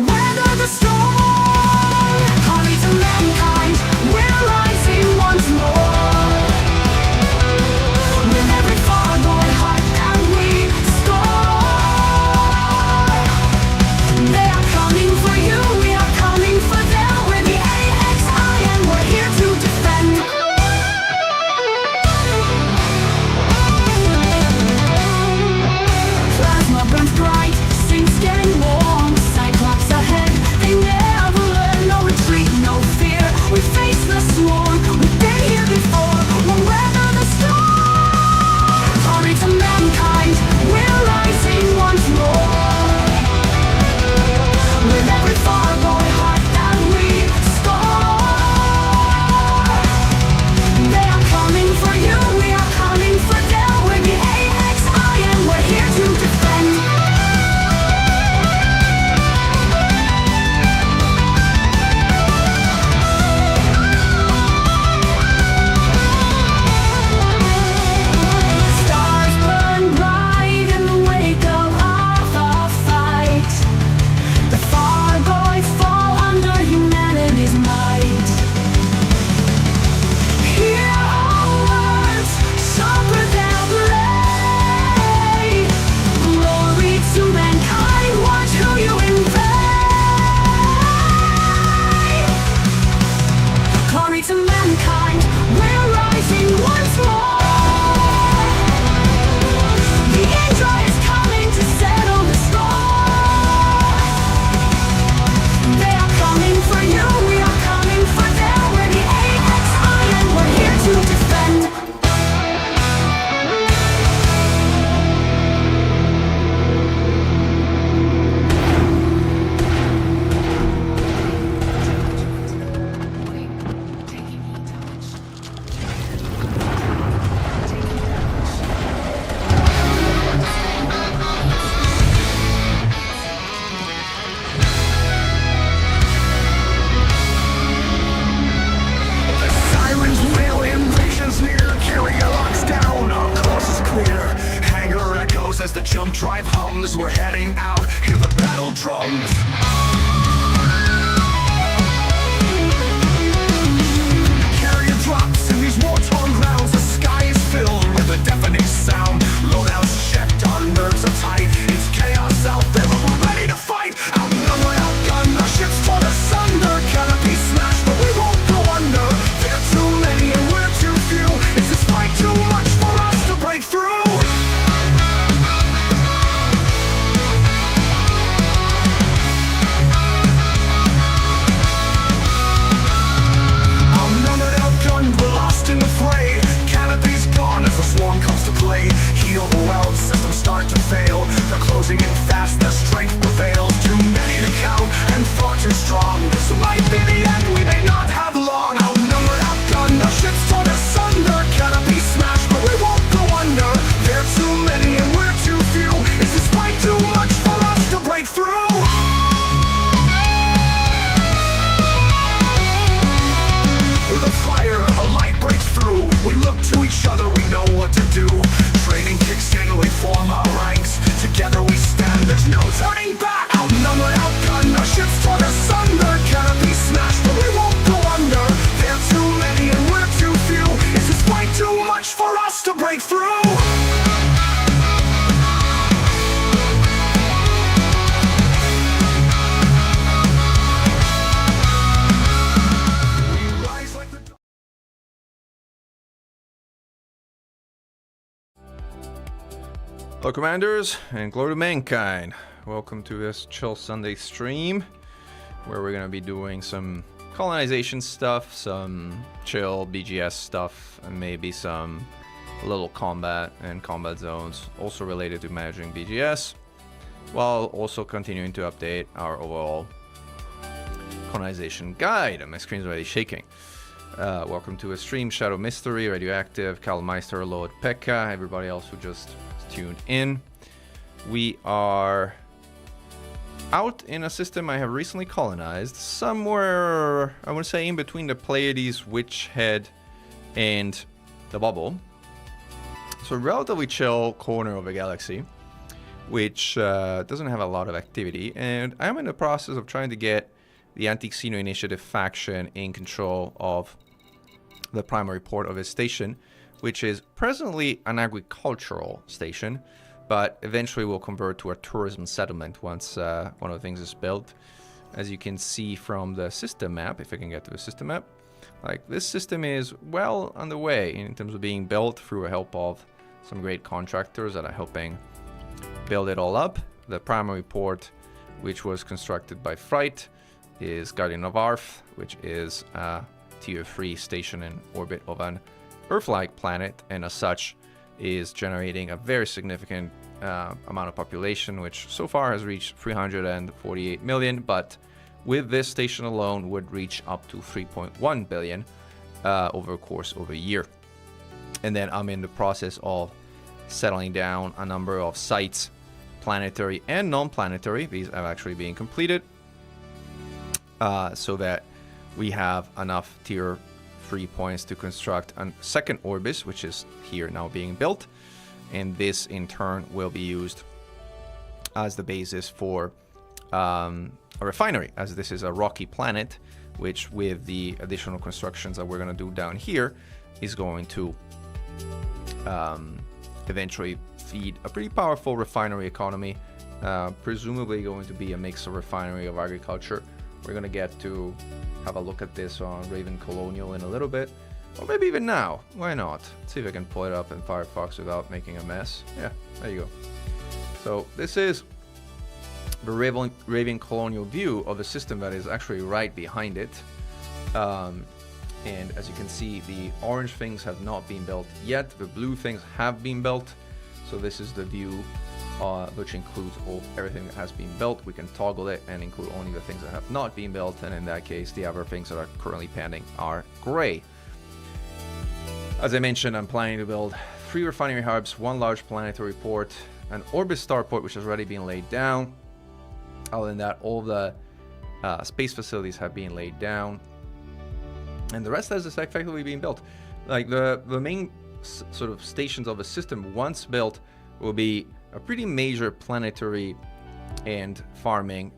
weather the storm. Glory to mankind, we're rising once more. With every far-going heart that we score. They are coming for you, we are coming for them. We're the AXI and we're here to defend. Plasma burns bright, sinks getting warm. Cyclops ahead, they never learn. No retreat, no fear, we face the swarm. We've been here before, we'll weather the storm. Glory to mankind, we're rising once more. With every far-going heart that we score. They are coming for you, we are coming for them. We're the AXI and we're here to defend. Stars burn bright in the wake of our fight. The far-going fall under humanity's might. Hear our words, sharper than blade. Glory to mankind, watch who you invade. Glory to mankind, we're rising once more. The Indra is coming to settle the score. They are coming for you, we are coming for them. We're the AXI and we're here to defend. Sirens wail, invasion's near. Carrier locks down, our course is clear. Hangar echoes as the jump drive hums. We're heading out, hear the battle drums. Carrier drops in these war-torn grounds. The sky is filled with a deafening sound. Loadouts checked, our nerves are tight. It's chaos out there, but we're ready to fight. Outnumbered, outgunned, our ships torn asunder. Canopy smashed, but we won't go under. They're too many and we're too few. Is this fight too much for us to break through? Outnumbered, outgunned, we're lost in the fray. Canopy's gone as the swarm comes to play. Heat overwhelmed, systems start to fail. They're closing in fast, their strength prevails. Too many to count and far too strong. This might be the end, we may not have long. Outnumbered, outgunned, our ships torn asunder. Canopy smashed, but we won't go under. They're too many and we're too few. Is this fight too much for us to break through? With a fire, a light breaks through. We look to each other, we know what to do. Training kicks in, we form our ranks. Together we stand, there's no turning back. Outnumbered, outgunned, our ships torn asunder. Canopy smashed, but we won't go under. They're too many and we're too few. Is this fight too much for us to break through? We rise like the Hello Commanders, and glory to mankind. Welcome to this Chill Sunday stream, where we're gonna be doing some colonization stuff, some chill BGS stuff, and maybe some little combat and combat zones, also related to managing BGS, while also continuing to update our overall colonization guide. My screen's already shaking. Welcome to a stream, Shadow Mystery, Radioactive, Kalmeister, Lord Pekka, everybody else who just tuned in. We are out in a system I have recently colonized, somewhere, I would say, in between the Pleiades, Witchhead, and the Bubble. So a relatively chill corner of the galaxy. which doesn't have a lot of activity. And I'm in the process of trying to get the Anti-Xeno Initiative faction in control of the primary port of his station, which is presently an agricultural station, but eventually will convert to a tourism settlement once one of the things is built. As you can see from the system map, if I can get to the system map, like this system is well underway in terms of being built through the help of some great contractors that are helping build it all up. The primary port, which was constructed by Fright, is Guardian of Arth, which is a tier 3 station in orbit of an Earth-like planet, and as such is generating a very significant amount of population, which so far has reached 348 million, but with this station alone would reach up to 3.1 billion over a course of a year. And then I'm in the process of settling down a number of sites, planetary and non-planetary. These are actually being completed so that we have enough tier 3 points to construct a second Orbis, which is here now being built. And this in turn will be used as the basis for a refinery, as this is a rocky planet, which with the additional constructions that we're going to do down here is going to eventually feed a pretty powerful refinery economy, presumably going to be a mix of refinery of agriculture. We're going to get to have a look at this on Raven Colonial in a little bit, or maybe even now. Why not? Let's see if I can pull it up in Firefox without making a mess. Yeah, there you go. So this is the Raven Colonial view of the system that is actually right behind it. And as you can see, the orange things have not been built yet. The blue things have been built. So this is the view which includes everything that has been built. We can toggle it and include only the things that have not been built. And in that case, the other things that are currently pending are gray. As I mentioned, I'm planning to build 3 refinery hubs, 1 large planetary port, an Orbis starport, which has already been laid down. Other than that, all the space facilities have been laid down, and the rest is effectively being built. Like the main sort of stations of the system, once built, will be a pretty major planetary and farming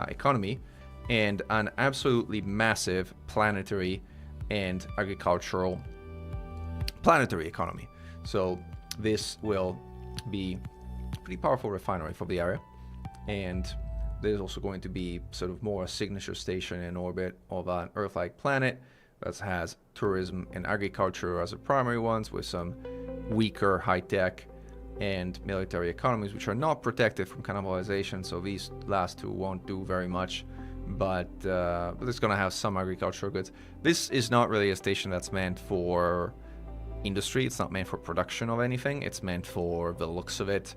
economy, and an absolutely massive planetary and agricultural planetary economy. So this will be a pretty powerful refinery for the area, and there's also going to be sort of more a signature station in orbit of an Earth-like planet that has tourism and agriculture as the primary ones, with some weaker high-tech and military economies which are not protected from cannibalization. So these last two won't do very much, but it's going to have some agricultural goods. This is not really a station that's meant for industry. It's not meant for production of anything. It's meant for the looks of it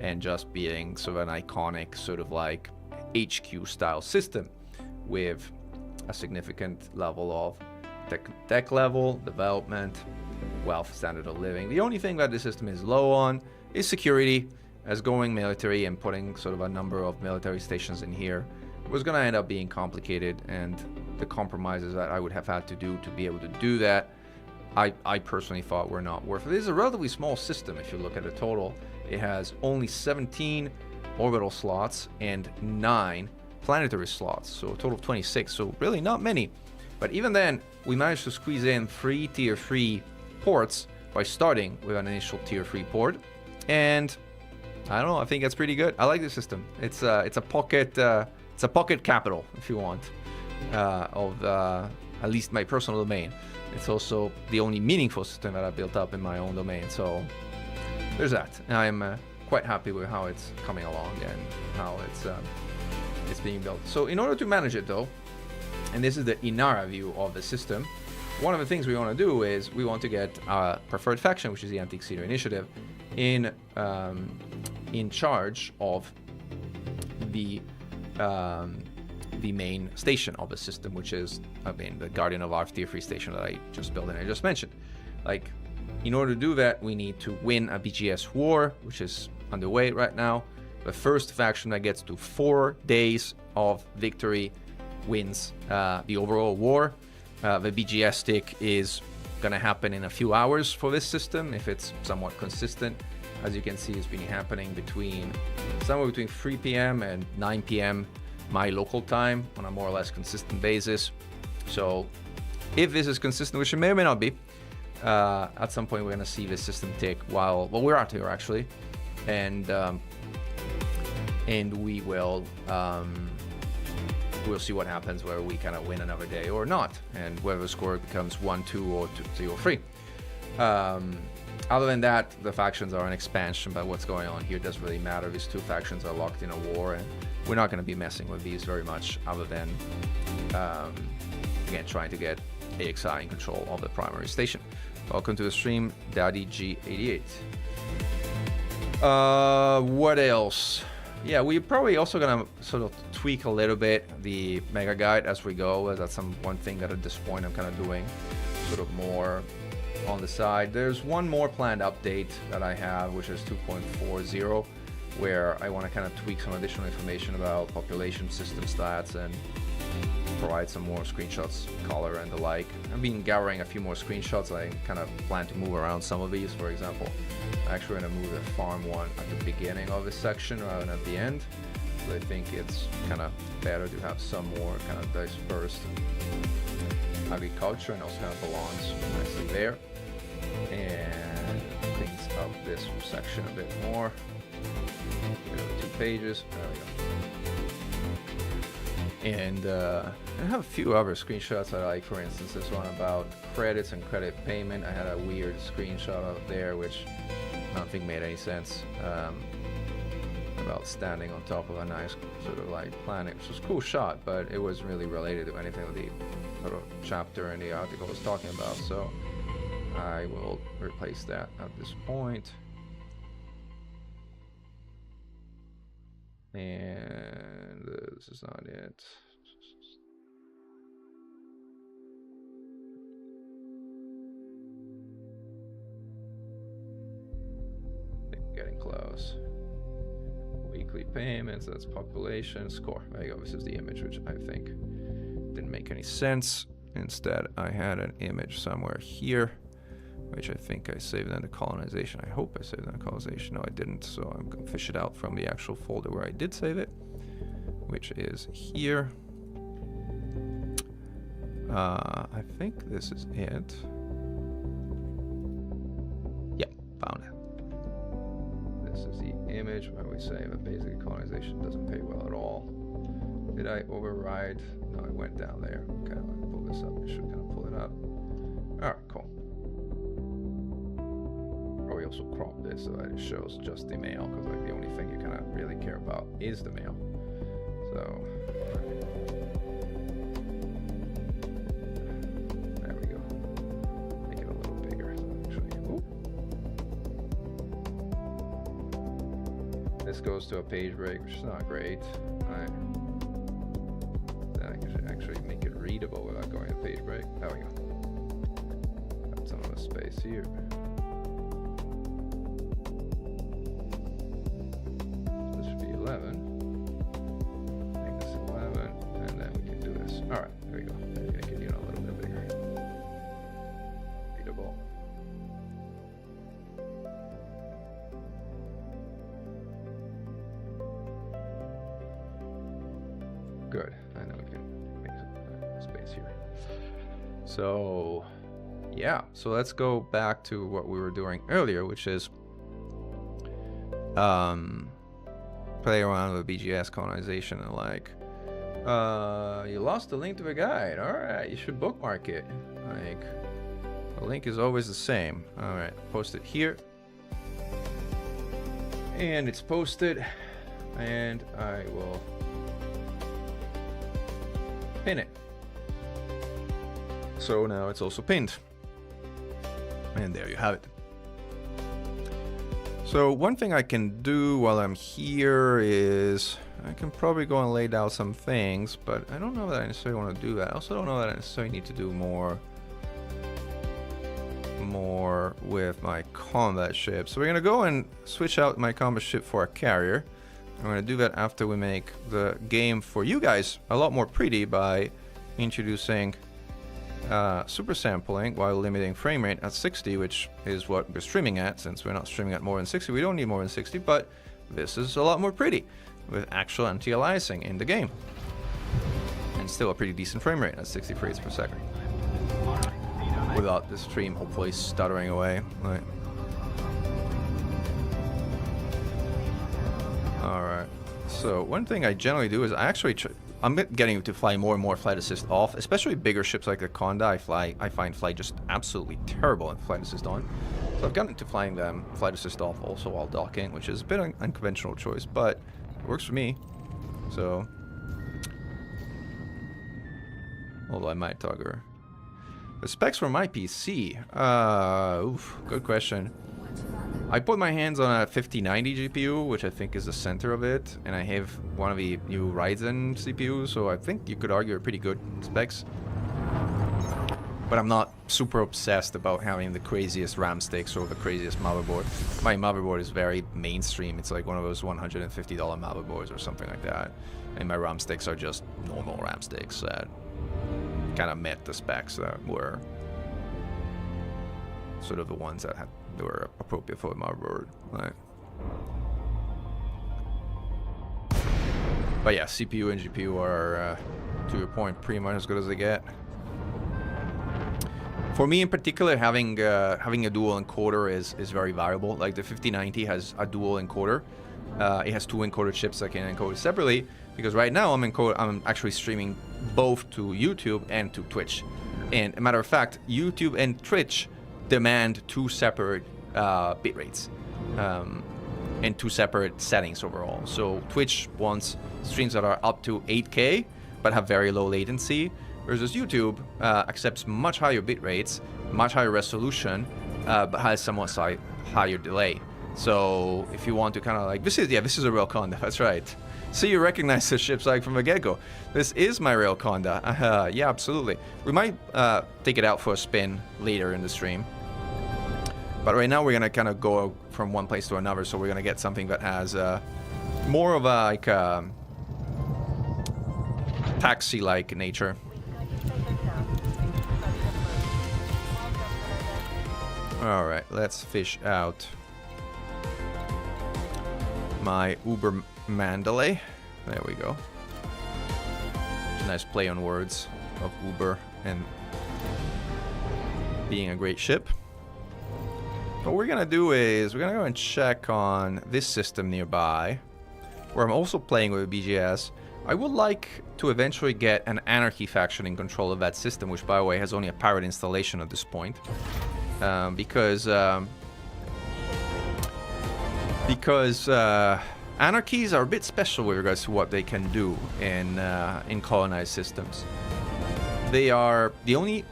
and just being sort of an iconic sort of like HQ style system with a significant level of tech level, development, wealth, standard of living. The only thing that the system is low on is security, as going military and putting sort of a number of military stations in here was going to end up being complicated, and the compromises that I would have had to do to be able to do that, I personally thought were not worth it. It is a relatively small system if you look at the total. It has only 17 orbital slots and 9 planetary slots, so a total of 26, so really not many. But even then, we managed to squeeze in 3 tier 3 ports by starting with an initial tier 3 port, and I don't know, I think that's pretty good. I like the system. It's a pocket capital, if you want, of at least my personal domain. It's also the only meaningful system that I built up in my own domain, so there's that. I'm quite happy with how it's coming along and how it's being built. So in order to manage it though, and this is the Inara view of the system, one of the things we want to do is we want to get our preferred faction, which is the Anti-Xeno Initiative, in charge of the main station of the system, which is, I mean, the Guardian of Arth tier 3 station that I just built and I just mentioned. Like, in order to do that, we need to win a BGS war, which is underway right now. The first faction that gets to 4 days of victory wins the overall war. The BGS stick is going to happen in a few hours for this system if it's somewhat consistent. as you can see, has been happening somewhere between 3 p.m. and 9 p.m. my local time on a more or less consistent basis. So if this is consistent, which it may or may not be, at some point we're going to see the system tick while we're out here actually, and we will we'll see what happens, whether we kind of win another day or not, and whether the score becomes 1-2 or 2-0-3. Other than that, the factions are an expansion, but what's going on here doesn't really matter. These two factions are locked in a war, and we're not going to be messing with these very much, other than again trying to get AXI in control of the primary station. Welcome to the stream, Daddy G88. What else? Yeah, we're probably also gonna sort of tweak a little bit the mega guide as we go, as that's one thing that at this point I'm kind of doing sort of more on the side. There's one more planned update that I have, which is 2.40, where I want to kind of tweak some additional information about population system stats and provide some more screenshots, color and the like. I've been gathering a few more screenshots. I kind of plan to move around some of these. For example, I'm actually going to move the farm one at the beginning of this section rather than at the end. So I think it's kind of better to have some more kind of dispersed agriculture, and also kind of belongs nicely there. And cleans up this section a bit more. Get over 2 pages. There we go. And I have a few other screenshots I like. For instance, this one about credits and credit payment. I had a weird screenshot of there, which I don't think made any sense. About standing on top of a nice sort of like planet, which was a cool shot, but it wasn't really related to anything the sort of chapter in the article was talking about. So I will replace that at this point. And this is not it. I think we're getting close. Weekly payments, that's population, score. There you go, this is the image, which I think didn't make any sense. Instead, I had an image somewhere here, which I think I saved under colonization. I hope I saved under colonization. No, I didn't, so I'm gonna fish it out from the actual folder where I did save it, which is here. I think this is it. Yep, found it. This is the image where we say that basically colonization doesn't pay well at all. Did I override? No, I went down there. Okay, let me pull this up. I should kind of pull it up. Alright, cool. Probably also crop this so that it shows just the mail, because like the only thing you kind of really care about is the mail. So there we go. Make it a little bigger. Actually, this goes to a page break, which is not great. Then I can actually make it readable without going to page break. There we go. Got some of the space here. This should be 11. Make this 11, and then we can do this. All right, there we go. Maybe I can get a little bit bigger. Readable. Good. I know we can make some space here. So, yeah. So let's go back to what we were doing earlier, which is play around with BGS colonization and like, you lost the link to the guide. All right, you should bookmark it. Like, the link is always the same. All right, post it here, and it's posted, and I will pin it. So now it's also pinned. And there you have it. So one thing I can do while I'm here is I can probably go and lay down some things, but I don't know that I necessarily want to do that. I also don't know that I necessarily need to do more with my combat ship. So we're gonna go and switch out my combat ship for a carrier. I'm going to do that after we make the game for you guys a lot more pretty by introducing super sampling while limiting frame rate at 60, which is what we're streaming at. Since we're not streaming at more than 60, we don't need more than 60, but this is a lot more pretty with actual anti-aliasing in the game. And still a pretty decent frame rate at 60 frames per second. Without the stream hopefully stuttering away. Right. Alright. So one thing I generally do is I'm getting to fly more and more flight assist off, especially bigger ships like the Conda. I find flight just absolutely terrible in flight assist on. So I've gotten into flying them flight assist off also while docking, which is a bit unconventional choice, but it works for me. So, although I might togger. The specs for my PC. Good question. I put my hands on a 5090 GPU, which I think is the center of it, and I have one of the new Ryzen CPUs, so I think you could argue are pretty good specs. But I'm not super obsessed about having the craziest RAM sticks or the craziest motherboard. My motherboard is very mainstream. It's like one of those $150 motherboards or something like that. And my RAM sticks are just normal RAM sticks that kind of met the specs that were sort of the ones that were appropriate for the motherboard. Right? But yeah, CPU and GPU are, to your point, pretty much as good as they get. For me in particular, having a dual encoder is very valuable. Like the 5090 has a dual encoder. It has two encoded chips that can encode separately, because right now I'm actually streaming both to YouTube and to Twitch. And a matter of fact, YouTube and Twitch demand two separate bit rates and two separate settings overall. So Twitch wants streams that are up to 8K but have very low latency, versus YouTube accepts much higher bit rates, much higher resolution, but has somewhat higher delay. So if you want to kind of like, this is a real Conda, that's right. So you recognize the ships like from the get-go. This is my real Conda. Yeah, absolutely. We might take it out for a spin later in the stream. But right now we're gonna kind of go from one place to another, so we're gonna get something that has more of a like taxi-like nature. All right, let's fish out my Uber Mandalay. There we go. Nice play on words of Uber and being a great ship. What we're gonna do is we're gonna go and check on this system nearby, where I'm also playing with BGS. I would like to eventually get an Anarchy faction in control of that system, which by the way has only a pirate installation at this point. Because anarchies are a bit special with regards to what they can do in colonized systems. They are the only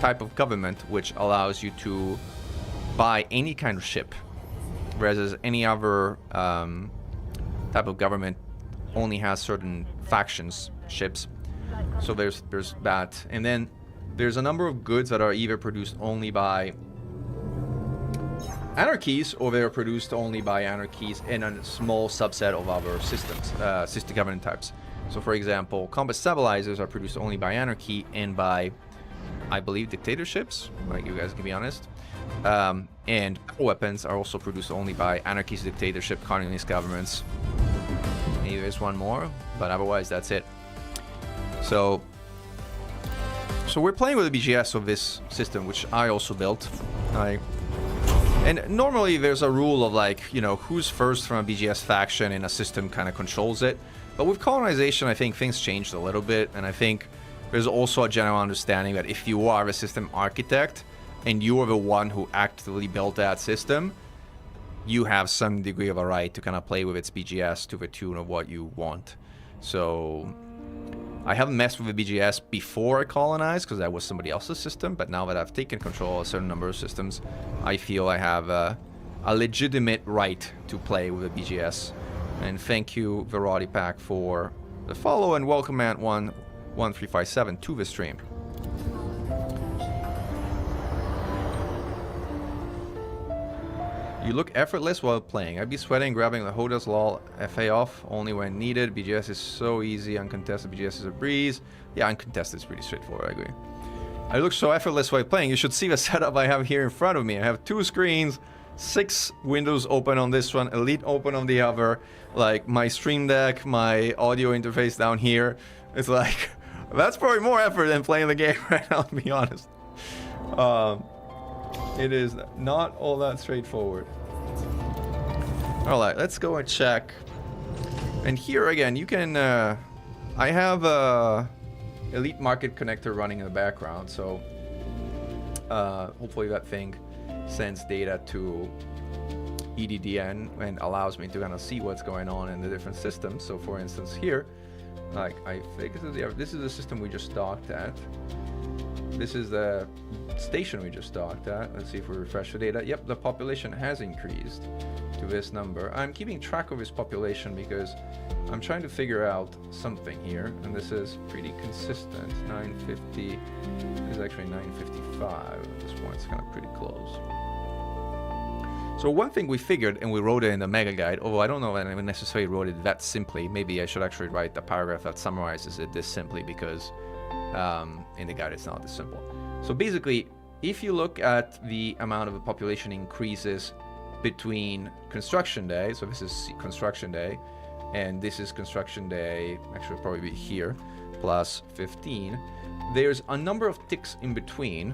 type of government which allows you to buy any kind of ship, whereas any other type of government only has certain factions ships. So there's that, and then there's a number of goods that are either produced only by anarchies, or they're produced only by anarchies in a small subset of other systems, sister government types. So for example, combat stabilizers are produced only by anarchy and by, I believe, dictatorships, like you guys can be honest. And weapons are also produced only by anarchies, dictatorship, communist governments. Maybe there's one more, but otherwise that's it. So we're playing with the BGS of this system, which I also built. And normally there's a rule of like, you know, who's first from a BGS faction in a system kind of controls it. But with colonization, I think things changed a little bit. And I think there's also a general understanding that if you are a system architect and you are the one who actively built that system, you have some degree of a right to kind of play with its BGS to the tune of what you want. So I haven't messed with the BGS before I colonized because that was somebody else's system, but now that I've taken control of a certain number of systems, I feel I have a legitimate right to play with the BGS. And thank you, Virati Pack, for the follow, and welcome Ant11357 to the stream. You look effortless while playing. I'd be sweating, grabbing the Hoda's lol FA off only when needed. BGS is so easy. Uncontested BGS is a breeze. Yeah, uncontested is pretty straightforward, I agree. I look so effortless while playing. You should see the setup I have here in front of me. I have 2 screens, 6 windows open on this one, Elite open on the other, like my Stream Deck, my audio interface down here. It's like, that's probably more effort than playing the game right now, to be honest. It is not all that straightforward. Alright, let's go and check. And here again, you can, I have Elite Market Connector running in the background, so hopefully that thing sends data to EDDN and allows me to kind of see what's going on in the different systems. So for instance here, like I think this is the system we just docked at. This is the station we just docked at. Let's see if we refresh the data. Yep, the population has increased to this number. I'm keeping track of this population because I'm trying to figure out something here, and this is pretty consistent. 950 is actually 955 at this point. It's kind of pretty close. So one thing we figured, and we wrote it in the mega guide, although I don't know that I necessarily wrote it that simply. Maybe I should actually write a paragraph that summarizes it this simply, because in the guide it's not this simple. So basically, if you look at the amount of the population increases between construction day, so this is construction day, and this is construction day, actually it'll probably be here, plus 15, there's a number of ticks in between,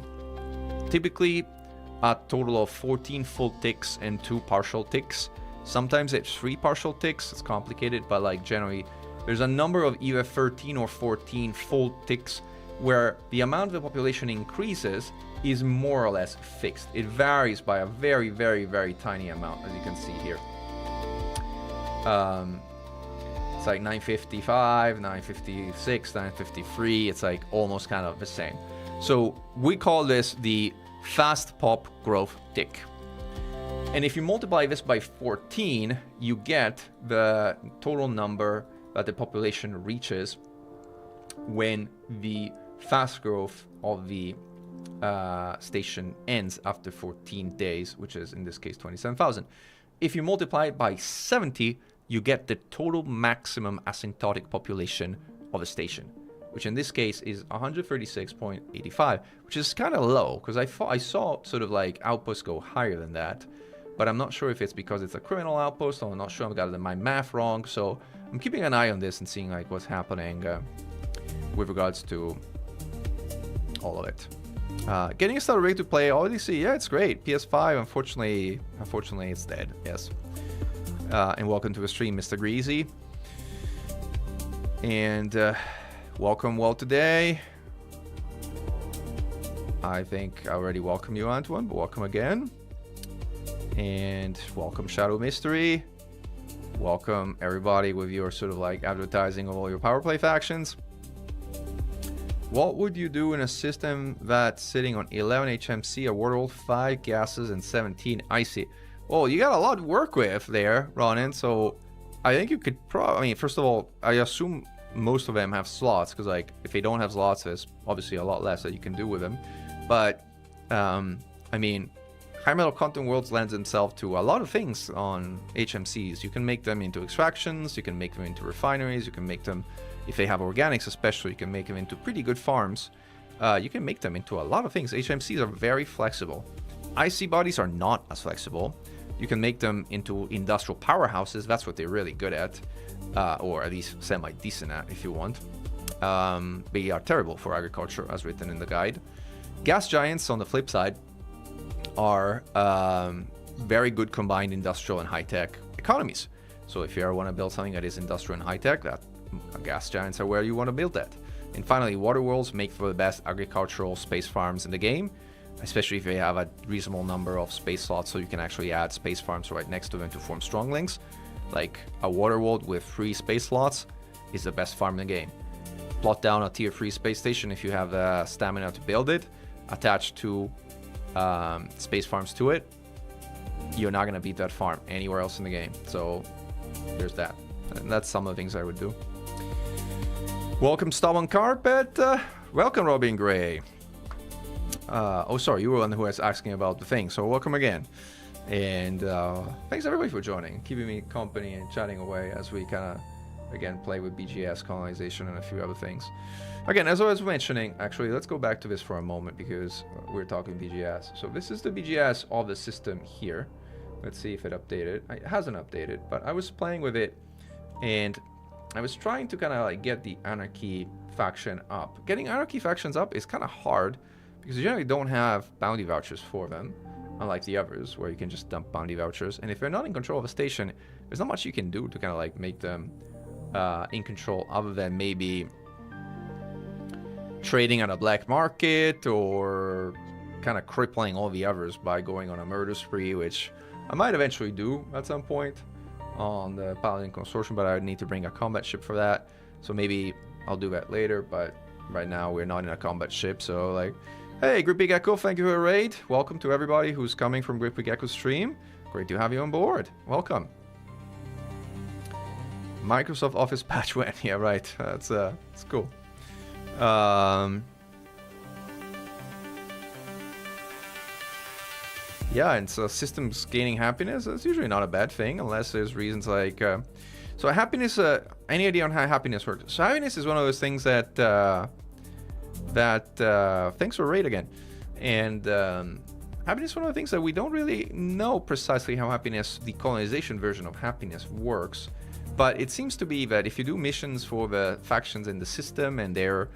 typically a total of 14 full ticks and 2 partial ticks. Sometimes it's 3 partial ticks, it's complicated, but like generally there's a number of either 13 or 14 full ticks where the amount of the population increases is more or less fixed. It varies by a very, very, very tiny amount, as you can see here. It's like 955, 956, 953. It's like almost kind of the same. So we call this the fast pop growth tick. And if you multiply this by 14, you get the total number that the population reaches when the fast growth of the station ends after 14 days, which is in this case 27,000. If you multiply it by 70, you get the total maximum asymptotic population of a station, which in this case is 136.85, which is kind of low, because I saw sort of like outposts go higher than that, but I'm not sure if it's because it's a criminal outpost, or I'm not sure I've got my math wrong, so I'm keeping an eye on this and seeing like what's happening with regards to all of it. Getting started ready to play Odyssey, yeah, it's great. PS5, unfortunately it's dead, yes. And welcome to the stream, Mr. Greasy. And welcome well today. I think I already welcome you, Antoine, but welcome again. And welcome Shadow Mystery. Welcome everybody with your sort of like advertising of all your power play factions. What would you do in a system that's sitting on 11 HMC, a world, 5 gases, and 17 icy? Well, you got a lot to work with there, Ronan, so I think you could probably, I mean, first of all, I assume most of them have slots, because like, if they don't have slots, there's obviously a lot less that you can do with them. But, I mean, high metal content worlds lends themselves to a lot of things on HMCs. You can make them into extractions, you can make them into refineries, you can make them, if they have organics especially, you can make them into pretty good farms. You can make them into a lot of things. HMCs are very flexible. IC bodies are not as flexible. You can make them into industrial powerhouses. That's what they're really good at, or at least semi-decent at if you want. They are terrible for agriculture, as written in the guide. Gas giants, on the flip side, are very good combined industrial and high-tech economies. So if you ever want to build something that is industrial and high-tech, that gas giants are where you want to build that. And finally, water worlds make for the best agricultural space farms in the game, especially if they have a reasonable number of space slots, so you can actually add space farms right next to them to form strong links. Like a water world with 3 space slots is the best farm in the game. Plot down a tier 3 space station if you have the stamina to build it, attach 2 space farms to it. You're not going to beat that farm anywhere else in the game. So there's that. And that's some of the things I would do. Welcome, Stubborn Carpet. Welcome, Robin Gray. Oh, sorry, you were the one who was asking about the thing, so welcome again. And thanks everybody for joining, keeping me company and chatting away as we kind of again, play with BGS, colonization, and a few other things. Again, as I was mentioning, actually, let's go back to this for a moment because we're talking BGS. So this is the BGS of the system here. Let's see if it updated. It hasn't updated, but I was playing with it and I was trying to kind of like get the Anarchy faction up. Getting Anarchy factions up is kind of hard because you generally don't have bounty vouchers for them, unlike the others where you can just dump bounty vouchers. And if you're not in control of a station, there's not much you can do to kind of like make them in control other than maybe trading on a black market or kind of crippling all the others by going on a murder spree, which I might eventually do at some point on the Paladin Consortium, but I would need to bring a combat ship for that. So maybe I'll do that later, but right now we're not in a combat ship. So like, hey, Grippy Gecko, thank you for the raid. Welcome to everybody who's coming from Grippy Gecko's stream. Great to have you on board. Welcome. Microsoft Office patch went. Yeah, right. That's cool. Yeah, and so systems gaining happiness, that's usually not a bad thing unless there's reasons like so happiness, any idea on how happiness works? So happiness is one of those things that thanks for raid again. And happiness is one of the things that we don't really know precisely how happiness, the colonization version of happiness, works. But it seems to be that if you do missions for the factions in the system and their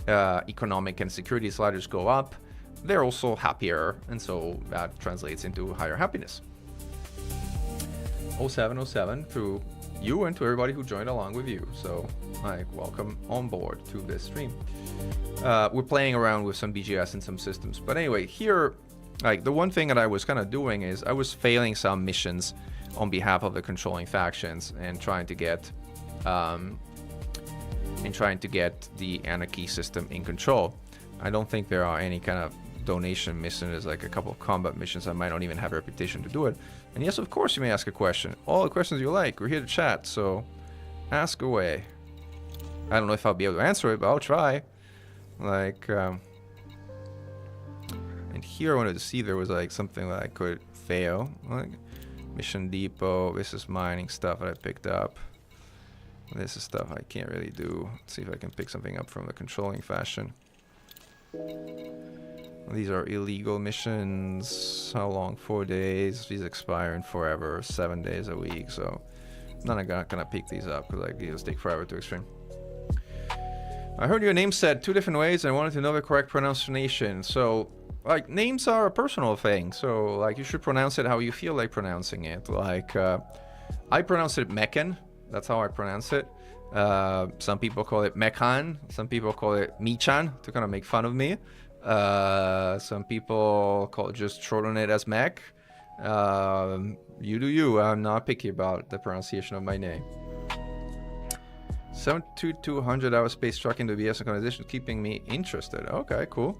economic and security sliders go up, they're also happier, and so that translates into higher happiness. 0707 to you and to everybody who joined along with you. So, like, welcome on board to this stream. We're playing around with some BGS and some systems. But anyway, here, like, the one thing that I was kind of doing is I was failing some missions on behalf of the controlling factions and trying to get the Anarchy system in control. I don't think there are any kind of donation missions. There's like a couple of combat missions. I might not even have a reputation to do it. And yes, of course, you may ask a question. All the questions you like. We're here to chat, so ask away. I don't know if I'll be able to answer it, but I'll try. Like, and here I wanted to see if there was like something that I could fail. Like Mission Depot. This is mining stuff that I picked up. This is stuff I can't really do. Let's see if I can pick something up from the controlling fashion. These are illegal missions. How long? 4 days. These expire in forever. 7 days a week. So I'm not gonna pick these up because like these take forever to extreme. I heard your name said 2 different ways and I wanted to know the correct pronunciation. So like names are a personal thing. So like you should pronounce it how you feel like pronouncing it. Like I pronounce it Meccan. That's how I pronounce it. Some people call it Mechan. Some people call it Michan to kind of make fun of me. Some people just shorten it as Mech. You do you. I'm not picky about the pronunciation of my name. 72200 hour space truck into BS and colonization, keeping me interested. Okay, cool.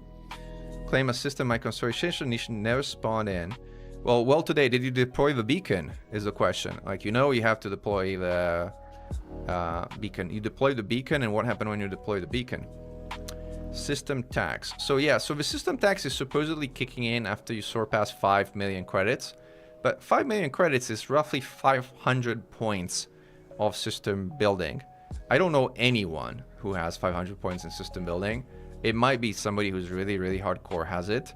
Claim a system. My constellation nation never spawned in. Well, today, did you deploy the beacon? Is the question. Like, you have to deploy the beacon. You deploy the beacon, and what happened when you deploy the beacon? System tax. So yeah, so the system tax is supposedly kicking in after you surpass 5 million credits. But 5 million credits is roughly 500 points of system building. I don't know anyone who has 500 points in system building. It might be somebody who's really, really hardcore has it,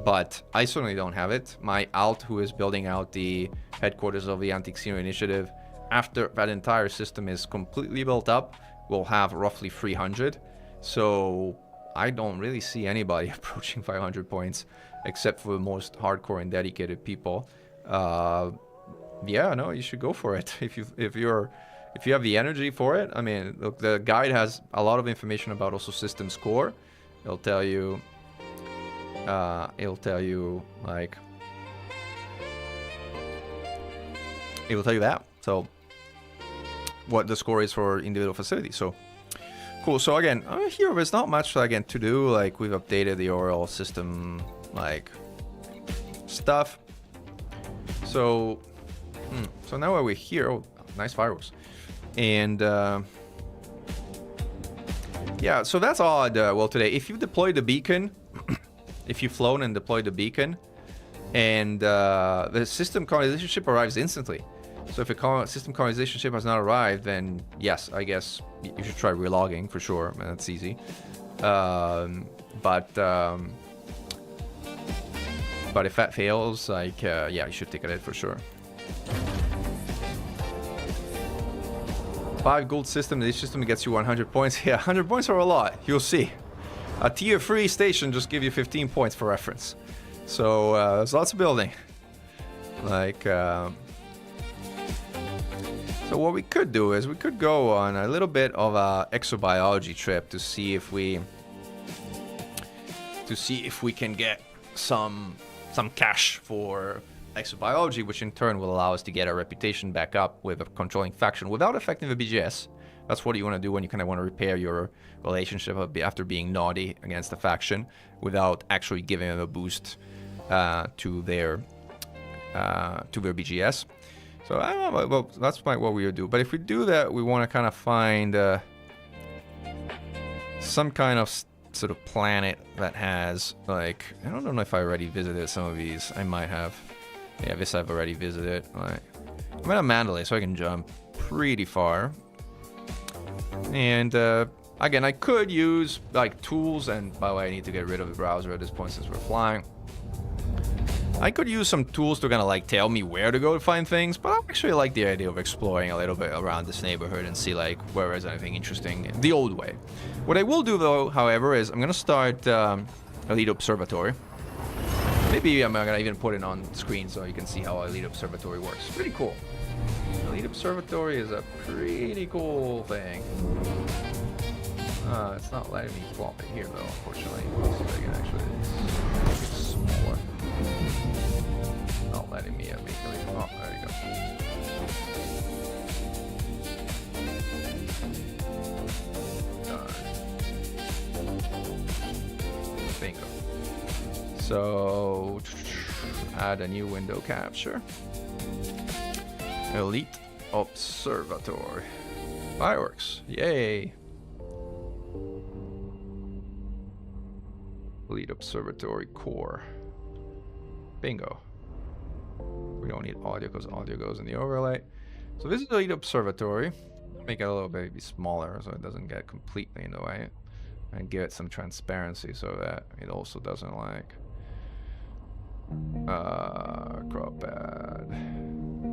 but I certainly don't have it. My alt, who is building out the headquarters of the Anti-Xeno Initiative, after that entire system is completely built up, will have roughly 300. So I don't really see anybody approaching 500 points, except for the most hardcore and dedicated people. Yeah, no, you should go for it if you have the energy for it. I mean, look, the guide has a lot of information about also system score. It'll tell you like, it will tell you that. So what the score is for individual facilities. So cool. So again, here there's not much again to do. Like we've updated the overall system like stuff. So so now we're here. Oh, nice fireworks. And yeah, so that's all well today. If you deploy the beacon, if you've flown and deployed the beacon, and the system colonization ship arrives instantly. So if a system colonization ship has not arrived, then yes, I guess you should try relogging for sure, and that's easy. But if that fails, like, yeah, you should take it for sure. 5 gold system, this system gets you 100 points. Yeah, 100 points are a lot, you'll see. A tier 3 station just give you 15 points for reference. So there's lots of building. Like, so what we could do is we could go on a little bit of a exobiology trip to see if we can get some cash for exobiology, which in turn will allow us to get our reputation back up with a controlling faction without affecting the BGS. That's what you want to do when you kind of want to repair your relationship after being naughty against a faction without actually giving them a boost to their BGS. So I don't know, well, that's what we would do. But if we do that, we want to kind of find some kind of sort of planet that has, like, I don't know if I already visited some of these. I might have. Yeah, this I've already visited. Like, I'm at a Mandalay, so I can jump pretty far. And again, I could use like tools, and by the way, I need to get rid of the browser at this point since we're flying. I could use some tools to kind of like tell me where to go to find things, but I actually like the idea of exploring a little bit around this neighborhood and see like where is anything interesting the old way. What I will do though, however, is I'm gonna start Elite Observatory. Maybe I'm gonna even put it on screen so you can see how Elite Observatory works. Pretty cool. Elite Observatory is a pretty cool thing. It's not letting me flop it here though, unfortunately. Let's see if I can actually make it smaller. Not letting me make it. Oh, there you go. Bingo. So, add a new window capture. Elite Observatory. Fireworks. Yay. Elite Observatory core. Bingo. We don't need audio because audio goes in the overlay. So this is Elite Observatory. Make it a little bit smaller so it doesn't get completely in the way. And give it some transparency so that it also doesn't like crop pad.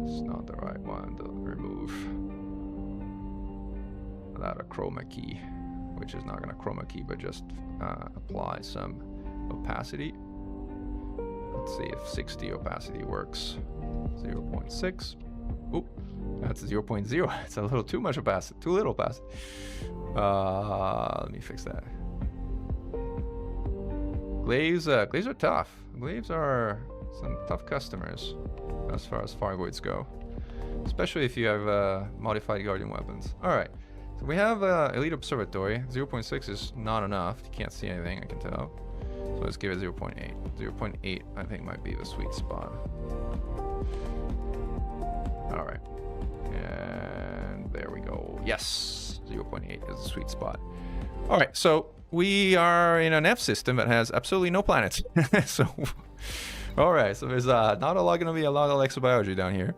It's not the right one to remove. Without a chroma key, which is not going to chroma key, but just apply some opacity. Let's see if 60 opacity works. 0.6. Oop, that's 0.0. It's a little too much opacity, too little opacity. Let me fix that. Glaives are tough. Glaives are some tough customers as far as Fargoids go, especially if you have modified guardian weapons. All right, so we have Elite Observatory. 0.6 is not enough. You can't see anything, I can tell. So let's give it 0.8. 0.8, I think, might be the sweet spot. All right, and there we go. Yes, 0.8 is the sweet spot. All right, so we are in an F system that has absolutely no planets. So, all right, so there's not gonna be a lot of exobiology down here.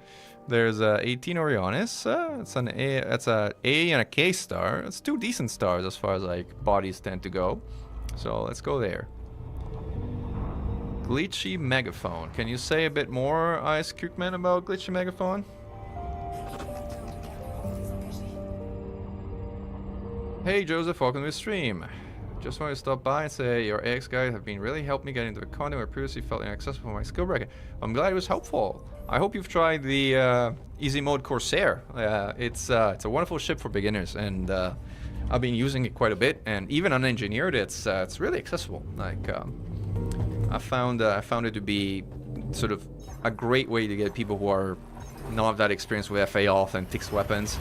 There's 18 Orionis. It's an A. That's a A and a K star. It's 2 decent stars as far as like bodies tend to go. So let's go there. Glitchy Megaphone. Can you say a bit more, Ice Cookman, about Glitchy Megaphone? Hey Joseph, welcome to the stream. Just wanted to stop by and say your AX guides have been really helped me get into the content where I previously felt inaccessible for my skill bracket. I'm glad it was helpful. I hope you've tried the easy mode Corsair. It's a wonderful ship for beginners, and I've been using it quite a bit. And even unengineered, it's really accessible. Like I found it to be sort of a great way to get people who are not that experienced with FA off and fixed weapons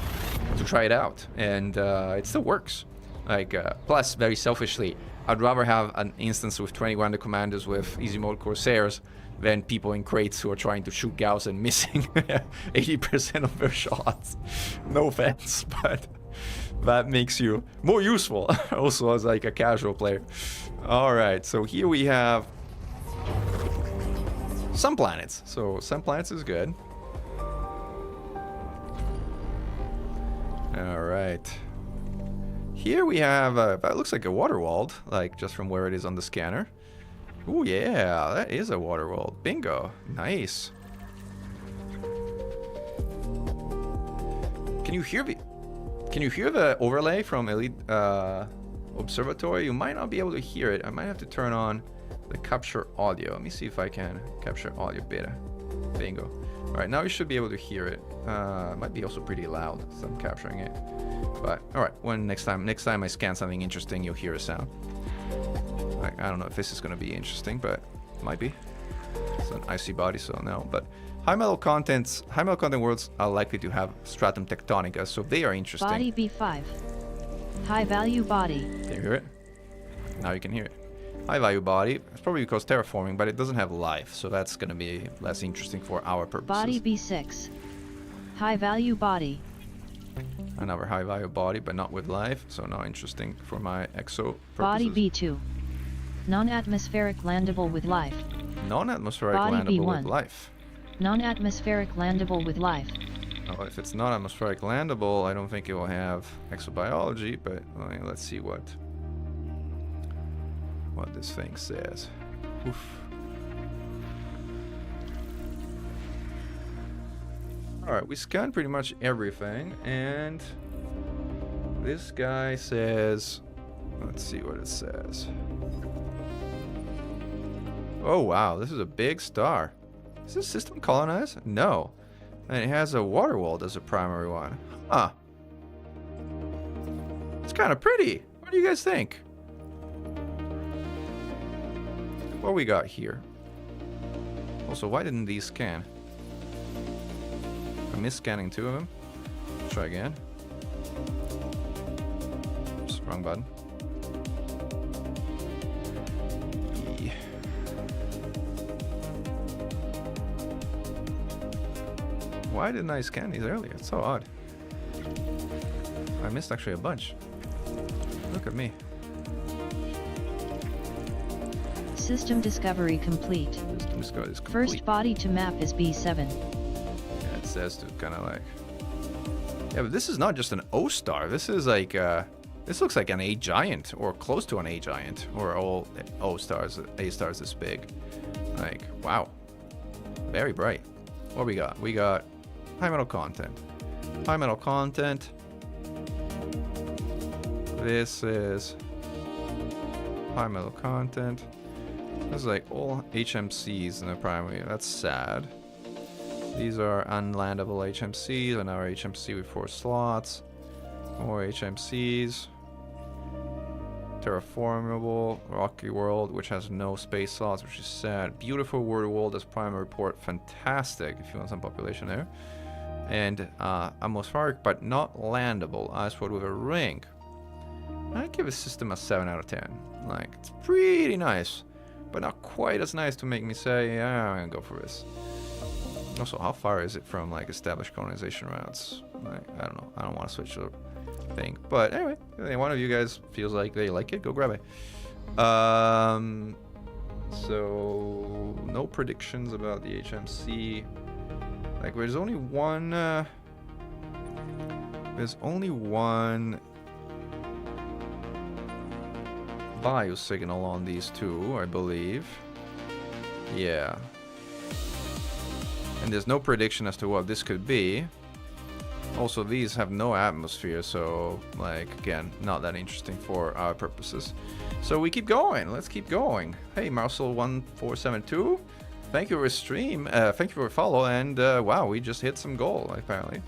to try it out, and it still works. Like plus, very selfishly, I'd rather have an instance with 20 grounded commanders with easy mode Corsairs than people in crates who are trying to shoot Gauss and missing 80% of their shots. No offense, but that makes you more useful also as like a casual player. All right, so here we have some planets. So some planets is good. All right. Here we have, that looks like a water world, like just from where it is on the scanner. Oh yeah, that is a water world. Bingo. Nice. Can you hear the overlay from Elite Observatory? You might not be able to hear it. I might have to turn on the capture audio. Let me see if I can capture audio beta. Bingo. All right, now you should be able to hear it. It might be also pretty loud, so I'm capturing it. But all right, next time I scan something interesting, you'll hear a sound. I don't know if this is going to be interesting, but it might be. It's an icy body, so no. But high metal content worlds are likely to have stratum tectonica, so they are interesting. Body B5. High value body. Can you hear it? Now you can hear it. High value body. It's probably because terraforming, but it doesn't have life, so that's going to be less interesting for our purposes. Body B6. High value body. Another high value body, but not with life, so not interesting for my exo purposes. Body B2. Non-atmospheric landable with life. Non-atmospheric Body landable B1. with life. Non-atmospheric landable with life. Oh, if it's not atmospheric landable, I don't think it will have exobiology, but let's see what this thing says. Oof. Alright, we scanned pretty much everything, and this guy says, let's see what it says. Oh wow, this is a big star. Is this system colonized? No. And it has a water world as a primary one. Huh. It's kind of pretty. What do you guys think? What we got here? Also, why didn't these scan? I missed scanning 2 of them. Try again. Oops, wrong button. E. Why didn't I scan these earlier? It's so odd. I missed actually a bunch. Look at me. System discovery complete. System discovery is complete. First body to map is B7. Yeah, it says to kind of like... Yeah, but this is not just an O star. This is like... this looks like an A giant, or close to an A giant, or all O stars, A stars this big. Like, wow. Very bright. What we got? We got high metal content. High metal content. This is high metal content. This is like all HMCs in the primary. That's sad. These are unlandable HMCs, another HMC with 4 slots. More HMCs. Terraformable, rocky world, which has no space slots, which is sad. Beautiful world as primary port, fantastic if you want some population there. And atmospheric, but not landable. Iceworld with a ring. I'd give a system a 7 out of 10. Like, it's pretty nice, but not quite as nice to make me say, yeah, I'm gonna go for this. Also, how far is it from like established colonization routes? Like, I don't know. I don't want to switch the thing. But anyway, if one of you guys feels like they like it, go grab it. So no predictions about the HMC. Like, there's only one. There's only one bio signal on these 2, I believe. Yeah. And there's no prediction as to what this could be. Also, these have no atmosphere, so, like, again, not that interesting for our purposes. So we keep going. Let's keep going. Hey, Marcel1472. Thank you for stream. Thank you for follow. And, wow, we just hit some goal, apparently.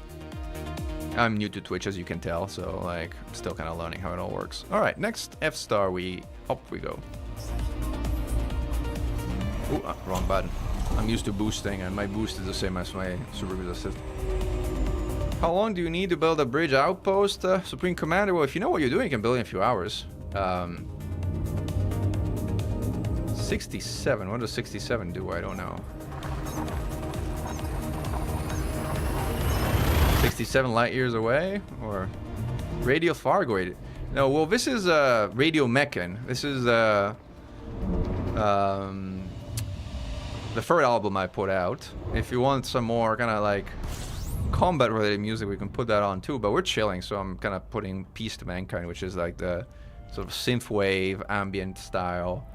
I'm new to Twitch, as you can tell, so, like, I'm still kind of learning how it all works. All right, next F-star, up we go. Ooh, wrong button. I'm used to boosting, and my boost is the same as my super boost assist. How long do you need to build a bridge outpost, Supreme Commander? Well, if you know what you're doing, you can build it in a few hours. 67. What does 67 do? I don't know. 67 light years away, or Radio Fargoid? No, well, this is Radio Meccan. This is the 3rd album I put out. If you want some more kind of like combat related music, we can put that on too, but we're chilling, so I'm kind of putting Peace to Mankind, which is like the sort of synthwave ambient style.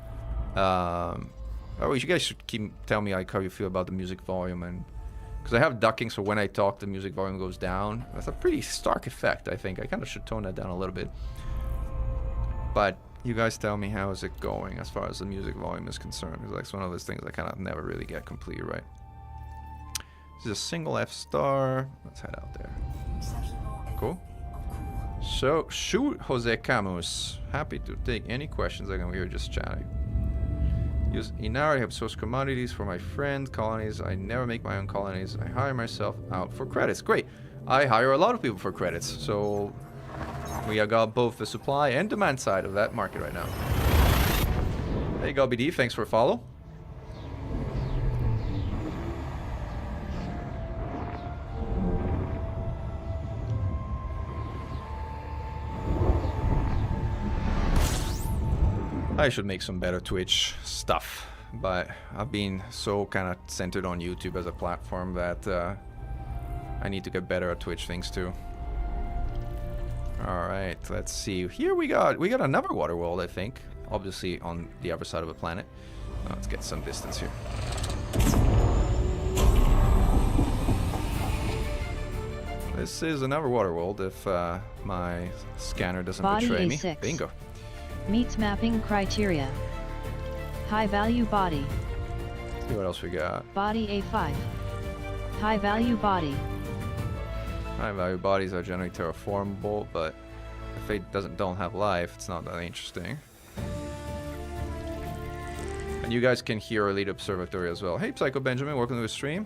Oh, you guys should tell me like how you feel about the music volume, and because I have ducking, so when I talk the music volume goes down. That's a pretty stark effect, I think. I kind of should tone that down a little bit. But you guys tell me, how is it going as far as the music volume is concerned, because like, it's one of those things I kind of never really get completely right. This is a single F star. Let's head out there. Cool. So, shoot, Jose Camus. Happy to take any questions. Like, we were just chatting. Use Inari, have source commodities for my friend. Colonies. I never make my own colonies. I hire myself out for credits. Great. I hire a lot of people for credits. So, we have got both the supply and demand side of that market right now. There you go, BD. Thanks for a follow. I should make some better Twitch stuff, but I've been so kind of centered on YouTube as a platform that I need to get better at Twitch things too. All right, let's see. Here we got another water world, I think. Obviously on the other side of the planet. Let's get some distance here. This is another water world if my scanner doesn't Body betray me. A6. Bingo. Meets mapping criteria. High value body. Let's see what else we got. Body A5. High value body. High value bodies are generally terraformable, but if they don't have life, it's not that interesting. And you guys can hear Elite Observatory as well. Hey, Psycho Benjamin, welcome to the stream.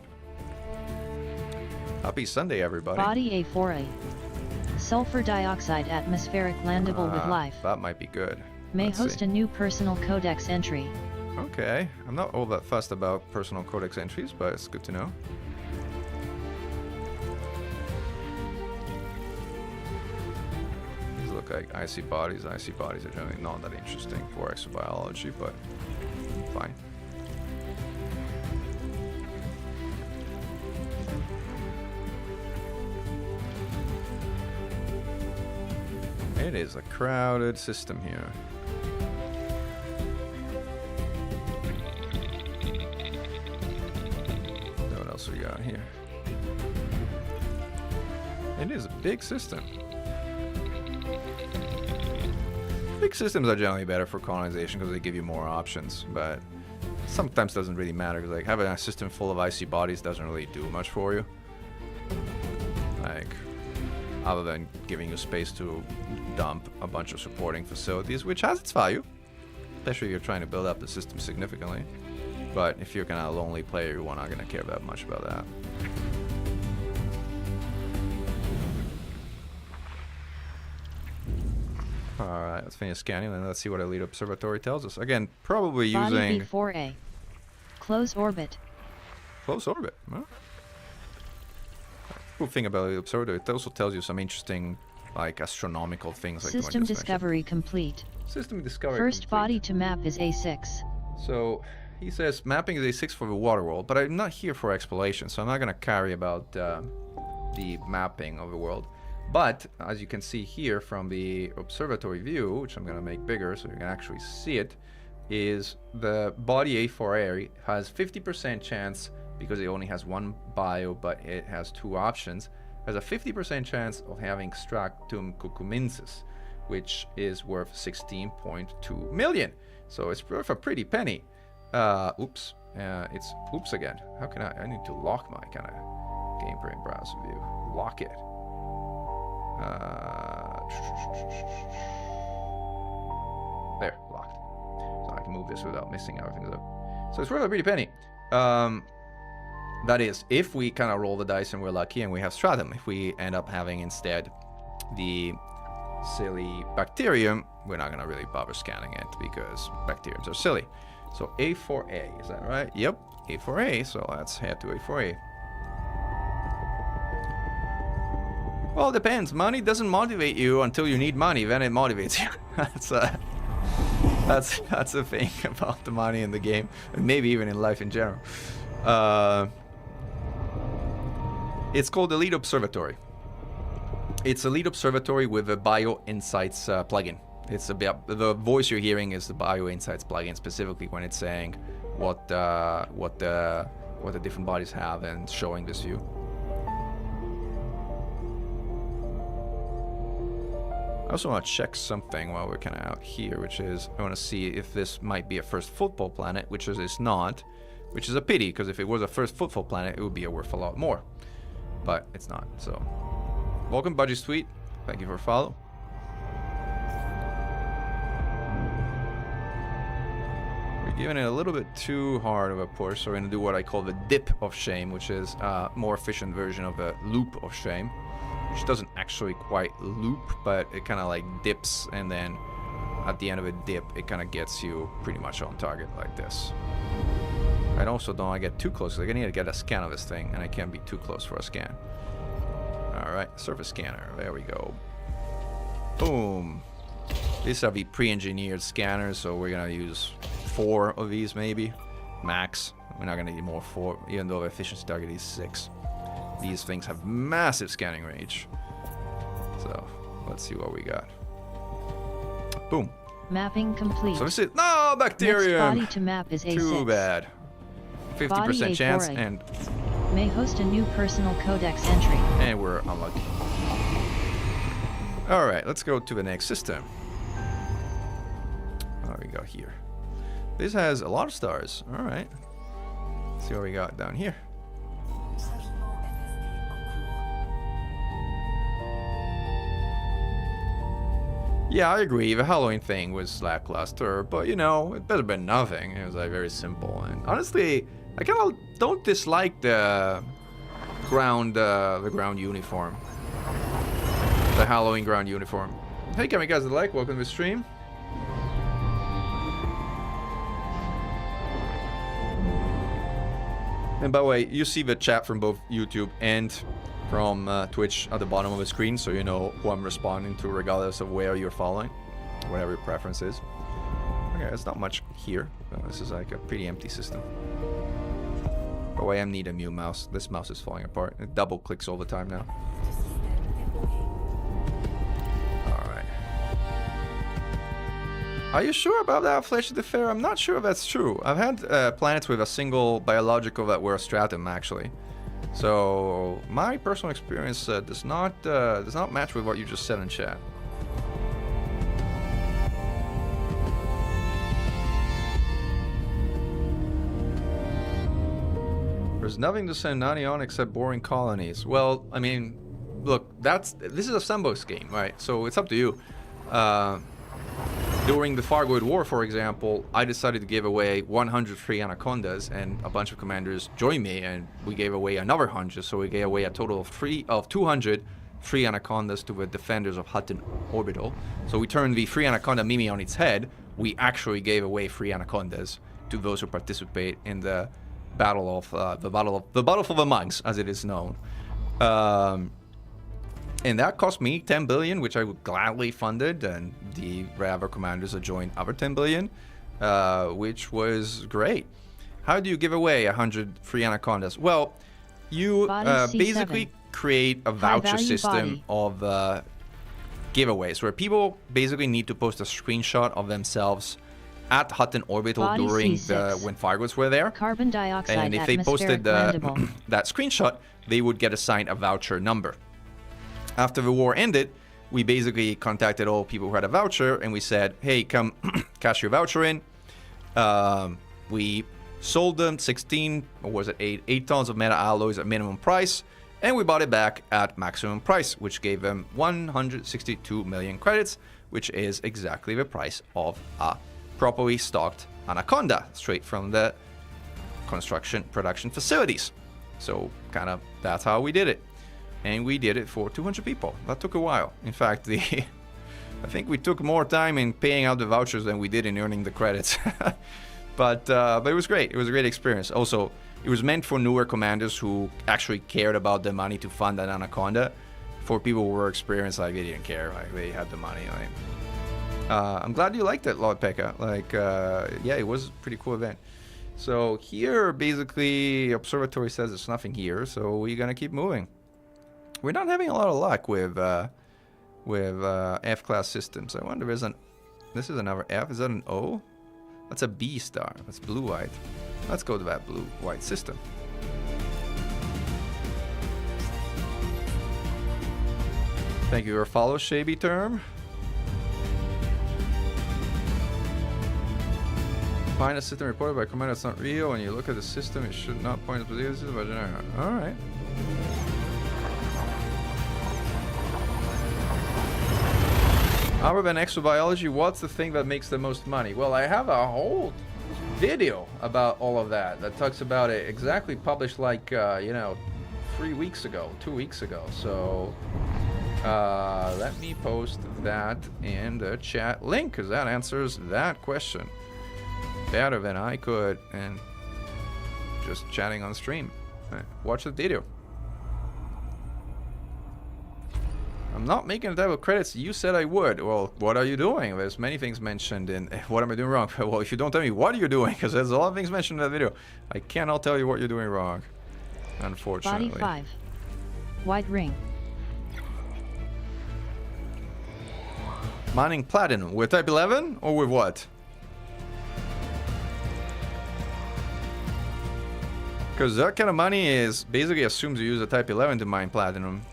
Happy Sunday, everybody. Body A4A. Sulfur dioxide atmospheric landable with life. That might be good. May Let's host see. a new personal codex entry. Okay, I'm not all that fussed about personal codex entries, but it's good to know. These look like icy bodies. Icy bodies are generally not that interesting for exobiology, but fine. It is a crowded system here. What else we got here? It is a big system. Big systems are generally better for colonization because they give you more options, but sometimes doesn't really matter because like having a system full of icy bodies doesn't really do much for you. Like, other than giving you space to dump a bunch of supporting facilities, which has its value, especially if you're trying to build up the system significantly. But if you're kind of a lonely player, you're not going to care that much about that. Alright, let's finish scanning and let's see what Elite Observatory tells us. Again, probably Body using B4A. Close orbit. close orbit. Well, cool thing about the observatory, it also tells you some interesting, like, astronomical things. Like the one System you just discovery complete. mentioned. System discovery. First complete. body to map is A6. So he says mapping is A6 for the water world, but I'm not here for exploration, so I'm not gonna carry about the mapping of the world. But as you can see here from the observatory view, which I'm gonna make bigger so you can actually see it, is the body A4A has 50% chance, because it only has one bio but it has two options, has a 50% chance of having Stratum cucumensis, which is worth 16.2 million. So it's worth a pretty penny. Oops. It's oops again. How can I need to lock my kind of gameplay browser view. Lock it. There, locked. So I can move this without messing everything up. So it's worth a pretty penny. That is, if we kind of roll the dice and we're lucky and we have Stratum. If we end up having instead the silly bacterium, we're not going to really bother scanning it because bacteriums are silly. So A4A, is that right? Yep, A4A. So let's head to A4A. Well, it depends. Money doesn't motivate you until you need money. Then it motivates you. That's the thing about the money in the game, and maybe even in life in general. It's called the Lead Observatory. It's a Lead Observatory with a Bio Insights plugin. It's about the voice you're hearing is the Bio Insights plugin, specifically when it's saying what the different bodies have and showing this view. I also want to check something while we're kind of out here, which is I want to see if this might be a first football planet, which it's not, which is a pity, because if it was a first football planet, it would be worth a lot more. But it's not, so. Welcome, Budgie Sweet. Thank you for follow. We're giving it a little bit too hard of a push, so we're going to do what I call the dip of shame, which is a more efficient version of a loop of shame, which doesn't actually quite loop, but it kind of like dips, and then at the end of a dip, it kind of gets you pretty much on target like this. I also don't want to get too close, like I need to get a scan of this thing, and I can't be too close for a scan. Alright, surface scanner, there we go. Boom. These are the pre-engineered scanners, so we're gonna use 4 of these maybe, max. We're not gonna need more 4, even though the efficiency target is 6. These things have massive scanning range. So, let's see what we got. Boom. Mapping complete. So this is, no, bacterium! Next body to map is A6. Too bad. 50% chance, and may host a new personal codex entry. And we're unlucky. Alright, let's go to the next system. What do we got here? This has a lot of stars. Alright. Let's see what we got down here. Yeah, I agree. The Halloween thing was lackluster, but you know, it better have been nothing. It was like very simple. And honestly, I kind of don't dislike the ground uniform. The Halloween ground uniform. Hey, Kamikaze like, welcome to the stream. And by the way, you see the chat from both YouTube and from Twitch at the bottom of the screen, so you know who I'm responding to regardless of where you're following, whatever your preference is. Okay, there's not much here. This is like a pretty empty system. By the way, I need a new mouse. This mouse is falling apart. It double clicks all the time now. Alright. Are you sure about that, Flesh of the Fair? I'm not sure if that's true. I've had planets with a single biological that were a stratum, actually. So my personal experience does not match with what you just said in chat. There's nothing to send Nani on except boring colonies. Well, I mean, look, this is a Sambos game, right? So it's up to you. During the Fargoid War, for example, I decided to give away 100 free Anacondas, and a bunch of commanders joined me, and we gave away another 100, so we gave away a total of 200 free Anacondas to the defenders of Hutton Orbital. So we turned the free Anaconda Mimi on its head. We actually gave away free Anacondas to those who participate in the battle of the battle for the monks, as it is known. And that cost me 10 billion, which I would gladly funded, and the other commanders have joined other 10 billion, which was great. How do you give away 100 free Anacondas? Well, you basically create a voucher system of giveaways, where people basically need to post a screenshot of themselves at Hutton Orbital during when Fargods were there. Carbon dioxide, and if they posted that screenshot, they would get assigned a voucher number. After the war ended, we basically contacted all people who had a voucher, and we said, hey, come cash your voucher in. We sold them 16, or was it 8 tons of meta alloys at minimum price, and we bought it back at maximum price, which gave them 162 million credits, which is exactly the price of a properly stocked Anaconda, straight from the production facilities. So kind of that's how we did it. And we did it for 200 people. That took a while. In fact, I think we took more time in paying out the vouchers than we did in earning the credits. But it was great. It was a great experience. Also, it was meant for newer commanders who actually cared about the money to fund an Anaconda. For people who were experienced, like, they didn't care. Like, they had the money. Like, I'm glad you liked it, Lord Pekka. Like, yeah, it was a pretty cool event. So here, basically, Observatory says there's nothing here, so we're gonna keep moving. We're not having a lot of luck with F-class systems. I wonder, this is another F. Is that an O? That's a B star. That's blue-white. Let's go to that blue-white system. Thank you for follow, Shaby Term. Find a system reported by commander that's not real. When you look at the system, it should not point to the system. Alright. Other than exobiology, what's the thing that makes the most money? Well, I have a whole video about all of that talks about it, exactly published like, 3 weeks ago, 2 weeks ago. So, let me post that in the chat link, because that answers that question better than I could and just chatting on stream. Right, watch the video. I'm not making the type of credits you said I would. Well, what are you doing? There's many things mentioned in what am I doing wrong? Well, if you don't tell me what you're doing, because there's a lot of things mentioned in that video, I cannot tell you what you're doing wrong, unfortunately. Body 5. Wide ring. Mining platinum with type 11 or with what? Because that kind of money is basically assumes you use a type 11 to mine platinum,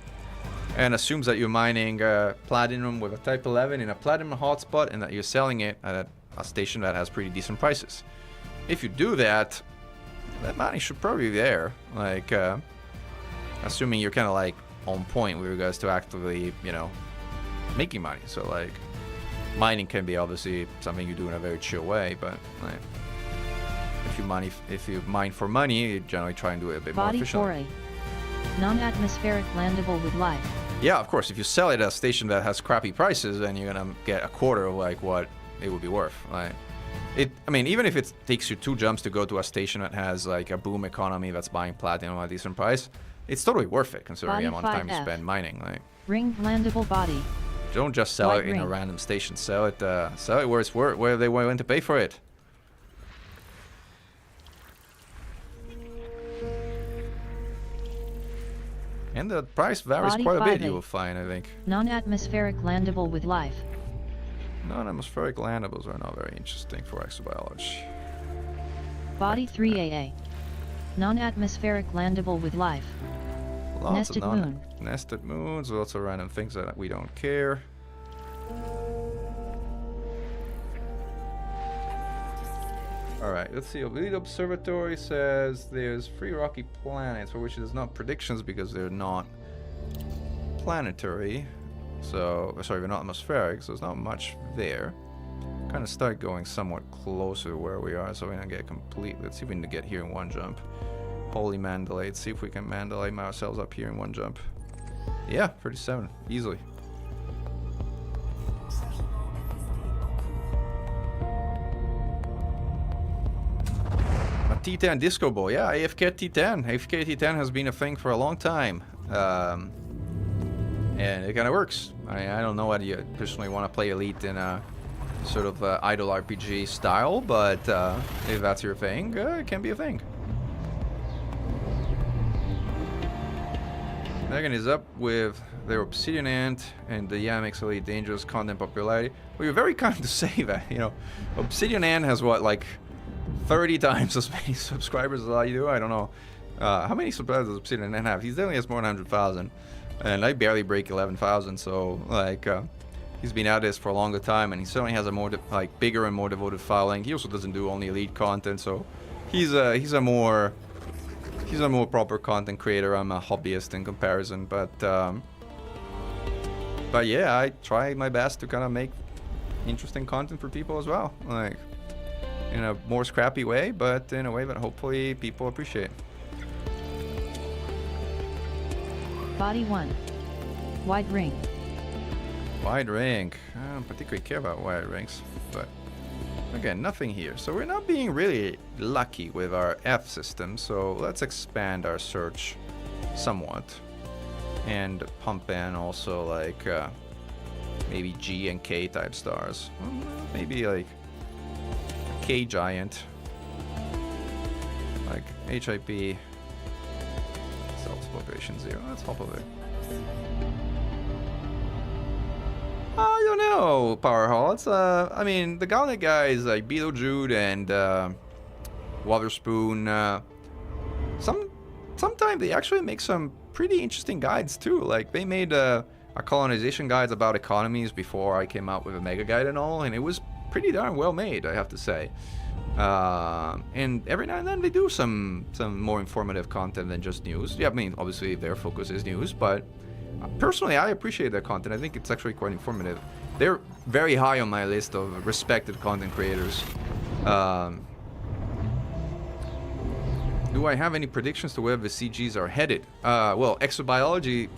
and assumes that you're mining platinum with a type 11 in a platinum hotspot and that you're selling it at a station that has pretty decent prices. If you do that, that money should probably be there. Like, assuming you're kind of like on point with regards to actively, making money. So like, mining can be obviously something you do in a very chill way, but like, if you mine for money, you generally try and do it a bit more efficiently. Body 4A. Non-atmospheric landable with life. Yeah, of course. If you sell it at a station that has crappy prices, then you're gonna get a quarter of like what it would be worth. Like, even if it takes you 2 jumps to go to a station that has like a boom economy that's buying platinum at a decent price, it's totally worth it considering the amount of time you spend mining. Like, ring landable body. Don't just sell it in a random station. Sell it where it's worth, where they willing to pay for it. And the price varies Body quite a bit, 5A. you will find, I think. Non-atmospheric landable with life. Non-atmospheric landables are not very interesting for exobiology. Body 3AA. Non-atmospheric landable with life. Lots Nested of moon. nested moons, lots of random things that we don't care. Alright, let's see. Lead Observatory says there's 3 rocky planets for which there's not predictions because they're not planetary. So, sorry, they're not atmospheric, so there's not much there. Kind of start going somewhat closer to where we are so we don't get complete. Let's see if we can get here in one jump. Holy Mandalay. Let's see if we can Mandalay ourselves up here in one jump. Yeah, 37. Easily. T10 Disco Ball, yeah, AFK T10. AFK T10 has been a thing for a long time. And it kind of works. I don't know whether you personally want to play Elite in a sort of idle RPG style, but if that's your thing, it can be a thing. Megan is up with their Obsidian Ant and the Yamix Elite Dangerous content popularity. Well, you're very kind to say that, Obsidian Ant has what, like 30 times as many subscribers as I do? I don't know. How many subscribers does Obsidian Ant have? He definitely has more than 100,000. And I barely break 11,000, so like he's been at this for a longer time, and he certainly has a more bigger and more devoted following. He also doesn't do only Elite content, so he's a more proper content creator. I'm a hobbyist in comparison, but yeah, I try my best to kind of make interesting content for people as well, like in a more scrappy way, but in a way that hopefully people appreciate. Body 1. Wide ring. Wide ring. I don't particularly care about wide rings, but again, nothing here. So we're not being really lucky with our F system, so let's expand our search somewhat and pump in also like maybe G and K type stars. Maybe like a K giant, like HIP. Self population 0. Let's hop over there. I don't know, Power Hall. It's I mean, the Gauntlet guys like Beetlejude and Waterspoon. Sometimes they actually make some pretty interesting guides too. Like they made a colonization guides about economies before I came out with a mega guide and all, and it was pretty darn well made, I have to say. And every now and then they do some more informative content than just news. Yeah, I mean, obviously their focus is news, but personally I appreciate their content. I think it's actually quite informative. They're very high on my list of respected content creators. Do I have any predictions to where the CGs are headed? Well, exobiology,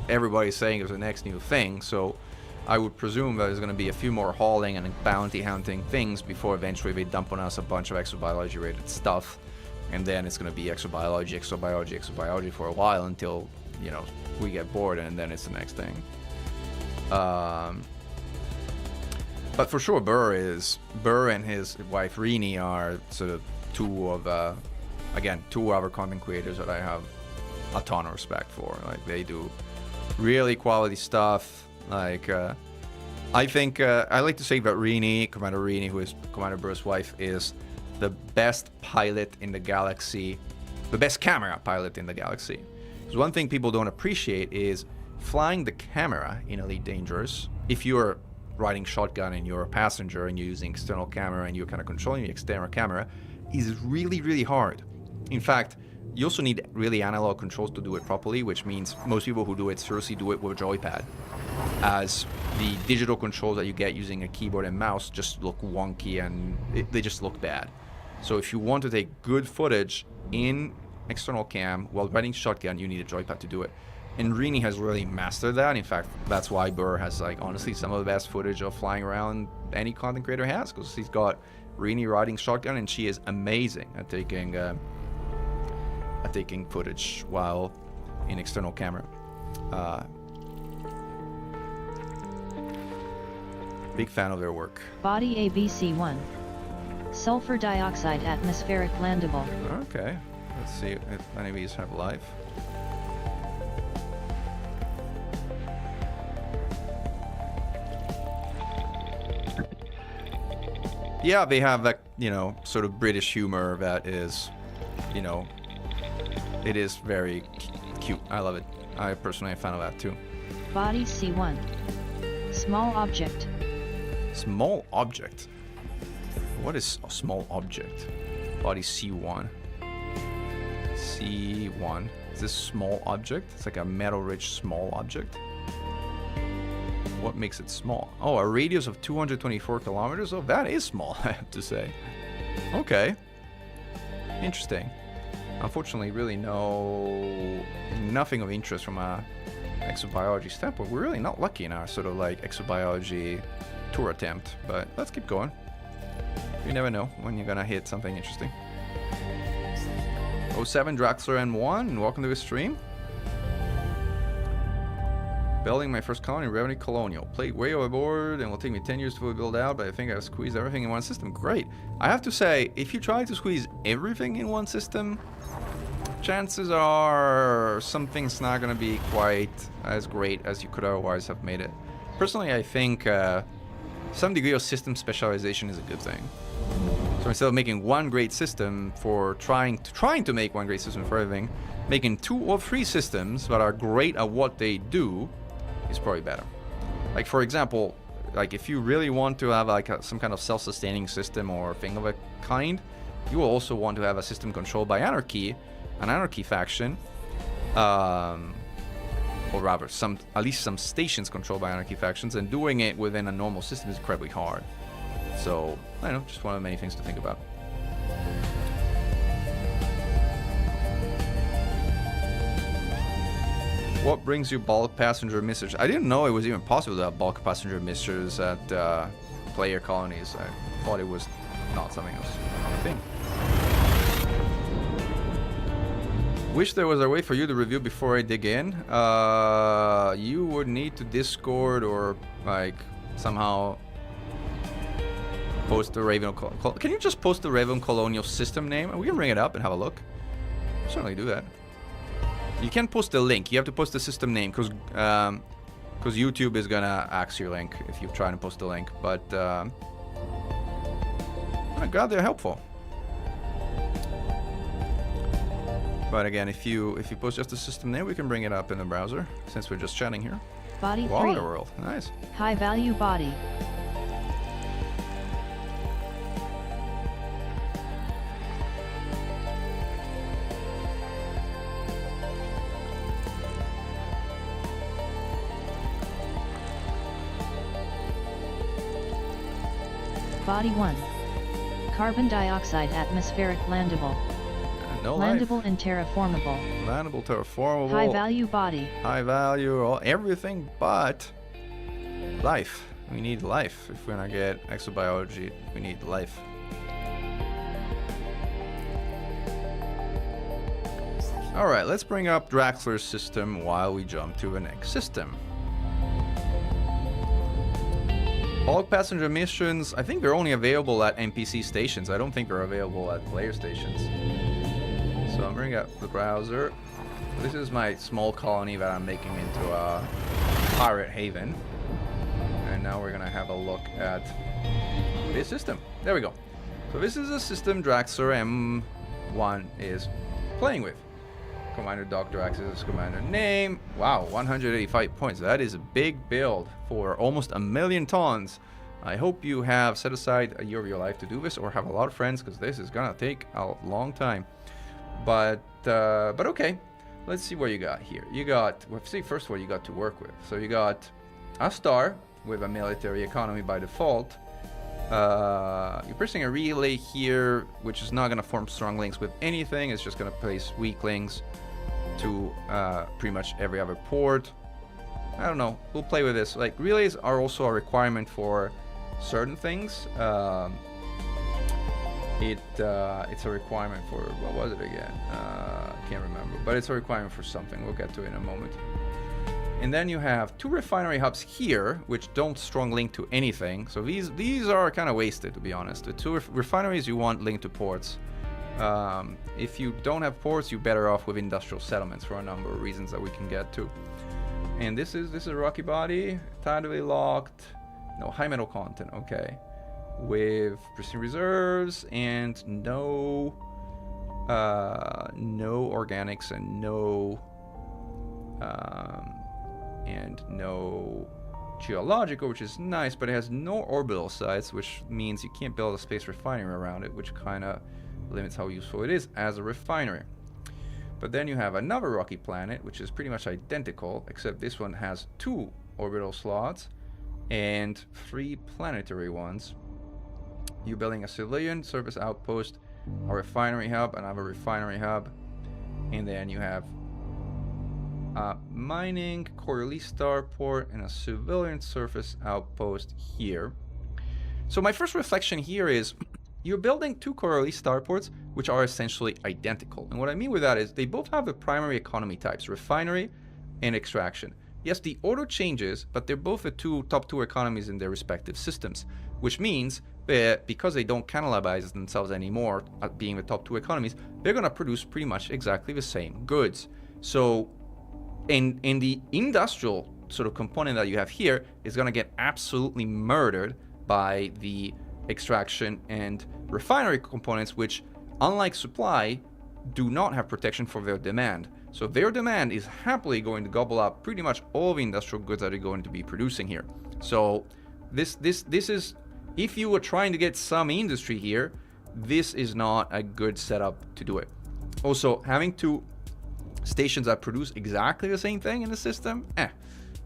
everybody's saying is the next new thing, so I would presume that there's going to be a few more hauling and bounty hunting things before eventually they dump on us a bunch of exobiology rated stuff, and then it's going to be exobiology for a while until, you know, we get bored, and then it's the next thing. But for sure, Burr and his wife Rini are sort of two of other content creators that I have a ton of respect for. Like, they do really quality stuff. Like, I think I like to say that Commander Rini, who is Commander Burr's wife, is the best pilot in the galaxy, the best camera pilot in the galaxy. Because one thing people don't appreciate is flying the camera in Elite Dangerous. If you're riding shotgun and you're a passenger and you're using external camera and you're kind of controlling the external camera, is really, really hard. In fact, you also need really analog controls to do it properly, which means most people who do it seriously do it with a joypad, as the digital controls that you get using a keyboard and mouse just look wonky and they just look bad. So if you want to take good footage in external cam while riding shotgun, you need a joypad to do it. And Rini has really mastered that. In fact, that's why Burr has, like, honestly some of the best footage of flying around any content creator has, because he's got Rini riding shotgun and she is amazing at taking footage while in external camera. Big fan of their work. Body ABC1. Sulfur dioxide atmospheric landable. Okay, let's see if any of these have life. Yeah, they have that, you know, sort of British humor that is, you know, it is very cute. I love it. I personally am a fan of that too. Body C1. Small object. Small object? What is a small object? Body C1. C1. Is this small object? It's like a metal-rich small object. What makes it small? Oh, a radius of 224 kilometers? Oh, that is small, I have to say. Okay. Interesting. Unfortunately, really nothing of interest from a exobiology standpoint. We're really not lucky in our sort of like exobiology tour attempt, but let's keep going. You never know when you're gonna hit something interesting. 07 Draxler N1, welcome to the stream. Building my first colony, Revenue Colonial. Played way overboard and will take me 10 years to fully build out, but I think I've squeezed everything in one system. Great. I have to say, if you try to squeeze everything in one system, chances are something's not going to be quite as great as you could otherwise have made it. Personally, I think some degree of system specialization is a good thing. So instead of making one great system for trying to make one great system for everything, making 2 or 3 systems that are great at what they do is probably better. Like, for example, like if you really want to have like some kind of self-sustaining system or thing of a kind, you will also want to have a system controlled by Anarchy, an Anarchy faction, or rather at least some stations controlled by Anarchy factions, and doing it within a normal system is incredibly hard. So, I don't know, just one of many things to think about. What brings you bulk passenger missers? I didn't know it was even possible to have bulk passenger missers at player colonies. I thought it was not something else. I think. Wish there was a way for you to review before I dig in. You would need to Discord or like somehow post the Raven. Can you just post the Raven Colonial system name and we can bring it up and have a look? I'll certainly do that. You can't post the link. You have to post the system name because YouTube is gonna ask your link if you try to post the link. But I'm glad they're helpful. But again, if you post just the system name, we can bring it up in the browser since we're just chatting here. Body 3. Waterworld, nice. High value body. Body 1. Carbon dioxide atmospheric landable. No Landable life. and terraformable. Landable, terraformable. High value body. High value, everything but life. We need life. If we're gonna get exobiology, we need life. Alright, let's bring up Draxler's system while we jump to the next system. All passenger missions, I think they're only available at NPC stations. I don't think they're available at player stations. So I'm bringing up the browser. This is my small colony that I'm making into a pirate haven. And now we're gonna have a look at this system. There we go. So this is a system Draxler M1 is playing with. Commander Dr. Axis is commander name. Wow, 185 points. That is a big build for almost 1,000,000 tons. I hope you have set aside a year of your life to do this or have a lot of friends because this is gonna take a long time. But okay, let's see what you got here. You got, let's see first what you got to work with. So you got a star with a military economy by default. You're pressing a relay here, which is not going to form strong links with anything. It's just going to place weak links to pretty much every other port. I don't know. We'll play with this. Like, relays are also a requirement for certain things. It's a requirement for, what was it again? I can't remember. But it's a requirement for something. We'll get to it in a moment. And then you have 2 refinery hubs here, which don't strong link to anything. So these are kind of wasted, to be honest. The 2 refineries you want linked to ports. If you don't have ports, you're better off with industrial settlements for a number of reasons that we can get to. And this is a rocky body, tidally locked, no high metal content, okay. With pristine reserves and no organics and no geological, which is nice, but it has no orbital sites, which means you can't build a space refinery around it, which kind of limits how useful it is as a refinery. But then you have another rocky planet, which is pretty much identical, except this one has 2 orbital slots and 3 planetary ones. You're building a civilian service outpost, a refinery hub, another refinery hub, and then you have mining, Coralie starport, and a civilian surface outpost here. So my first reflection here is you're building 2 Coralie starports which are essentially identical. And what I mean with that is they both have the primary economy types, refinery and extraction. Yes, the order changes, but they're both the top two economies in their respective systems, which means that because they don't cannibalize themselves anymore at being the top 2 economies, they're going to produce pretty much exactly the same goods. So in the industrial sort of component that you have here is going to get absolutely murdered by the extraction and refinery components, which, unlike supply, do not have protection for their demand. So their demand is happily going to gobble up pretty much all the industrial goods that they're going to be producing here. So this is, if you were trying to get some industry here, this is not a good setup to do it. Also, having 2 stations that produce exactly the same thing in the system,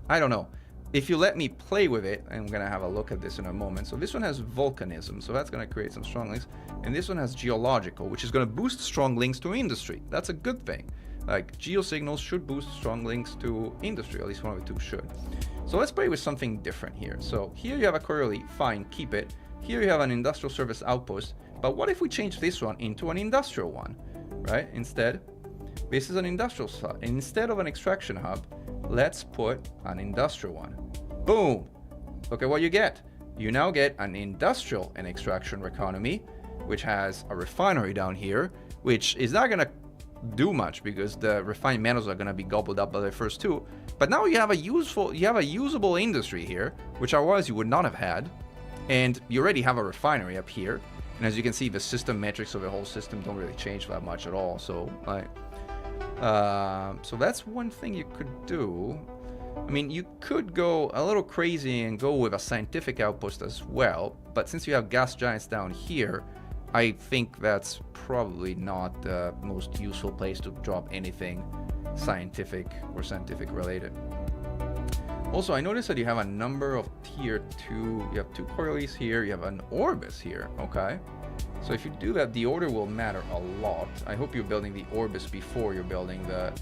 I don't know. If you let me play with it, and I'm going to have a look at this in a moment. So this one has volcanism, so that's going to create some strong links. And this one has geological, which is going to boost strong links to industry. That's a good thing. Like, geosignals should boost strong links to industry, at least one of the 2 should. So let's play with something different here. So here you have a Coralie, fine, keep it. Here you have an industrial service outpost, but what if we change this one into an industrial one, right? Instead, this is an industrial slot. Instead of an extraction hub, let's put an industrial one. Boom! Look at what you get. You now get an industrial and extraction economy, which has a refinery down here, which is not going to do much because the refined metals are going to be gobbled up by the first two. But now you have a usable industry here, which otherwise you would not have had, and you already have a refinery up here. And as you can see, the system metrics of the whole system don't really change that much at all. So like, so that's one thing you could do. I mean, you could go a little crazy and go with a scientific outpost as well, but since you have gas giants down here, I think that's probably not the most useful place to drop anything scientific or scientific related. Also, I noticed that you have a number of tier 2, you have 2 Coriolis here, you have an Orbis here, okay? So if you do that, the order will matter a lot. I hope you're building the Orbis before you're building the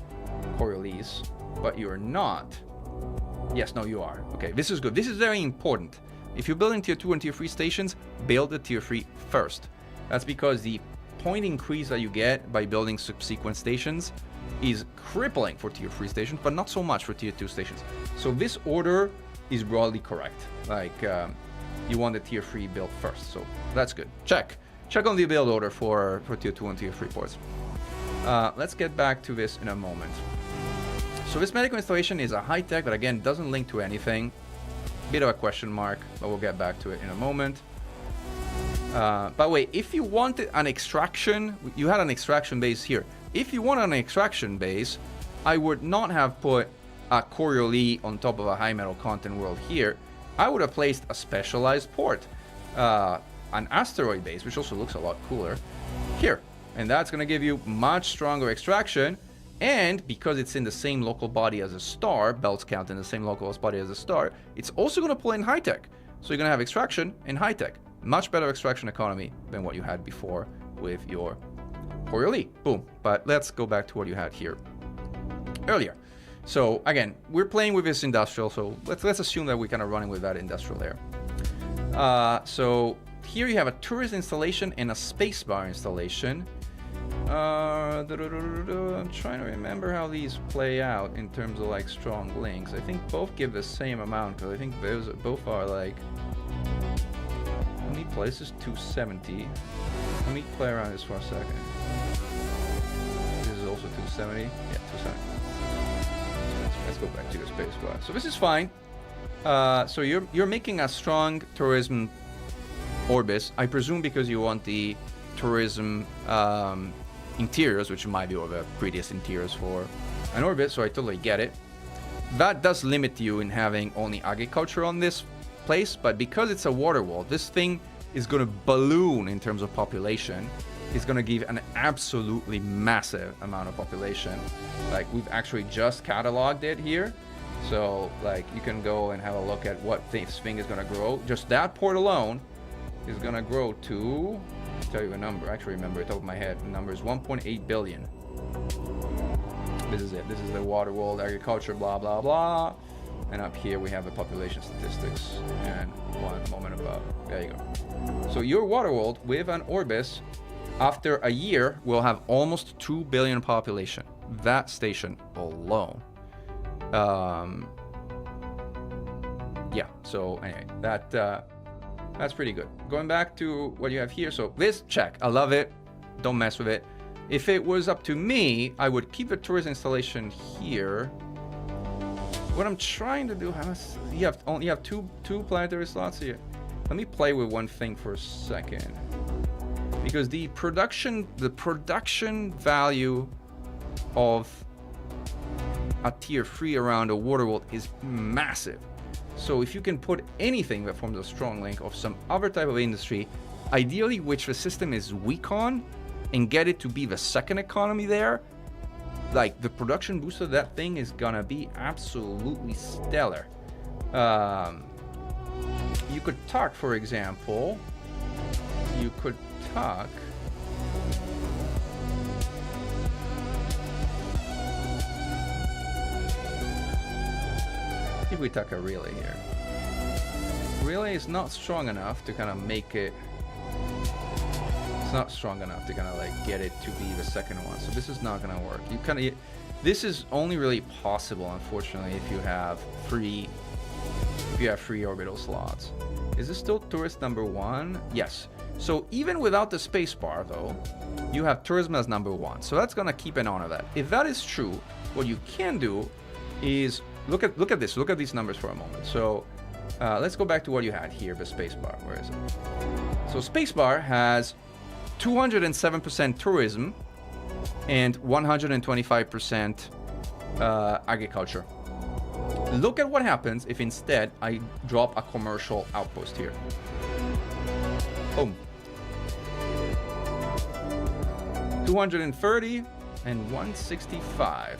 Coriolis, but you're not. Yes, no, you are. Okay, this is good. This is very important. If you're building tier 2 and tier 3 stations, build the tier 3 first. That's because the point increase that you get by building subsequent stations is crippling for tier 3 stations, but not so much for tier 2 stations. So this order is broadly correct. Like, you want the tier 3 built first, so that's good. Check on the build order for tier 2 and tier 3 ports. Let's get back to this in a moment. So this medical installation is a high-tech, but again, doesn't link to anything. Bit of a question mark, but we'll get back to it in a moment. By the way, if you wanted an extraction, you had an extraction base here. If you want an extraction base, I would not have put a Coriolis on top of a high metal content world here. I would have placed a specialized port, an asteroid base, which also looks a lot cooler, here. And that's going to give you much stronger extraction. And because it's in the same local body as a star, belts count in the same local body as a star, it's also going to pull in high tech. So you're going to have extraction and high tech. Much better extraction economy than what you had before with your Coriolis. Boom. But let's go back to what you had here earlier. So again, we're playing with this industrial, so let's assume that we're kind of running with that industrial there. So here you have a tourist installation and a spacebar installation. I'm trying to remember how these play out in terms of like strong links. I think both give the same amount, because I think those both are like, how many places? 270. Let me play around this for a second. This is also 270. Yeah, 270. Let's go back to the space bar. So this is fine. So you're making a strong tourism Orbis, I presume, because you want the tourism interiors, which might be over the prettiest interiors for an Orbis, so I totally get it. That does limit you in having only agriculture on this place, but because it's a water wall, this thing is going to balloon in terms of population. It's going to give an absolutely massive amount of population. Like, we've actually just cataloged it here, so like you can go and have a look at what this thing is going to grow. Just that port alone is going to grow to, I'll tell you a number. I actually remember it off the top of my head. The number is 1.8 billion. This is it. This is the water world, agriculture, blah, blah, blah. And up here we have the population statistics. And one moment above. There you go. So your water world with an Orbis, after a year, will have almost 2 billion population. That station alone. Yeah, so anyway, that's pretty good. Going back to what you have here. So this, check. I love it. Don't mess with it. If it was up to me, I would keep the tourist installation here. What I'm trying to do, you have two planetary slots here. Let me play with one thing for a second. Because the production value of a tier 3 around a water world is massive. So if you can put anything that forms a strong link of some other type of industry, ideally which the system is weak on, and get it to be the second economy there, like the production boost of that thing is gonna be absolutely stellar. You could talk, for example, if we talk a relay here. Relay is not strong enough to kind of make it. It's not strong enough to kind of like get it to be the second one. So this is not gonna work. This is only really possible, unfortunately, if you have free orbital slots. Is this still tourist number 1? Yes. So even without the spacebar, though, you have tourism as number 1. So that's gonna keep an eye on that. If that is true, what you can do is look at this. Look at these numbers for a moment. So let's go back to what you had here, the spacebar. Where is it? So spacebar has 207% tourism and 125% agriculture. Look at what happens if instead I drop a commercial outpost here. Boom. 230 and 165.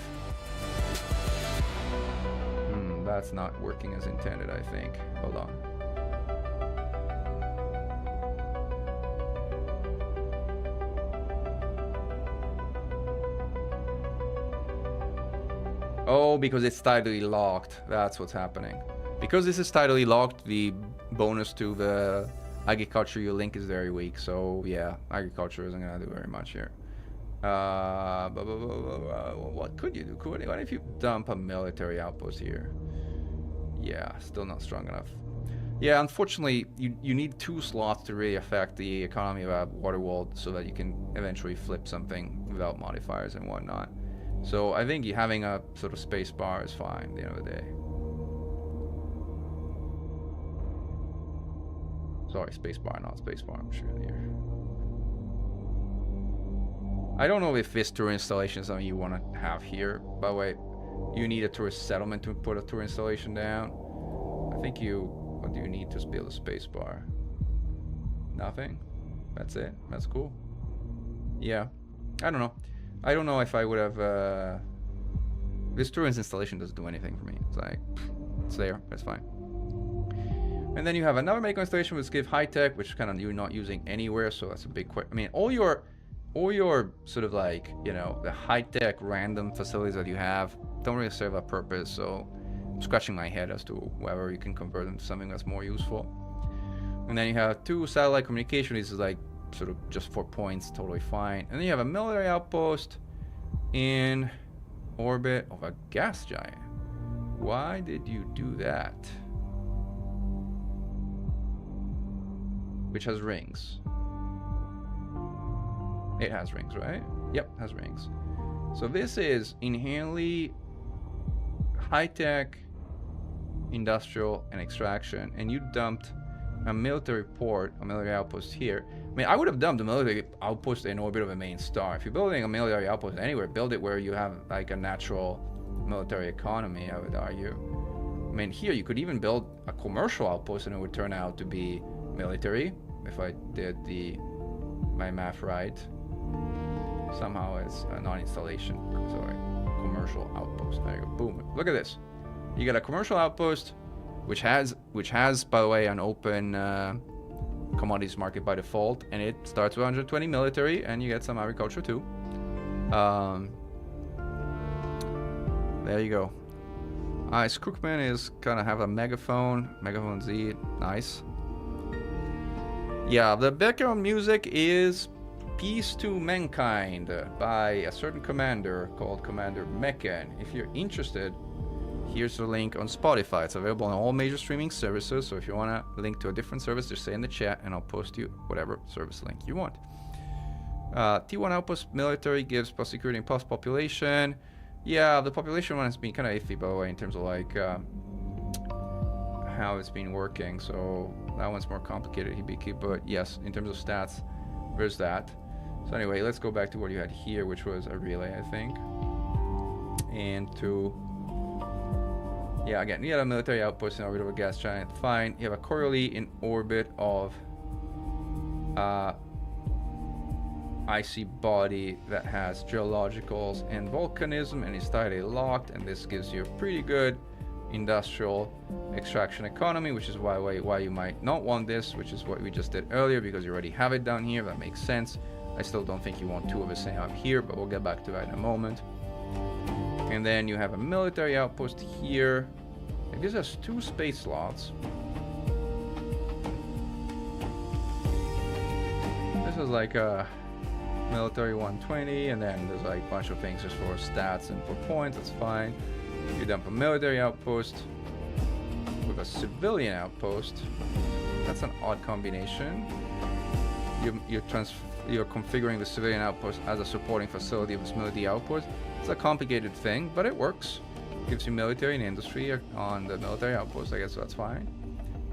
That's not working as intended, I think. Hold on. Oh, because it's tidally locked. That's what's happening. Because this is tidally locked, the bonus to the agriculture you link is very weak. So yeah, agriculture isn't gonna do very much here. What could you do? What if you dump a military outpost here? Yeah, still not strong enough. Yeah, unfortunately, you need 2 slots to really affect the economy of a water world so that you can eventually flip something without modifiers and whatnot. So I think having a sort of space bar is fine at the end of the day. Sorry, space bar, not space bar, I'm sure here. I don't know if this tour installation is something you want to have here. By the way, you need a tourist settlement to put a tour installation down. I think what do you need to build a space bar? Nothing? That's it? That's cool. Yeah, I don't know. I don't know if I would have... This tourist installation doesn't do anything for me. It's like, it's there, that's fine. And then you have another medical installation which gives high tech, which kind of you're not using anywhere, so that's a big question. I mean, all your sort of like, you know, the high tech random facilities that you have don't really serve a purpose, so I'm scratching my head as to whether you can convert them to something that's more useful. And then you have 2 satellite communication. This is like sort of just 4 points, totally fine. And then you have a military outpost in orbit of a gas giant. Why did you do that? Which has rings. It has rings, right? Yep, has rings. So this is inherently high-tech, industrial, and extraction, and you dumped a military port, a military outpost here. I mean, I would have dumped a military outpost in orbit of a main star. If you're building a military outpost anywhere, build it where you have like a natural military economy, I would argue. I mean, here you could even build a commercial outpost and it would turn out to be military, if I did my math right. Somehow it's a non-installation, sorry, commercial outpost. There you go, boom. Look at this. You got a commercial outpost, which has, by the way, an open commodities market by default, and it starts with 120 military, and you get some agriculture too. There you go. Ice Crookman is gonna have a megaphone Z, nice. Yeah, the background music is Peace to Mankind by a certain commander called Commander Meccan. If you're interested, here's the link on Spotify. It's available on all major streaming services, so if you want to link to a different service, just say in the chat and I'll post you whatever service link you want. T1 Outpost Military gives plus security and plus population. Yeah, the population one has been kind of iffy, by the way, in terms of like how it's been working, so that one's more complicated, Hibiki, but yes, in terms of stats, there's that. So anyway, let's go back to what you had here, which was a relay, I think. And yeah, again, you had a military outpost in orbit of a gas giant, fine. You have a Coriolis in orbit of icy body that has geologicals and volcanism and is tightly locked, and this gives you a pretty good industrial extraction economy, which is why you might not want this, which is what we just did earlier, because you already have it down here. That makes sense. I still don't think you want 2 of the same up here, but we'll get back to that in a moment. And then you have a military outpost here. It gives us 2 space slots. This is like a military 120, and then there's like a bunch of things just for stats and for points. That's fine. You dump a military outpost with a civilian outpost. That's an odd combination. you're configuring the civilian outpost as a supporting facility with military outpost. It's a complicated thing, but it works. Gives you military and industry on the military outpost. I guess that's fine.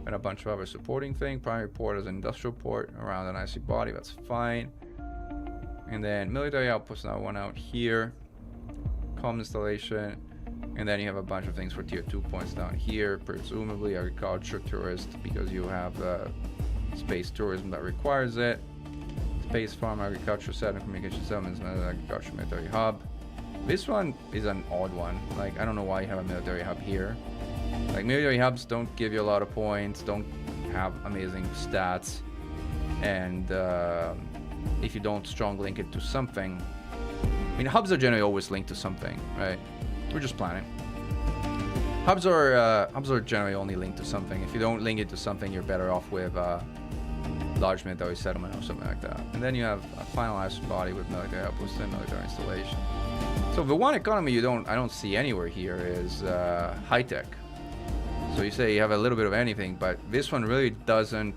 And a bunch of other supporting thing. Primary port as an industrial port around an IC body. That's fine. And then military outpost now one out here. Comm installation. And then you have a bunch of things for tier 2 points down here. Presumably agriculture, tourist, because you have space tourism that requires it. Space farm, agriculture, satellite communication settlements, another agriculture military hub. This one is an odd one. Like, I don't know why you have a military hub here. Like, military hubs don't give you a lot of points, don't have amazing stats, and if you don't strong link it to something, I mean, hubs are generally always linked to something, right? We're just planning. Hubs are generally only linked to something. If you don't link it to something, you're better off with large military settlement or something like that. And then you have a finalized body with military outpost and military installation. So the one economy I don't see anywhere here is high tech. So you say you have a little bit of anything, but this one really doesn't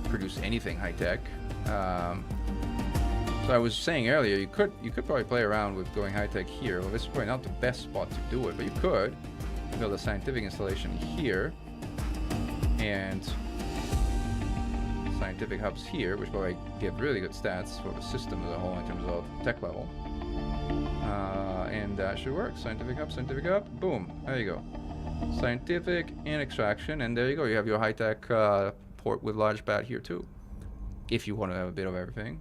produce anything high tech. So I was saying earlier, you could probably play around with going high tech here. Well, this is probably not the best spot to do it, but you could build a scientific installation here and scientific hubs here, which probably give really good stats for the system as a whole in terms of tech level. And that should work. Scientific hub, boom, there you go. Scientific and extraction, and there you go. You have your high-tech port with large bat here too, if you want to have a bit of everything.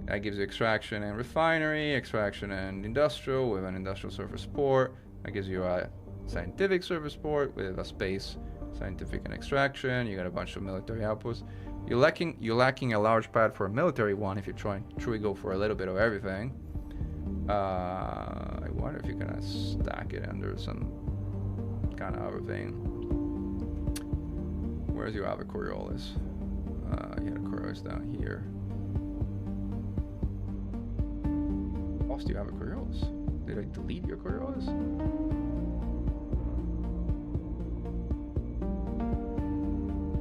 That gives you extraction and refinery, extraction and industrial with an industrial surface port. That gives you a scientific surface port with a space, scientific and extraction. You got a bunch of military outposts. You're lacking a large pad for a military one if you're trying to truly go for a little bit of everything. I wonder if you can stack it under some kind of other thing. Where's your other Coriolis? You had a Coriolis down here. Lost you have a Coriolis? Did I delete your Coriolis?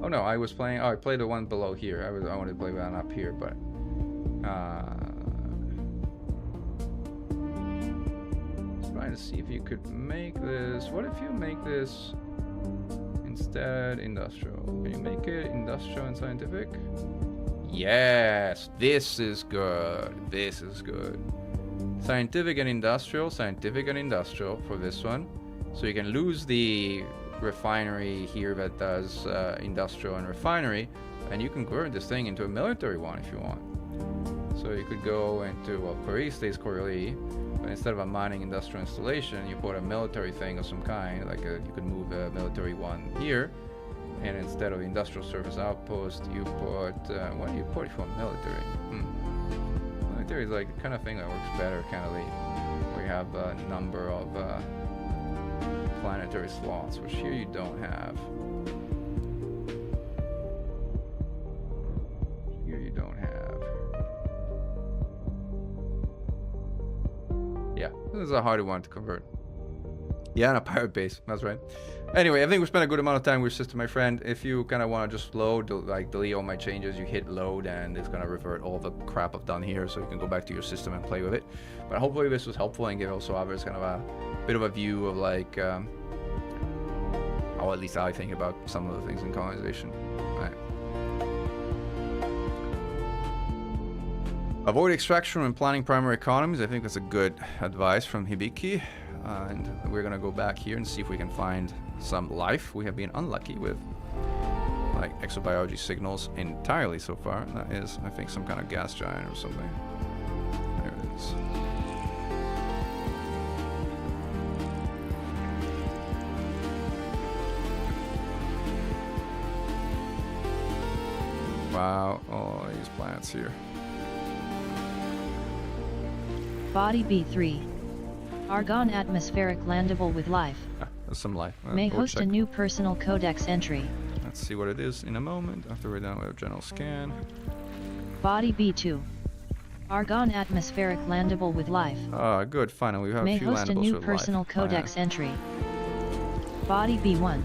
Oh no, I was playing. Oh, I played the one below here. I wanted to play one up here, but trying to see if you could make this. What if you make this instead industrial? Can you make it industrial and scientific? Yes, this is good. This is good. Scientific and industrial for this one. So you can lose the refinery here that does industrial and refinery, and you can convert this thing into a military one if you want. So you could go into, well, Korea stays Korea, but instead of a mining industrial installation, you put a military thing of some kind, like you could move a military one here, and instead of industrial service outpost, you put, what do you put for military? Military is like the kind of thing that works better, kind of where you have a number of planetary slots, which here you don't have. Here you don't have. Yeah, this is a harder one to convert. Yeah, and a pirate base, that's right. Anyway, I think we spent a good amount of time with System, my friend. If you kind of want to just load, like delete all my changes, you hit load and it's going to revert all the crap I've done here, so you can go back to your system and play with it. But hopefully this was helpful and give also others kind of a bit of a view of like, or at least how I think about some of the things in colonization. Right. Avoid extraction when planning primary economies. I think that's a good advice from Hibiki. And we're gonna go back here and see if we can find some life. We have been unlucky with like exobiology signals entirely so far. That is, I think, some kind of gas giant or something. There it is. Wow, all these planets here. Body B3. Argon atmospheric landable with life. There's some life. May We'll host check. a new personal codex entry. Let's see what it is in a moment after we're done with a general scan. Body B2. Argon atmospheric landable with life. Ah, good. Finally, we have May a few host a landables new with personal life. codex entry. Body B1.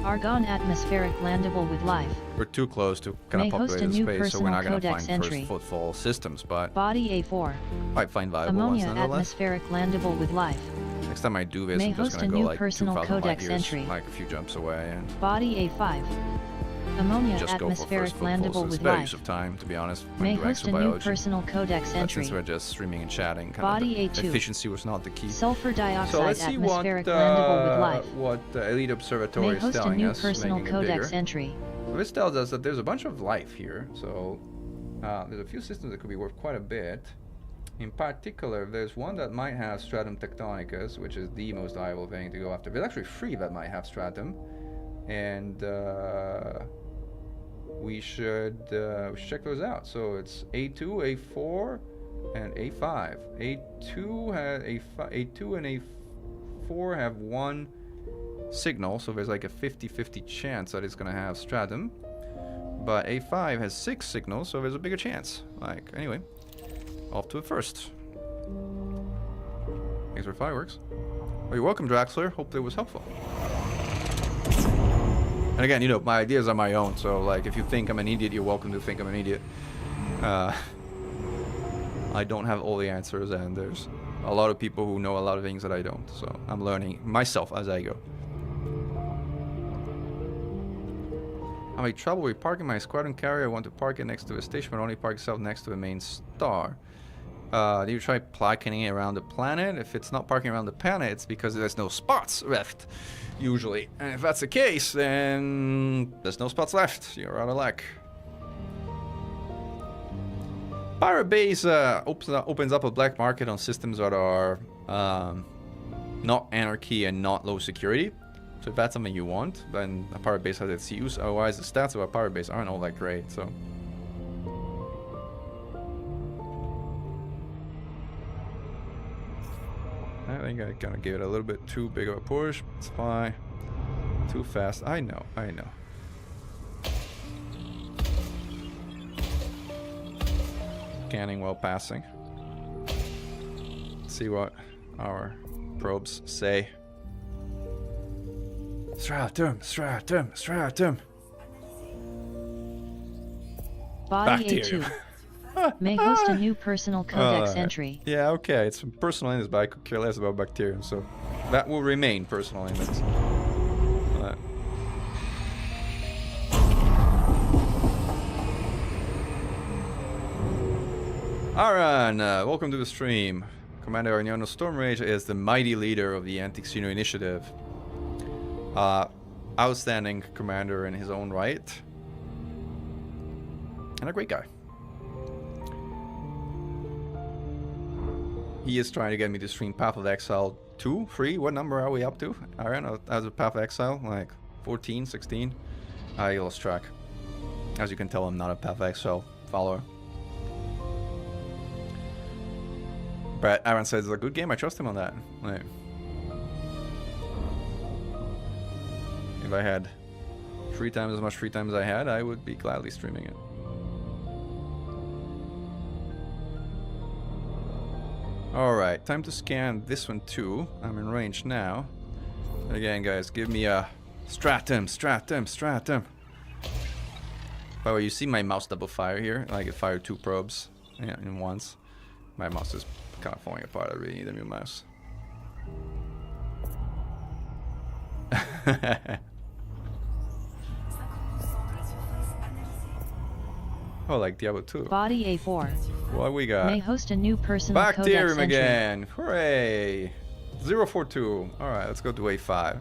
Argon atmospheric landable with life. We're too close to kind May of host a populate the new space, so we're personal not gonna codex find entry. first footfall systems, but Body A4. might find viable ones Ammonia nonetheless. atmospheric landable with life. Next time I do this, May I'm just host gonna a go new like personal 2,000 light codex years, entry. like a few jumps away, and Body A5. Ammonia just go for atmospheric first footfalls. landable It's with better life. use of time, to be honest. May when doing host a new exobiology. personal codex But entry. since we're just streaming and chatting, Body kind of the A2. efficiency was not the key. Sulfur So dioxide let's see what atmospheric landable with life. Elite Observatory May is host a telling new us, personal making it codex bigger. entry. So this tells us that there's a bunch of life here. So there's a few systems that could be worth quite a bit. In particular, there's one that might have stratum tectonicus, which is the most viable thing to go after. There's actually 3 that might have stratum, and we should check those out. So it's A2, A4, and A5. A2 and A4 have 1 signal, so there's like a 50-50 chance that it's gonna have stratum. But A5 has 6 signals, so there's a bigger chance. Like, anyway, off to the first. Thanks for fireworks. Oh, you're welcome, Draxler. Hope that was helpful. And again, you know, my ideas are my own, so like, if you think I'm an idiot, you're welcome to think I'm an idiot. I don't have all the answers, and there's a lot of people who know a lot of things that I don't, so I'm learning myself as I go. I'm having trouble with parking my squadron carrier. I want to park it next to a station, but only park itself next to the main star. Do you try parking it around the planet? If it's not parking around the planet, it's because there's no spots left, usually. And if that's the case, then there's no spots left. You're out of luck. Pirate Base opens up a black market on systems that are not anarchy and not low security. So if that's something you want, then a pirate base has its use. Otherwise, the stats of a pirate base aren't all that great. So I think I kind of gave it a little bit too big of a push. It's fine. Too fast. I know. Scanning while passing. Let's see what our probes say. Stratum. Body Bacterium. A2. May host a new personal codex entry. Yeah, okay, it's personal index, but I could care less about bacterium, so that will remain personal index. Aran, welcome to the stream. Commander Arniano Stormrage is the mighty leader of the Anti-Xeno Initiative. Outstanding commander in his own right. And a great guy. He is trying to get me to stream Path of Exile 2, 3, what number are we up to? Aran, as a Path of Exile, like 14, 16? I lost track. As you can tell, I'm not a Path of Exile follower. But Aaron says it's a good game, I trust him on that. Like, if I had 3 times as much free time as I had, I would be gladly streaming it. Alright, time to scan this one too. I'm in range now. Again, guys, give me a stratum. By the way, you see my mouse double fire here? Like it fired 2 probes in once. My mouse is kind of falling apart. I really need a new mouse. Oh, like Diablo 2. Body A4. What we got? May host a new personal codex Bacterium entry. again. Hooray. 042. Alright, let's go to A5.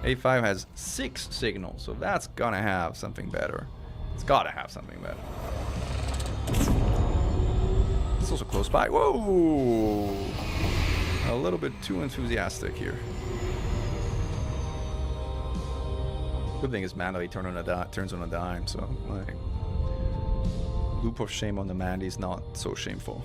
A5 has 6 signals, so that's gonna have something better. It's gotta have something better. It's also close by. Whoa! A little bit too enthusiastic here. Good thing is Mandy turns on a dime, so like loop of shame on the Mandy is not so shameful.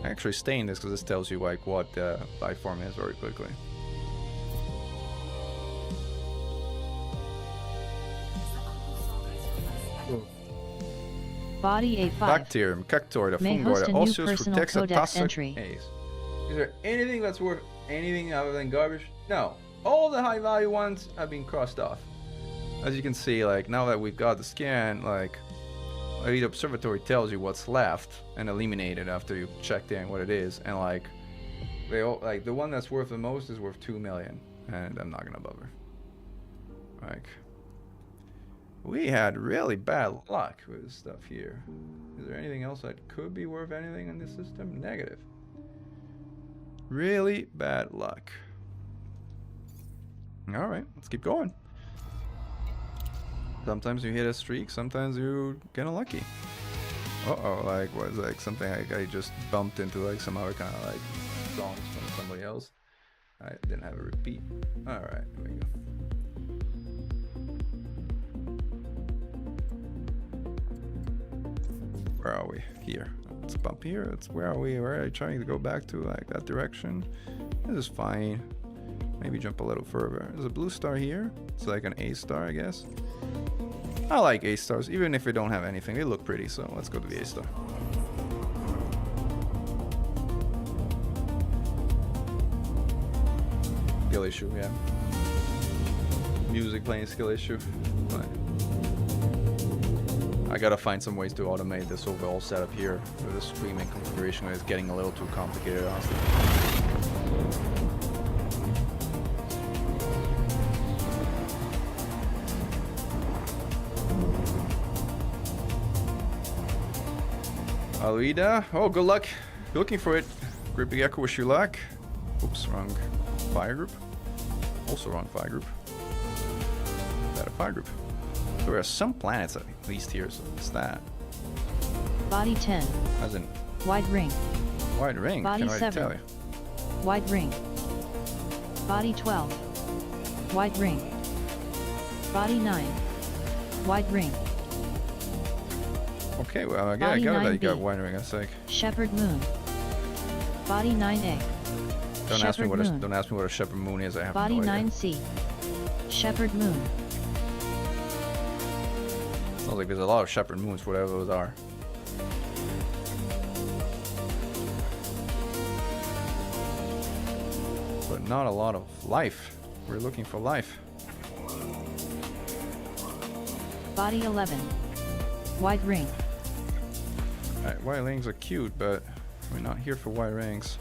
I actually stay in this because this tells you like what the life form is very quickly. Body A5. Bacterium, Cactoida, May host Fungoida, a new Osseous, personal Frutexa, codex Tassa, entry. Ace. Is there anything that's worth anything other than garbage? No. All the high value ones have been crossed off. As you can see, like now that we've got the scan, like the observatory tells you what's left and eliminated after you checked in what it is, and like they all, like the one that's worth the most is worth 2 million, and I'm not gonna bother. Like we had really bad luck with this stuff here. Is there anything else that could be worth anything in this system? Negative. Really bad luck. All right, let's keep going. Sometimes you hit a streak, sometimes you get unlucky. Uh-oh, like was like something like I just bumped into like some other kind of like songs from somebody else. I didn't have a repeat. All right, here we go. Where are we? Here. Let's bump here. It's where are we? Where are you trying to go back to? Like that direction? This is fine. Maybe jump a little further. There's a blue star here. It's like an A star, I guess. I like A stars, even if they don't have anything. They look pretty, so let's go to the A star. Skill issue, yeah. Music playing skill issue. But I gotta find some ways to automate this overall setup here with the streaming configuration. It's getting a little too complicated, honestly. Aluida, oh, good luck. You're looking for it. Grippy Gecko, wish you luck. Oops, wrong fire group. Also wrong fire group. That a fire group. There are some planets at least here, so what's that? Body 10. As in Wide ring. wide ring. Body Can I 7. tell you? Wide ring. Body 12. Wide ring. Body 9. Wide ring. Okay, well, I got Body that you 9B. got wide ring. That's like. Shepherd moon. Body 9A. Don't ask me Shepherd what a, moon. don't ask me what a shepherd moon is. I have Body no idea. 9C. Shepherd moon. Sounds like there's a lot of shepherd moons, whatever those are. But not a lot of life. We're looking for life. Body 11. Wide ring. Alright, white rings are cute, but we're not here for white rings.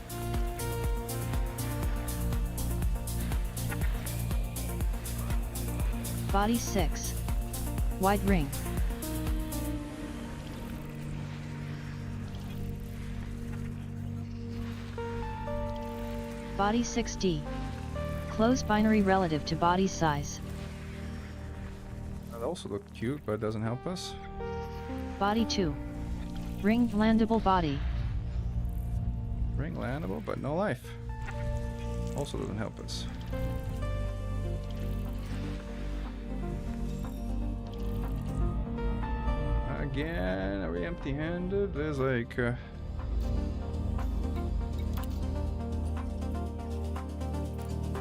Body 6. Wide ring. Body 6D. Close binary relative to body size. That also looked cute, but it doesn't help us. Body 2. Ring landable body. Ring landable, but no life. Also doesn't help us. Again, are we empty-handed? There's like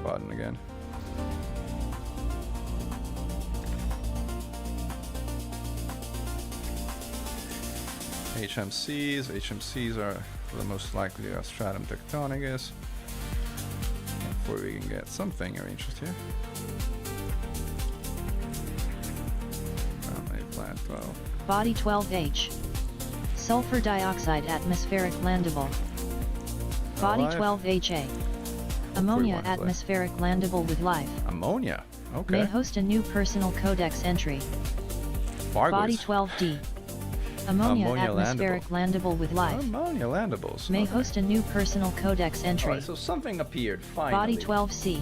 button again. HMCs are the most likely a stratum tectonicus. Before we can get something of interest here. Planet 12. Body 12H. Sulfur dioxide atmospheric landable. Body Alive? 12HA. Ammonia one's left. atmospheric landable with life. Ammonia. May Okay. host a new personal codex entry. Fargoids. Body 12D. Ammonia Ammonia atmospheric landable with life. Ammonia landables. May Okay. host a new personal codex entry. Alright, so something appeared finally. Body 12C.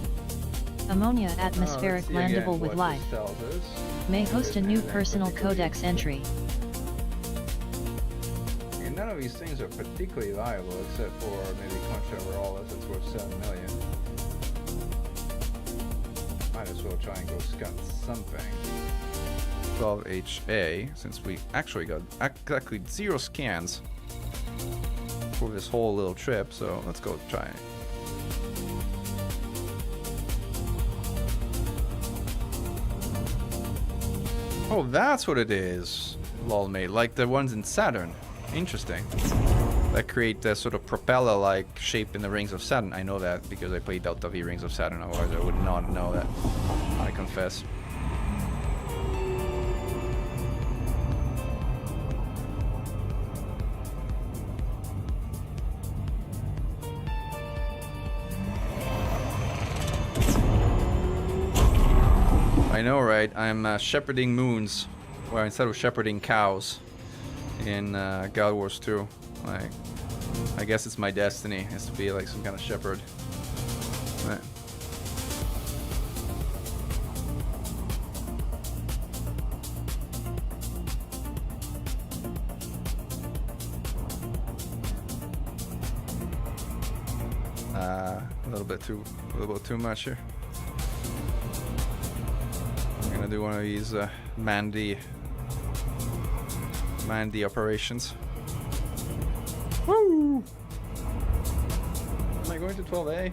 Ammonia atmospheric Let's see again landable with what life. this tells us. May host a new personal codex entry. And none of these things are particularly valuable except for maybe Concha overall as it's worth 7 million. Might as well try and go scut something. 12HA, since we actually got exactly 0 scans for this whole little trip, so let's go try it. Oh, that's what it is, lol mate, like the ones in Saturn. Interesting. that create that sort of propeller-like shape in the Rings of Saturn. I know that because I played Delta V Rings of Saturn, otherwise I would not know that. I confess. I know, right? I'm shepherding moons, well, instead of shepherding cows in God Wars 2. Like, I guess it's my destiny, is to be like some kind of shepherd. Right. A little bit too much here. I'm gonna do one of these Mandy operations. Woo! Am I going to 12A?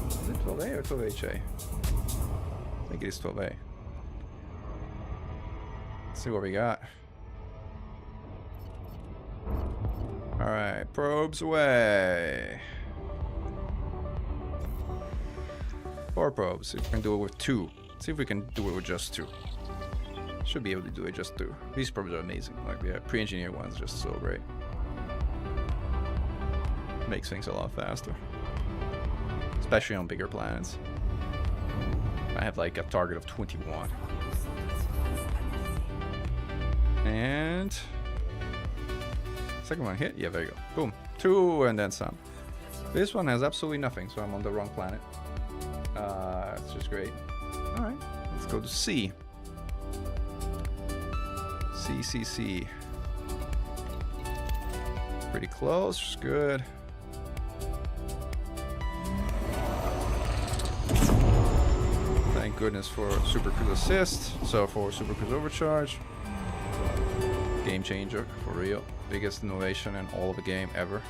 Is it 12A or 12HA? I think it is 12A. Let's see what we got. Alright, probes away. 4 probes. See if we can do it with 2. See if we can do it with just 2. Should be able to do it just 2. These probes are amazing. Like the pre-engineered ones, just so great. Makes things a lot faster, especially on bigger planets. I have like a target of 21. And second one hit. Yeah, there you go. Boom. 2 and then some. This one has absolutely nothing, so I'm on the wrong planet. It's just great. All right, let's go to C. C. Pretty close. Good. Thank goodness for Super Cruise Assist. So for Super Cruise Overcharge. Game changer, for real. Biggest innovation in all of the game ever.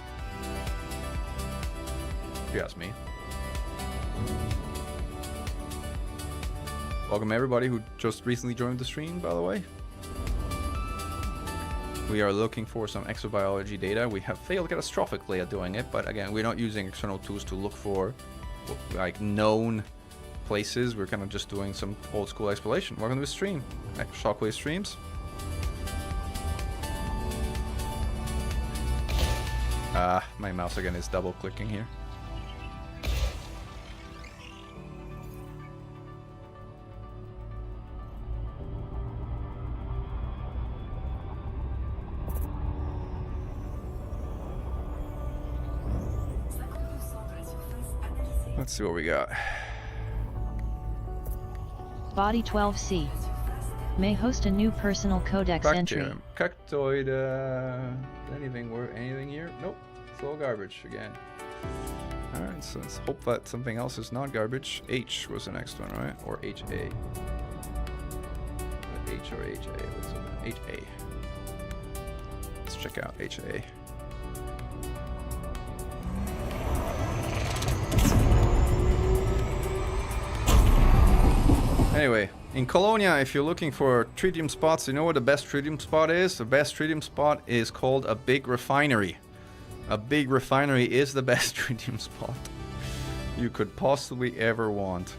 If you ask me. Welcome everybody who just recently joined the stream, by the way. We are looking for some exobiology data. We have failed catastrophically at doing it, but again, we're not using external tools to look for like known places. We're kind of just doing some old school exploration. Welcome to the stream. Shockwave streams. My mouse again is double clicking here. Let's see what we got. Body 12C may host a new personal codex entry. Cactoid, anything here? Nope, it's all garbage again. Alright, so let's hope that something else is not garbage. H was the next one, right? Or HA. H or HA? What's it? HA. Let's check out HA. Anyway, in Colonia, if you're looking for tritium spots, you know what the best tritium spot is? The best tritium spot is called a big refinery. A big refinery is the best tritium spot you could possibly ever want.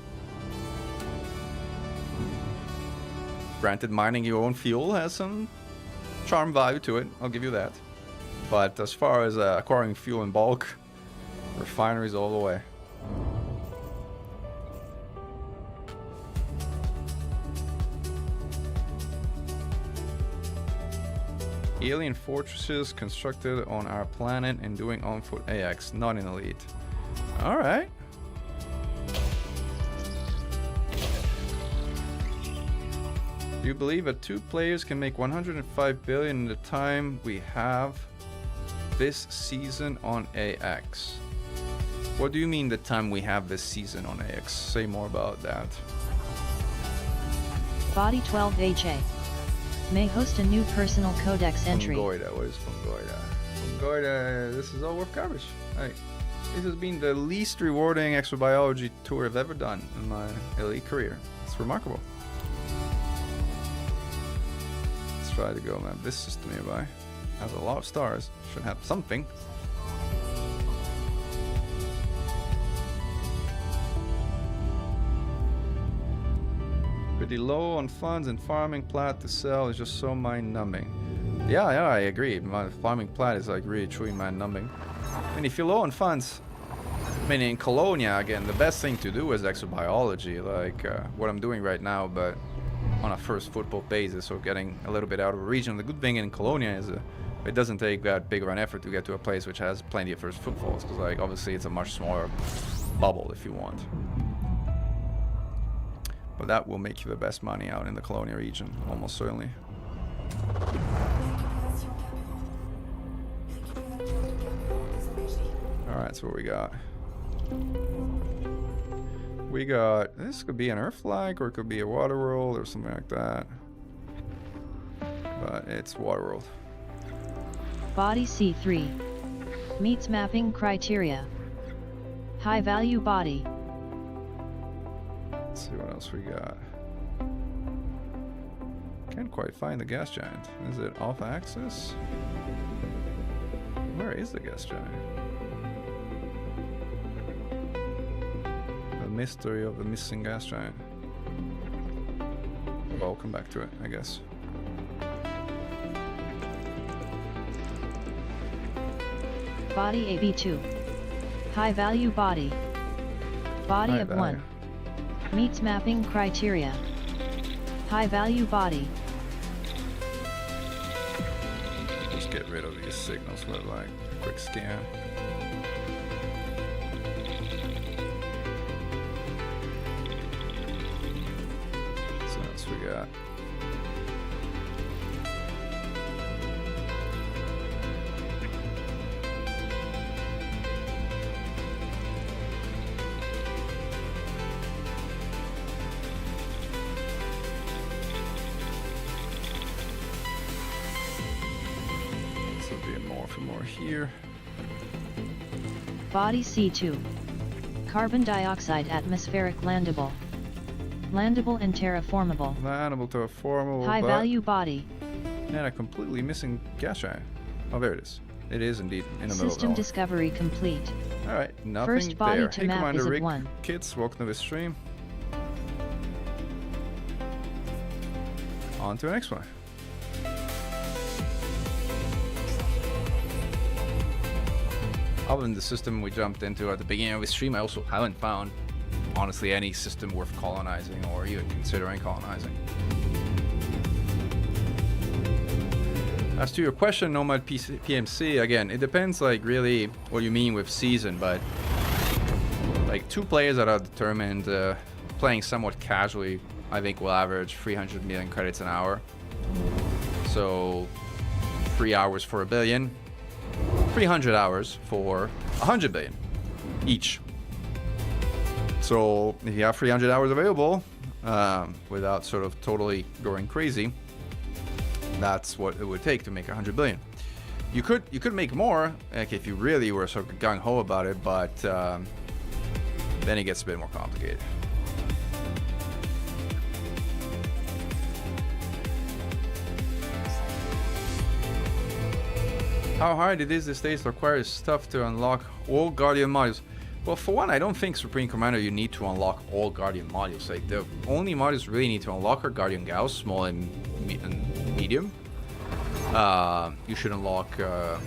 Granted, mining your own fuel has some charm value to it, I'll give you that. But as far as acquiring fuel in bulk, refineries all the way. Alien fortresses constructed on our planet and doing on-foot AX, not in Elite. Alright. Do you believe that 2 players can make 105 billion in the time we have this season on AX? What do you mean the time we have this season on AX? Say more about that. Body 12HA may host a new personal codex entry. Fungoida, what is Fungoida? Fungoida, this is all worth garbage. Like, this has been the least rewarding exobiology tour I've ever done in my elite career. It's remarkable. Let's try to go map this system nearby. Has a lot of stars. Should have something. Pretty low on funds and farming plat to sell is just so mind-numbing. Yeah, I agree. My farming plat is like really truly mind-numbing. I mean, if you're low on funds, I mean, in Colonia, again, the best thing to do is exobiology, like what I'm doing right now, but on a first football basis, so getting a little bit out of a region. The good thing in Colonia is it doesn't take that big of an effort to get to a place which has plenty of first footfalls, because like obviously it's a much smaller bubble if you want. But that will make you the best money out in the Colonia region, almost certainly. Alright, so what we got? We got, this could be an Earth-like, or it could be a water world, or something like that. But it's water world. Body C3. Meets mapping criteria. High value body. Let's see what else we got. Can't quite find the gas giant. Is it off axis? Where is the gas giant? The mystery of the missing gas giant. Well, I'll come back to it, I guess. Body AB2. High value body. Body High of value. 1. Meets mapping criteria. High value body. Just get rid of these signals with like a quick scan. So what else we got? More here. Body C2. Carbon dioxide atmospheric landable. Landable and terraformable. Landable to a formable. High value body. Man, a completely missing gas giant. Oh, there it is. It is indeed in the middle System of discovery complete. All right, nothing First body there. to Hey, map Commander is at Rick 1. Kids, welcome to the stream. On to the next one. Other than the system we jumped into at the beginning of the stream, I also haven't found, honestly, any system worth colonizing or even considering colonizing. As to your question, Nomad PMC, again, it depends like really what you mean with season, but like 2 players that are determined playing somewhat casually, I think will average 300 million credits an hour. So 3 hours for a billion. 300 hours for 100 billion each. So if you have 300 hours available without sort of totally going crazy, that's what it would take to make 100 billion. You could make more, like if you really were sort of gung-ho about it, but then it gets a bit more complicated. How hard it is these days requires stuff to unlock all Guardian modules. Well, for one, I don't think Supreme Commander you need to unlock all Guardian modules. Like the only modules you really need to unlock are Guardian Gauss, small and medium. You should unlock the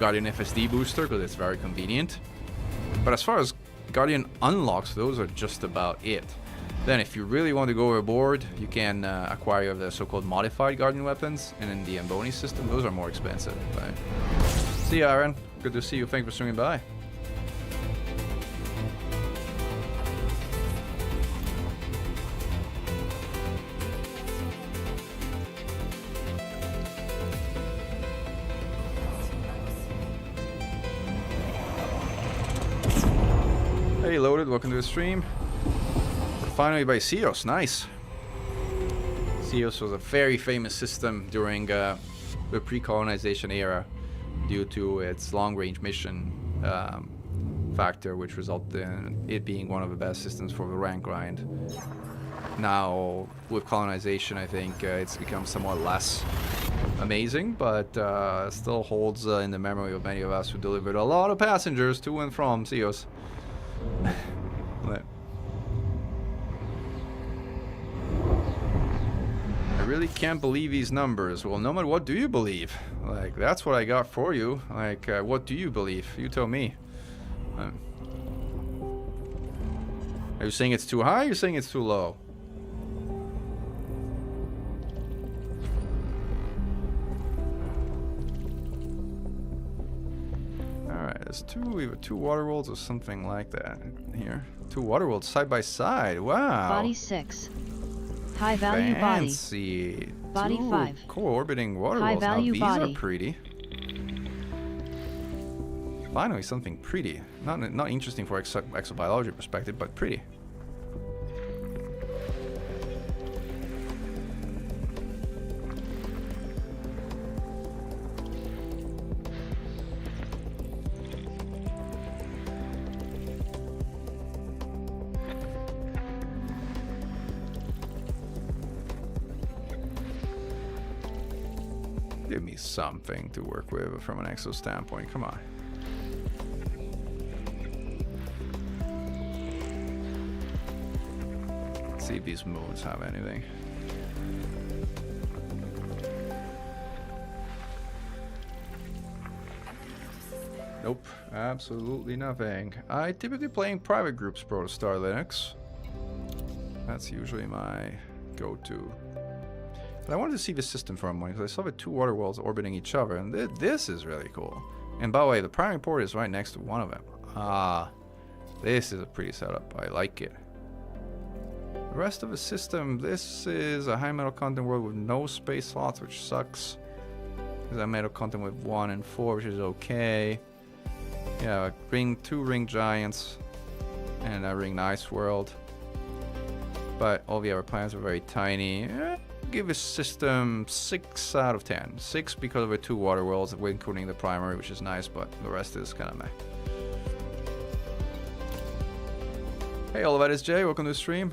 Guardian FSD booster because it's very convenient. But as far as Guardian unlocks, those are just about it. Then if you really want to go overboard, you can acquire the so-called modified Guardian weapons, and in the Amboni system, those are more expensive. But see you, Aaron. Good to see you. Thanks for swinging by. Hey, Loaded. Welcome to the stream. Finally by Ceos, nice. Ceos was a very famous system during the pre-colonization era due to its long-range mission factor, which resulted in it being one of the best systems for the rank grind. Now, with colonization, I think it's become somewhat less amazing, but still holds in the memory of many of us who delivered a lot of passengers to and from Seos. But I really can't believe these numbers. Well, no matter what do you believe? Like, that's what I got for you. Like, what do you believe? You tell me. Are you saying it's too high? Or are you saying it's too low? Alright, there's two water worlds or something like that here. Two water worlds side by side. Wow. Body 6. High value body. Fancy. Body Two 5. co-orbiting water High worlds. Now, value these body. are pretty. Finally, something pretty. Not interesting for exobiology perspective, but pretty. Give me something to work with from an exo standpoint. Come on. Let's see if these moons have anything. Nope, absolutely nothing. I typically play in private groups, Protostar Linux. That's usually my go-to. But I wanted to see the system for a moment because I saw the two water worlds orbiting each other, and this is really cool. And by the way, the primary port is right next to one of them. Ah, this is a pretty setup. I like it. The rest of the system, this is a high metal content world with no space slots, which sucks. There's a metal content with 1 and 4, which is okay. Yeah, two ring giants and a ring ice world. But all the other planets are very tiny. Give this system 6 out of 10. 6 because of the two water worlds, including the primary, which is nice, but the rest is kind of meh. Hey, all of that is Jay. Welcome to the stream.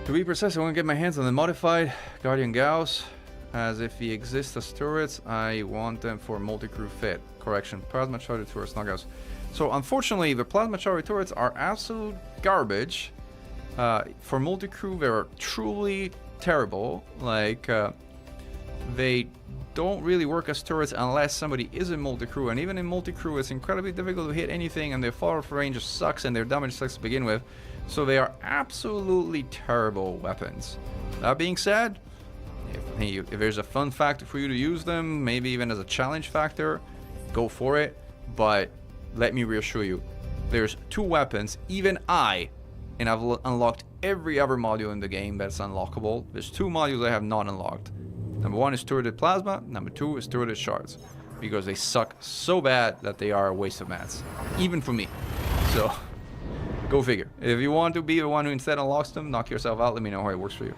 To be precise, I want to get my hands on the modified Guardian Gauss. As if they exist as turrets, I want them for multi-crew fit. Correction, plasma charger turrets, not Gauss. So unfortunately, the plasma charger turrets are absolute garbage. For multi-crew, they're truly terrible. Like, they don't really work as turrets unless somebody is in multi-crew, and even in multi-crew, it's incredibly difficult to hit anything, and their far-off range just sucks, and their damage sucks to begin with. So they are absolutely terrible weapons. That being said, if there's a fun factor for you to use them, maybe even as a challenge factor, go for it. But let me reassure you, there's two weapons, even and I've unlocked every other module in the game that's unlockable. There's two modules I have not unlocked. Number 1 is turreted plasma, number 2 is turreted shards. Because they suck so bad that they are a waste of mats. Even for me. So, go figure. If you want to be the one who instead unlocks them, knock yourself out, let me know how it works for you.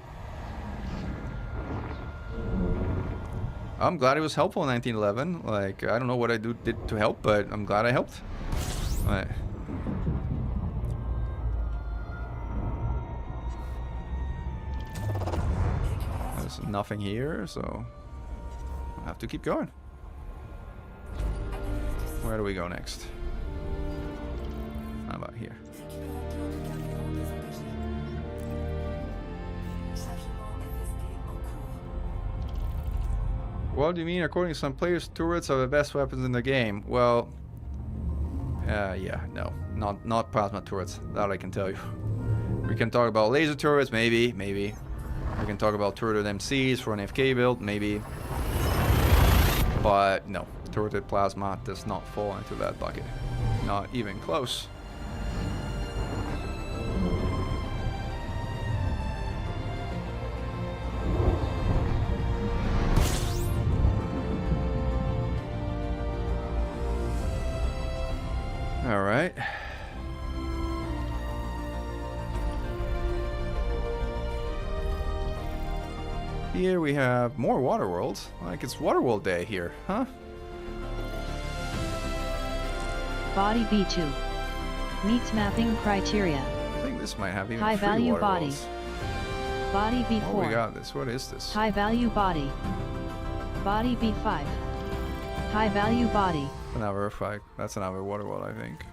I'm glad it was helpful in 1911. Like, I don't know what I did to help, but I'm glad I helped. Right. There's nothing here, so I have to keep going. Where do we go next? How about here? What do you mean? According to some players, turrets are the best weapons in the game. Well, yeah, no, not plasma turrets. That I can tell you. We can talk about laser turrets, maybe. We can talk about turreted MCs for an FK build, maybe. But no, turreted plasma does not fall into that bucket. Not even close. All right. Here we have more water worlds. Like it's water world day here, huh? Body B2. Meets mapping criteria. I think this might have even High free value water body. worlds. Body B4. Oh, we got this. What is this? High value body. Body B5. High value body. Another fight. That's another water world, I think.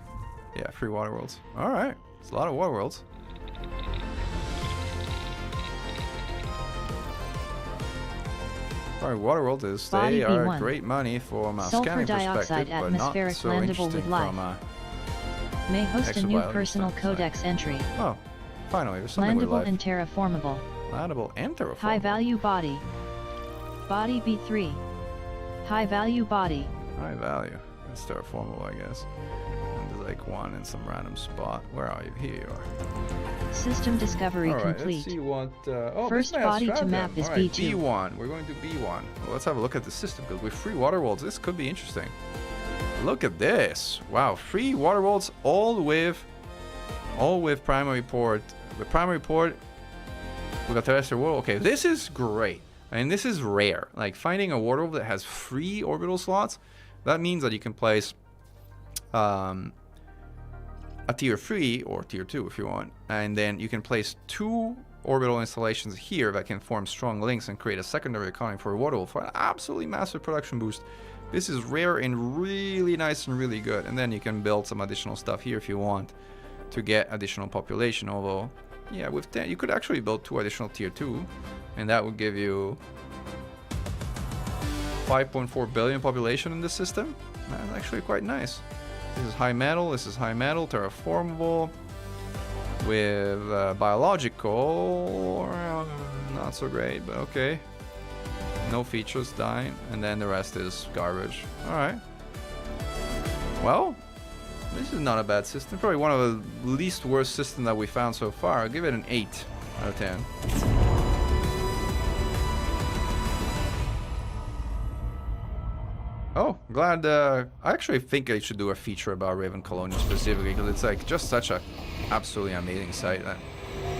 Yeah, free water worlds. All right, it's a lot of water worlds. All right, water world is Body they are B1. great money from a Sulfur scanning dioxide perspective, but not atmospheric so landable interesting with life. from a May host a new exobiology personal standpoint. codex entry. Oh, finally, there's something with Landable life. and terraformable. Landable and terraformable. High value body. Body B3. High value body. High value. It's terraformable, I guess. And there's like one in some random spot. Where are you? Here you are. System discovery All right, complete. let's see what. Oh, First this may have body to Stratton. map is All right, B2. B1. We're going to B1. Well, let's have a look at the system because with free water worlds, this could be interesting. Look at this! Wow, free water worlds, all with primary port. The primary port with a terrestrial world. Okay, this is great. And this is rare. Like finding a water world that has free orbital slots. That means that you can place a tier 3 or tier 2 if you want, and then you can place 2 orbital installations here that can form strong links and create a secondary economy for a water world for an absolutely massive production boost. This is rare and really nice and really good. And then you can build some additional stuff here if you want to get additional population. Although, yeah, with 10 you could actually build 2 additional tier 2, and that would give you 5.4 billion population in this system. That's actually quite nice. This is high metal, terraformable. With biological, not so great, but okay. No features, dying, and then the rest is garbage. Alright. Well, this is not a bad system. Probably one of the least worst systems that we found so far. I'll give it an 8 out of 10. Oh, glad. I actually think I should do a feature about Raven Colonia specifically because it's like just such a absolutely amazing site that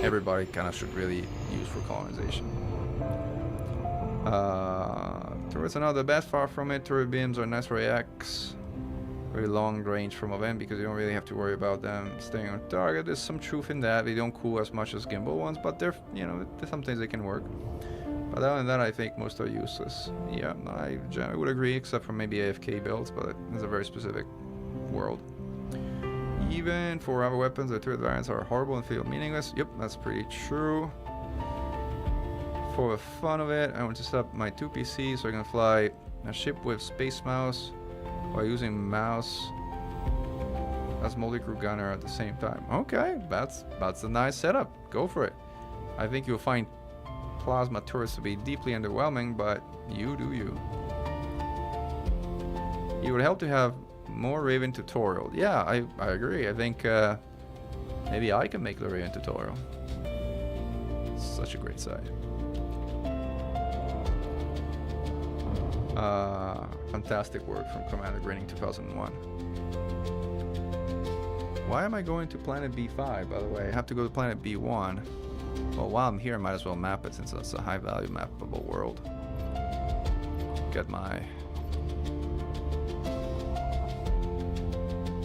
everybody kind of should really use for colonization. Turrets are not the best, far from it. Turret beams are nice for AX. Very long range from event because you don't really have to worry about them staying on target. There's some truth in that. They don't cool as much as gimbal ones, but they're, you know, sometimes they can work. But other than that, I think most are useless. Yeah, I generally would agree, except for maybe AFK builds, but it's a very specific world. Even for other weapons, the turret variants are horrible and feel meaningless. Yep, that's pretty true. For the fun of it, I want to set up my 2 PCs so I can fly a ship with space mouse while using mouse as multi-crew gunner at the same time. Okay, that's a nice setup. Go for it. I think you'll find plasma turrets to be deeply underwhelming, but you do you. It would help to have more Raven tutorial. Yeah, I agree. I think maybe I can make the Raven tutorial. It's such a great site. Fantastic work from Commander Grinning 2001. Why am I going to planet B5, by the way? I have to go to planet B1. Well, while I'm here, I might as well map it since that's a high value mappable world. Get my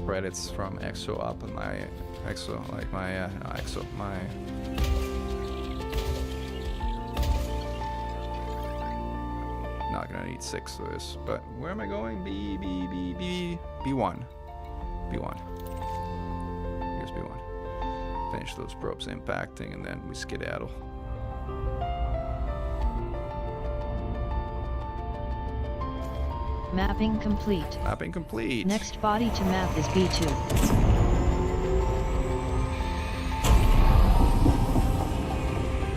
credits from EXO up and my EXO, like my, no, EXO, my not gonna need 6 for this, but where am I going? B1. Here's B1. Finish those probes impacting and then we skedaddle. Mapping complete. Mapping complete. Next body to map is B2.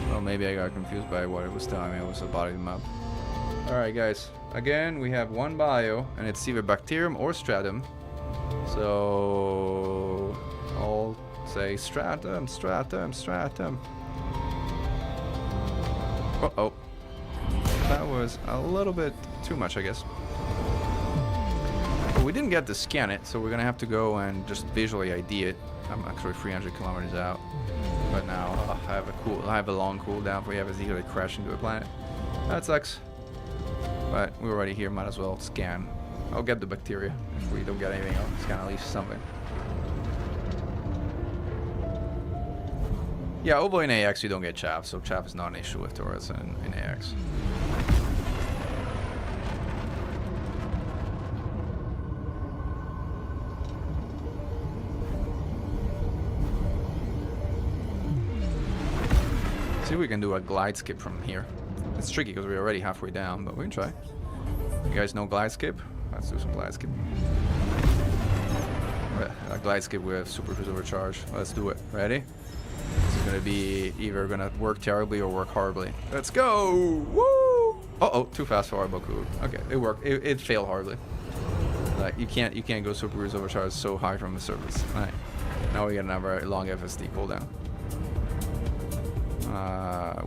Well, maybe I got confused by what it was telling me. It was a body map. Alright guys, again we have one bio and it's either bacterium or stratum. So I'll say stratum. Uh-oh. That was a little bit too much, I guess. But we didn't get to scan it, so we're gonna have to go and just visually ID it. I'm actually 300 kilometers out. But now I have a long cooldown for you have a easily crash into a planet. That sucks. But we're already here, might as well scan. I'll get the bacteria. If we don't get anything, I'll scan at least something. Yeah, although in AX you don't get chaff, so chaff is not an issue with turrets in AX. See if we can do a glide skip from here. It's tricky because we're already halfway down, but we can try. You guys know glide skip? Let's do some glide skip. A glide skip with super cruise overcharge. Let's do it. Ready? This is gonna be either gonna work terribly or work horribly. Let's go! Woo! Uh-oh, too fast for our Boku. Okay, it worked. It failed horribly. Like you can't go super cruise overcharge so high from the surface. Alright. Now we get another long FSD cooldown.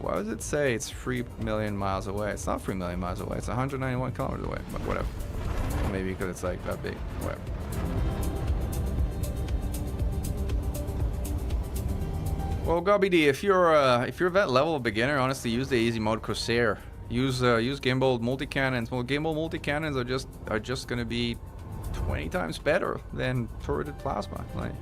What does it say? It's 3 million miles away. It's not 3 million miles away. It's 191 kilometers away. But whatever. Maybe because it's like that big. Whatever. Well, GobbyD, if you're that level of beginner, honestly, use the easy mode Corsair. Use gimbal multi-cannons. Well, gimbal multi-cannons are just gonna be 20 times better than turreted plasma. Like,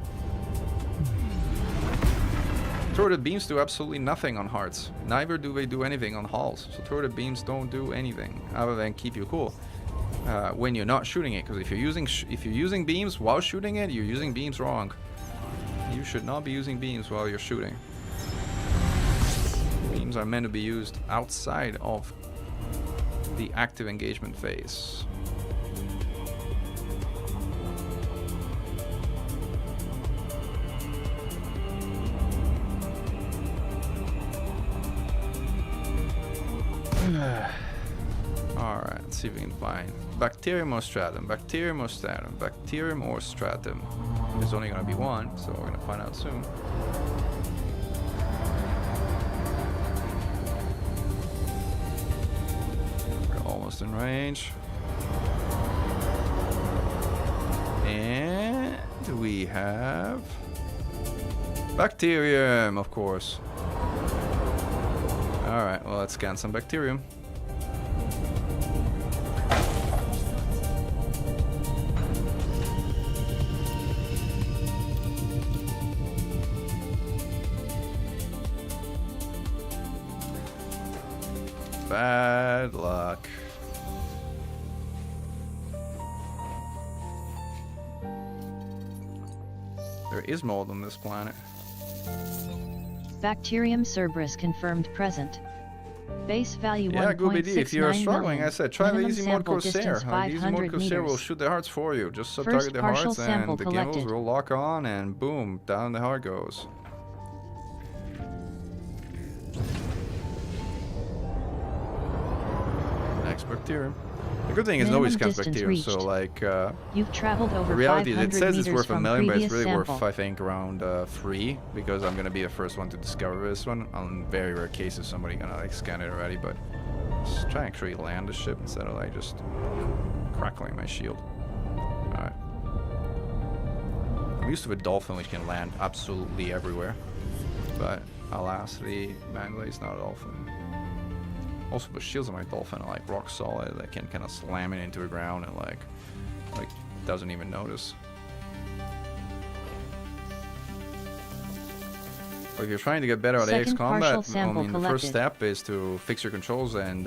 turreted beams do absolutely nothing on hearts. Neither do they do anything on hulls. So turreted beams don't do anything other than keep you cool when you're not shooting it. Because if you're using beams while shooting it, you're using beams wrong. You should not be using beams while you're shooting. Beams are meant to be used outside of the active engagement phase. Alright, let's see if we can find bacterium or stratum, bacterium or stratum, bacterium or stratum. There's only gonna be one, so we're gonna find out soon. We're almost in range. And we have bacterium, of course. Alright, well, let's scan some bacterium. Bad luck. There is mold on this planet. Bacterium Cerberus confirmed present. Base value 1.69 Yeah, GoobyD, if you're struggling, million. I said try the Minimum easy mode sample Corsair. distance The easy mode 500 Corsair will meters. shoot the hearts for you. Just First sub-target the partial hearts sample and the collected. gimbals will lock on and boom, down the heart goes. Next bacterium. The good thing is nobody Minimum scans distance bacterium, so reached. like You've traveled the over reality is 500 it says it's meters worth a from million, but it's previous really sample. worth I think around 3 because I'm gonna be the first one to discover this one. On very rare cases somebody gonna like scan it already, but just try and actually land the ship instead of like just crackling my shield. Alright. I'm used to a dolphin which can land absolutely everywhere. But alas, the Mangley is not a dolphin. Also, the shields on my dolphin are like rock solid. They can kind of slam it into the ground and like doesn't even notice. But if you're trying to get better at AX Second combat, partial sample the first collected. step is to fix your controls and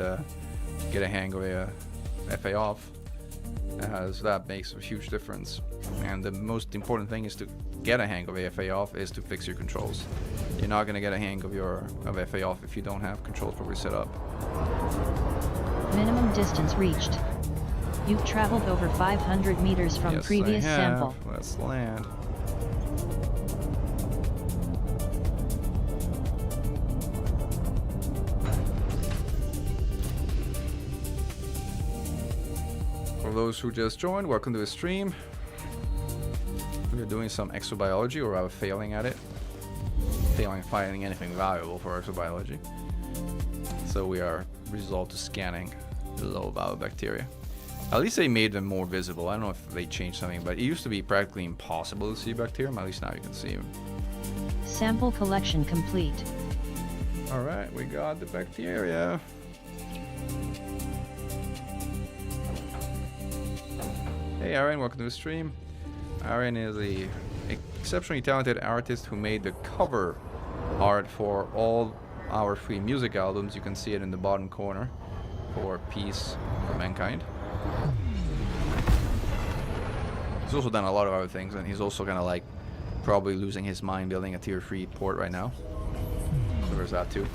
get a hang of a FA off, as that makes a huge difference. And the most important thing is to get a hang of FA off is to fix your controls. You're not gonna get a hang of FA off if you don't have controls properly set up. Minimum distance reached. You've traveled over 500 meters from Yes, previous I have. sample. Let's land. For those who just joined, welcome to the stream. We're doing some exobiology, or rather failing at it. Failing finding anything valuable for exobiology. So we are resolved to scanning the low value bacteria. At least they made them more visible. I don't know if they changed something, but it used to be practically impossible to see bacterium. At least now you can see them. Sample collection complete. Alright, we got the bacteria. Hey Aaron, welcome to the stream. Aaron is a exceptionally talented artist who made the cover art for all our free music albums. You can see it in the bottom corner for Peace for Mankind. He's also done a lot of other things, and he's also kind of like probably losing his mind building a tier 3 port right now. So there's that too.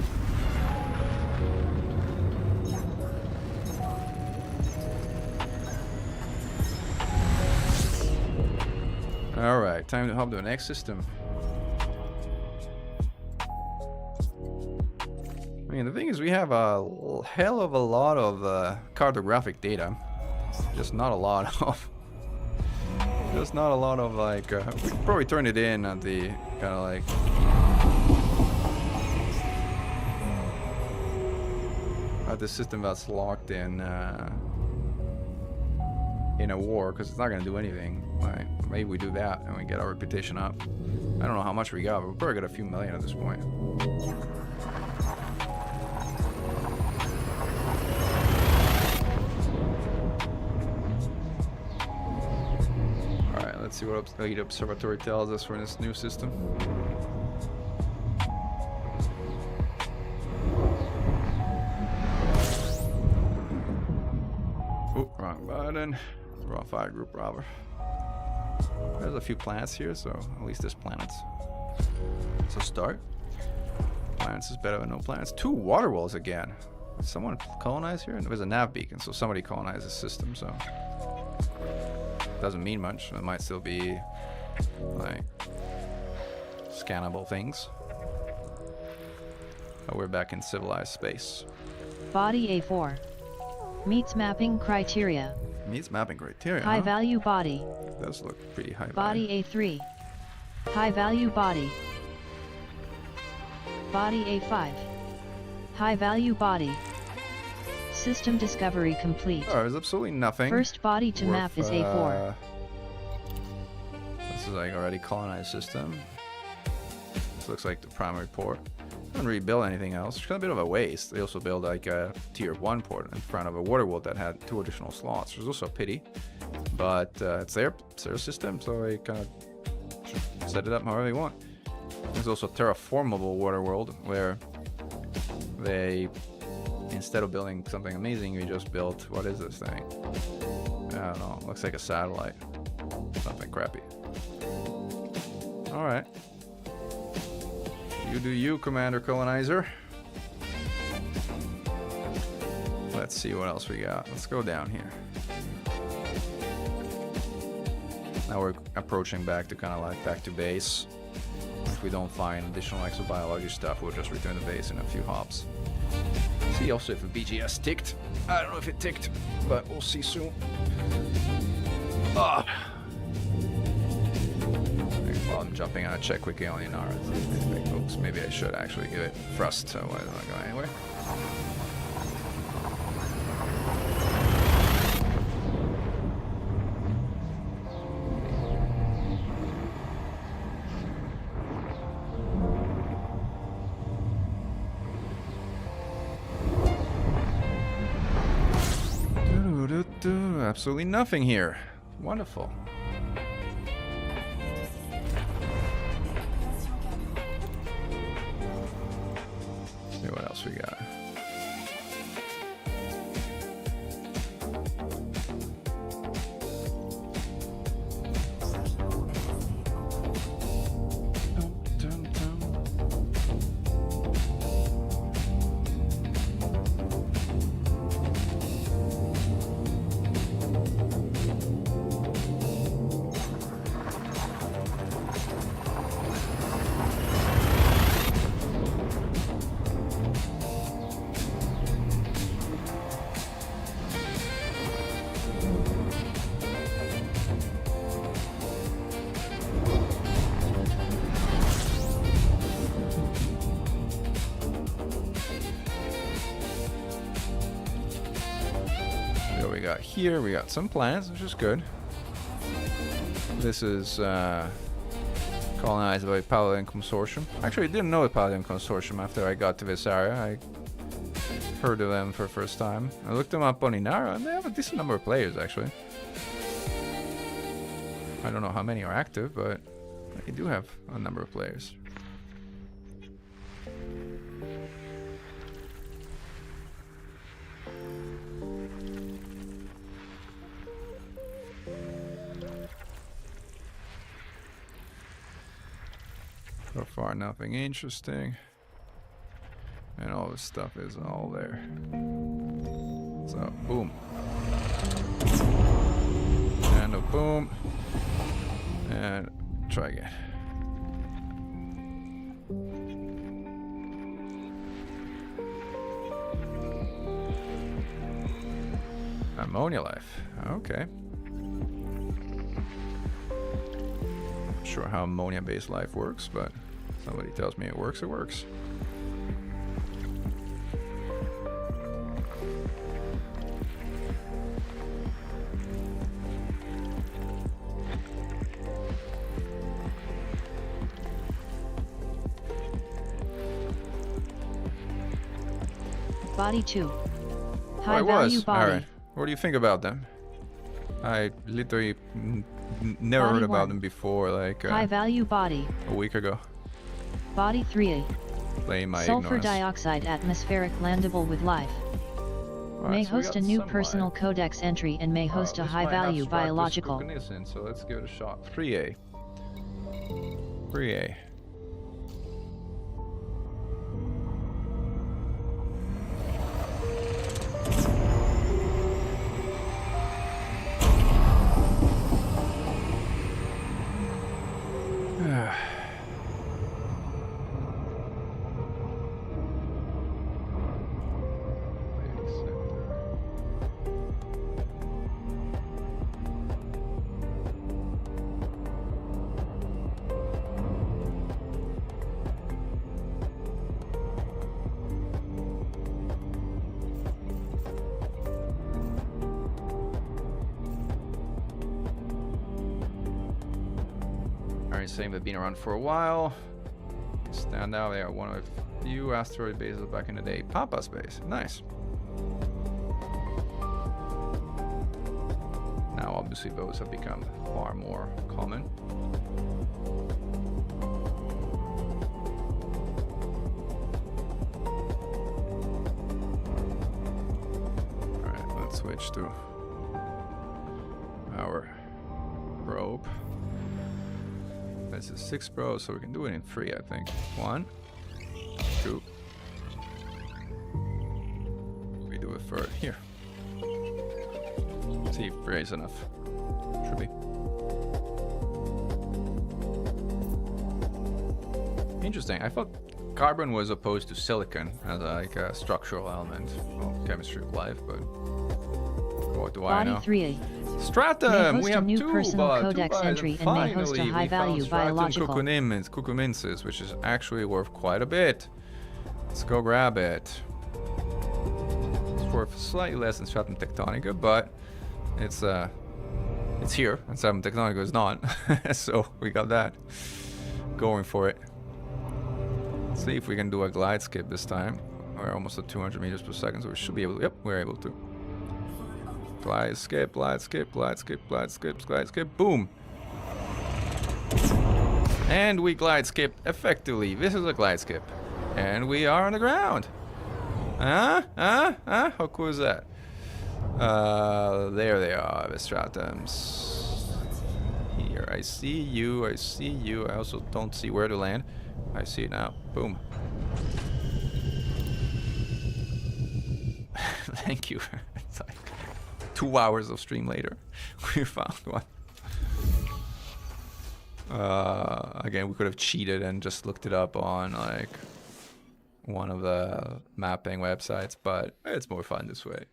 Alright, time to hop to the next system. I mean, the thing is, we have a hell of a lot of cartographic data. Just not a lot of... Just not a lot of, like... we could probably turn it in at the kind of like... At the system that's locked in a war, because it's not going to do anything. Like, maybe we do that and we get our reputation up. I don't know how much we got, but we'll probably get a few million at this point. Alright, let's see what the observatory tells us for this new system. Oh, wrong button. Wrong fire group robber. There's a few planets here, so at least there's planets. So start. Planets is better than no planets. 2 water walls again. Did someone colonize here? There's a nav beacon, so somebody colonized the system, so... Doesn't mean much. It might still be, like, scannable things. But we're back in civilized space. Body A4. Meets mapping criteria. Meets mapping criteria, High huh? value body. Does look pretty high Body value. A3. High value body. Body A5. High value body. System discovery complete. Oh, there's absolutely nothing. First body to map is A4. This is like already colonized system. This looks like the primary port. Haven't really built anything else. It's kind of a bit of a waste. They also built like a tier 1 port in front of a water world that had 2 additional slots. Which is also a pity, but it's their system, so they kind of should set it up however they want. There's also a terraformable water world where they, instead of building something amazing, we just built, what is this thing? I don't know. Looks like a satellite. Something crappy. All right. You do you, Commander Colonizer. Let's see what else we got. Let's go down here. Now we're approaching back to kind of like back to base. If we don't find additional exobiology stuff, we'll just return to base in a few hops. See also if the BGS ticked. I don't know if it ticked, but we'll see soon. Ah. While I'm jumping on a check quickly on Inara. Oops, maybe I should actually give it thrust, so I don't go anywhere. Absolutely nothing here. Wonderful. See what else we got. Here we got some planets, which is good. This is colonized by Paladin Consortium. Actually, I didn't know the Paladin Consortium after I got to this area. I heard of them for the first time. I looked them up on Inara, and they have a decent number of players, actually. I don't know how many are active, but they do have a number of players. So far, nothing interesting. And all this stuff is all there. So, boom. And a boom. And try again. Ammonia life. Okay. Not sure how ammonia-based life works, but somebody tells me it works, it works. Body 2. Oh, High it value was. body. Alright. What do you think about them? I literally never Body heard about 1. them before, like High value body. a week ago. Body 3. Playing my Sulfur ignorance. dioxide atmospheric landable with life. Alright, May so we host got a new some personal life. codex entry and may host a This high might have value struck with biological. Colonization, so let's give it a shot. 3A. 3A. Alright, saying they've been around for a while. Stand out, they are one of the few asteroid bases back in the day. Papa's base, nice. Now obviously those have become far more common. Alright, let's switch to our probe. This is 6 probes, so we can do it in 3, I think. 1, 2. We do a third here. See if 3 is enough. Should be. Interesting. I thought carbon was opposed to silicon as like a structural element of chemistry of life, but what do I Body know? 3. Stratum! May We host a have new two, personal but codex two entry and may host a finally high we found value Stratum biological. cucumensis, which is actually worth quite a bit. Let's go grab it. It's worth slightly less than Stratum tectonica, but it's here, and Stratum tectonica is not. So we got that going for it. Let's see if we can do a glide skip this time. We're almost at 200 meters per second, so we should be able to. Yep, we're able to. Glide skip, glide skip, glide skip, glide skip, glide skip, boom! And we glide skip effectively. This is a glide skip. And we are on the ground. How cool is that? There they are, the stratums. Here, I see you, I see you. I also don't see where to land. I see it now. Boom. Thank you. It's like 2 hours of stream later, we found one. Again, we could have cheated and just looked it up on like one of the mapping websites, but it's more fun this way.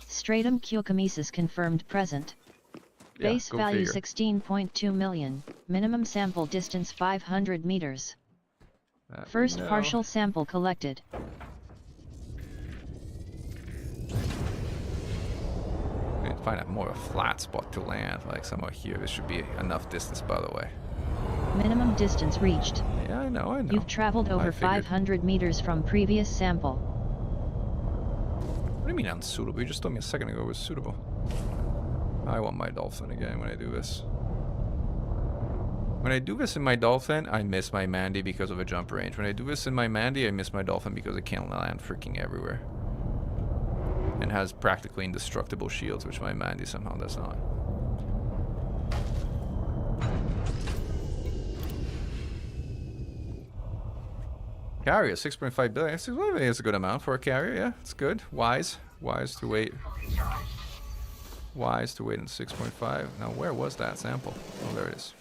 Stratum cucumensis confirmed present. Yeah, Base go value figure. 16.2 million. Minimum sample distance 500 meters. That we First know. partial sample collected. We need to find a more flat spot to land, like somewhere here. This should be enough distance, by the way. Minimum distance reached. Yeah, I know. You've traveled over I figured. 500 meters from previous sample. What do you mean unsuitable? You just told me a second ago it was suitable. I want my dolphin again when I do this. When I do this in my dolphin, I miss my Mandy because of a jump range. When I do this in my Mandy, I miss my dolphin because it can land freaking everywhere. And has practically indestructible shields, which my Mandy somehow does not. Carrier, 6.5 billion. I think it's a good amount for a carrier, yeah. It's good. Wise. Wise to wait. Wise to wait in 6.5. Now, where was that sample? Oh, there it is.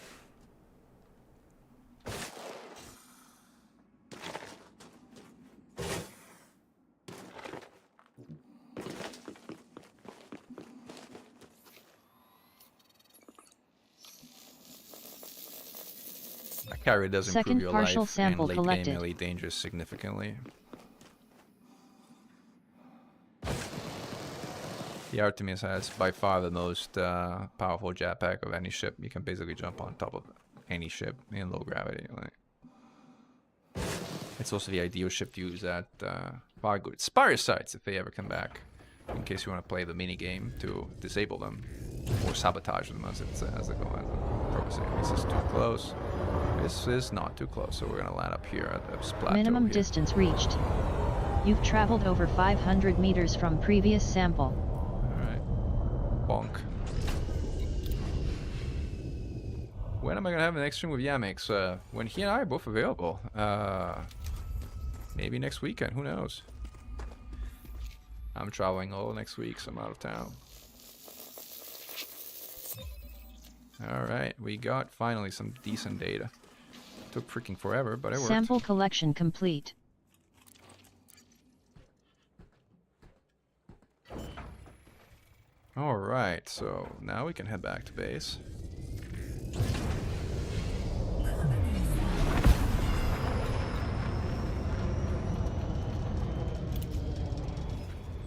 That carrier does improve Second your partial life sample and late collected. game melee dangerous significantly. The Artemis has by far the most powerful jetpack of any ship. You can basically jump on top of any ship in low gravity. Like, it's also the ideal ship to use at far good Spire sites if they ever come back. In case you want to play the mini game to disable them or sabotage them as it as they go. This is too close. This is not too close, so we're gonna land up here at this plateau. Minimum here. distance reached. You've traveled over 500 meters from previous sample. Alright. Bonk. When am I gonna have the next stream with Yamix? When he and I are both available. Maybe next weekend, who knows? I'm traveling all next week, so I'm out of town. Alright, we got finally some decent data. Took freaking forever, but it worked. Sample collection complete. Alright, so now we can head back to base.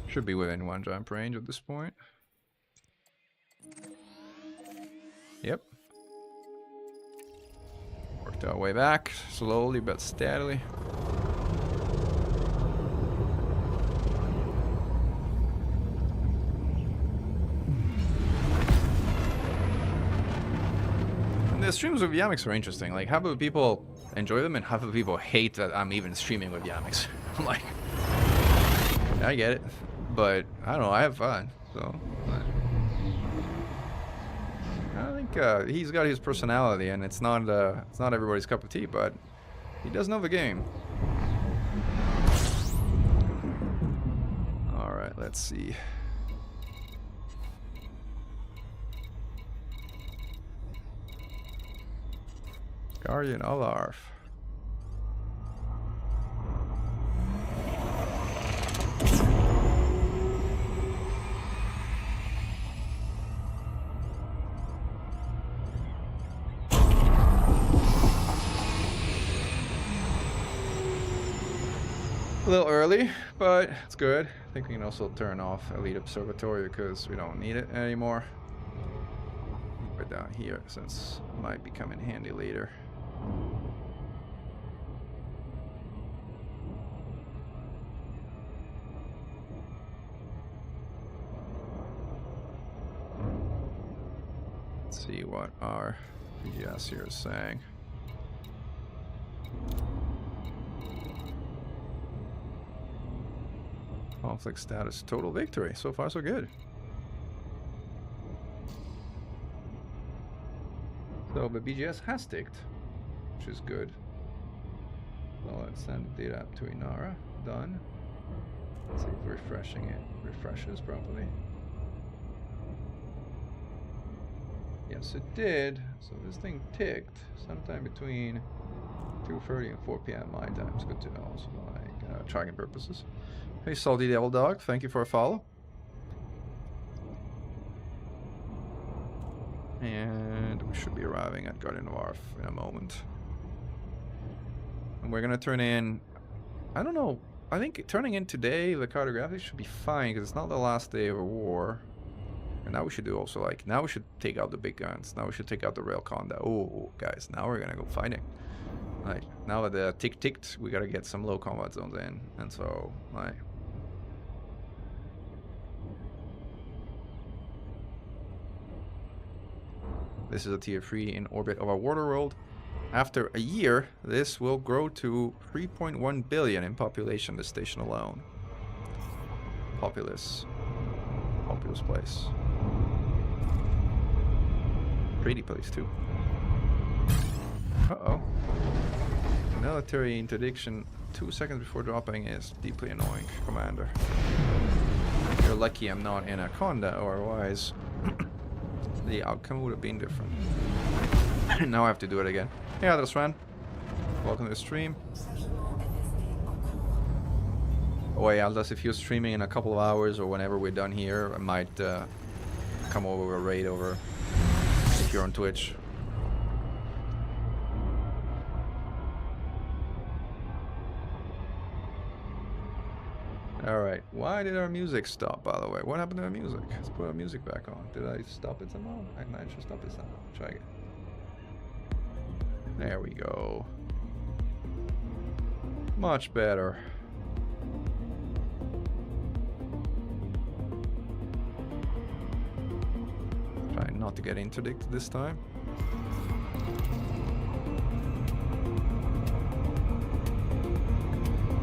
Should be within one jump range at this point. Yep. Worked our way back, slowly but steadily. And the streams with Yamix are interesting. Like, half of the people enjoy them and half of the people hate that I'm even streaming with Yamix. I'm like, I get it. But, I don't know, I have fun, so... I think he's got his personality, and it's not everybody's cup of tea, but he does know the game. All right, let's see. Guardian Alarf. A little early, but it's good. I think we can also turn off Elite Observatory because we don't need it anymore. Put it down here since it might be coming handy later. Let's see what our BGS here is saying. Conflict status, total victory. So far, so good. So the BGS has ticked, which is good. So let's send the data up to Inara. Done. Let's see if refreshing it refreshes properly. Yes, it did. So this thing ticked sometime between 2:30 and 4 p.m. my time. It's good to know, so like tracking purposes. Hey, Salty Devil Dog, thank you for a follow. And we should be arriving at Guardian of Arf in a moment. And we're gonna turn in, I don't know, I think turning in today the cartography should be fine because it's not the last day of a war. And now we should do also like, now we should take out the big guns. Now we should take out the rail conda. Oh, guys, now we're gonna go fighting. Like, now that the ticked, we gotta get some low combat zones in. And so, like... This is a tier 3 in orbit of our water world. After a year, this will grow to 3.1 billion in population, this station alone. Populous place. Pretty place too. Uh-oh. Military interdiction 2 seconds before dropping is deeply annoying, Commander. You're lucky I'm not Anaconda, or otherwise the outcome would have been different. Now I have to do it again. Yeah, that's fun. Welcome to the stream. Oh yeah, Aldous, if you're streaming in a couple of hours or whenever we're done here, I might come over with a raid over if you're on Twitch. Alright, why did our music stop, by the way? What happened to our music? Let's put our music back on. Did I stop it somehow? I managed to stop it somehow. Try again. There we go. Much better. Try not to get interdicted this time.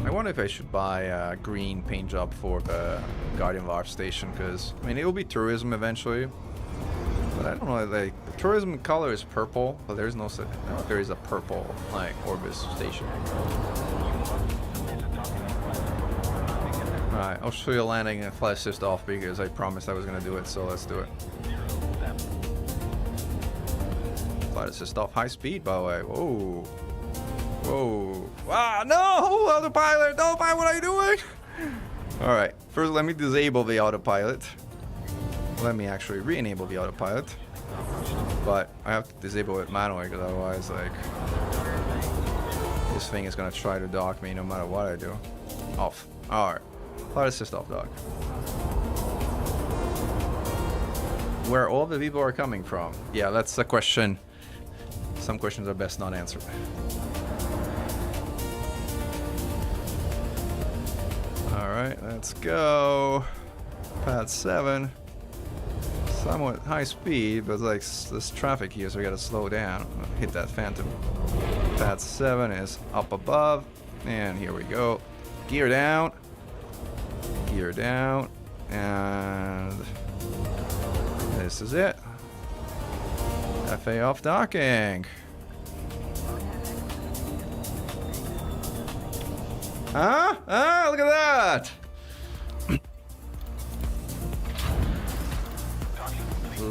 I wonder if I should buy a green paint job for the Guardian Varf station, because, I mean, it will be tourism eventually. But I don't know, like, the tourism color is purple, but there's no such, I don't know if there is a purple, like, Orbis station. Alright, I'll show you landing and flight assist off because I promised I was going to do it, so let's do it. Flight assist off high speed, by the way. Whoa. Whoa. Ah, no! Autopilot! Autopilot, what are you doing? Alright, first let me disable the autopilot. Let me actually re-enable the autopilot. But I have to disable it manually because otherwise, like, this thing is gonna try to dock me no matter what I do. Off. Alright. Flight assist off, dog. Where all the people are coming from? Yeah, that's the question. Some questions are best not answered. Alright, let's go. Pad 7. Somewhat high speed, but like this traffic here, so we gotta slow down. Hit that phantom. Pad 7 is up above. And here we go. Gear down. Gear down. And this is it. FA off docking. Huh? Ah, look at that!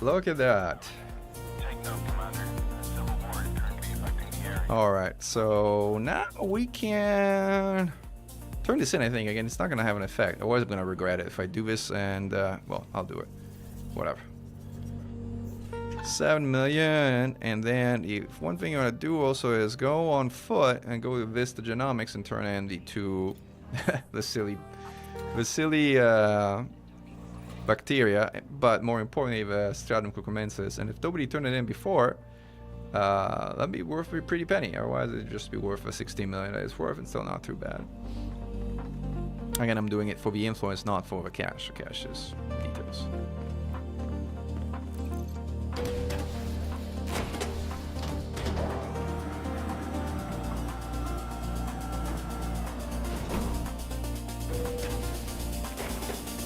Look at that. Alright, so now we can turn this in, I think. Again, it's not going to have an effect. Otherwise, I'm going to regret it if I do this, and, well, I'll do it. Whatever. 7 million, and then if one thing you want to do also is go on foot and go to Vista Genomics and turn in the two the silly bacteria, but more importantly the Stratum cucumensis. And if nobody turned it in before, that'd be worth a pretty penny. Otherwise it'd just be worth a 16 million that it's worth, and still not too bad. Again, I'm doing it for the influence, not for the cash. The cash is details.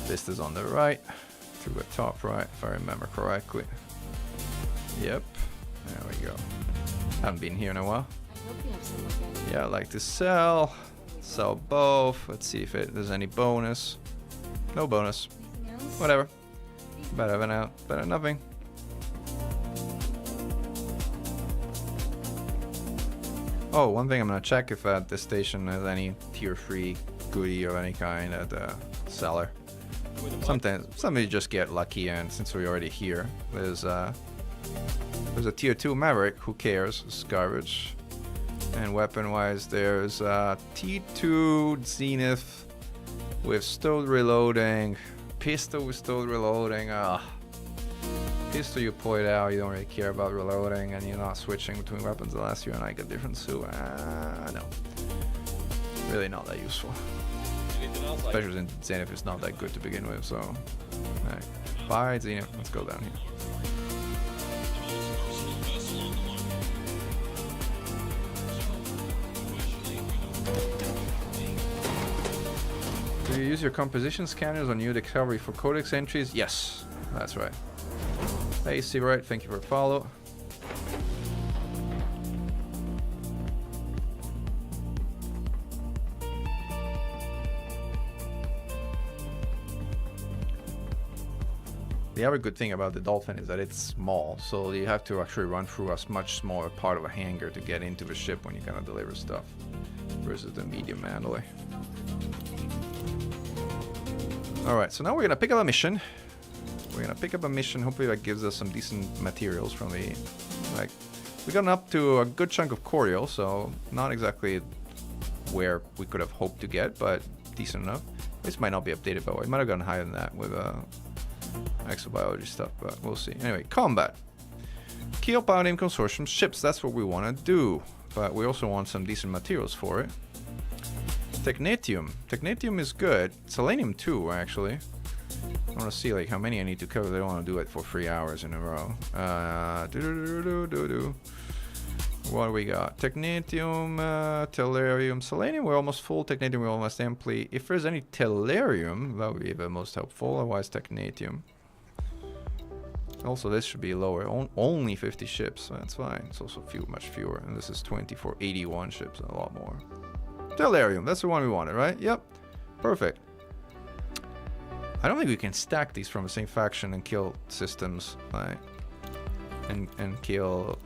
Vista's on the right, to the top right, if I remember correctly. Yep, there we go. Haven't been here in a while. Yeah, I like to sell both. Let's see if there's any bonus. No bonus. Whatever. Better than out, better than nothing. Oh, one thing I'm gonna check if at this station has any tier 3 goodie of any kind at the seller. Sometimes you just get lucky, and since we're already here, there's a tier 2 Maverick. Who cares? It's garbage. And weapon-wise, there's a T2 Zenith with stowed reloading, pistol with stowed reloading. Pistol, you point out you don't really care about reloading, and you're not switching between weapons unless you and I get different suit. No, really not that useful. Especially since Zenith is not that good to begin with, so... Alright, bye Zenith, let's go down here. use your composition scanners on new discovery for codex entries? Yes, that's right. Hey, Seabright, thank you for the follow. The other good thing about the Dolphin is that it's small, so you have to actually run through a much smaller part of a hangar to get into the ship when you kind of deliver stuff, versus the medium Mandalay. Alright, so now we're gonna pick up a mission. We're gonna pick up a mission, hopefully that gives us some decent materials from the... Like, we got up to a good chunk of cordial, so not exactly where we could have hoped to get, but decent enough. This might not be updated, but we might have gotten higher than that with exobiology stuff, but we'll see. Anyway, combat. Kill Paladin Consortium ships, that's what we want to do. But we also want some decent materials for it. Technetium. Technetium is good. Selenium too, actually. I want to see like how many I need to cover. They don't want to do it for 3 hours in a row. What do we got? Technetium, tellurium, selenium. We're almost full. Technetium, we're almost empty. If there's any tellurium, that would be the most helpful. Otherwise, technetium. Also, this should be lower. Only 50 ships. So that's fine. It's also much fewer. And this is 20 for 81 ships. A lot more. Tellurium. That's the one we wanted, right? Yep. Perfect. I don't think we can stack these from the same faction and kill systems, right? And kill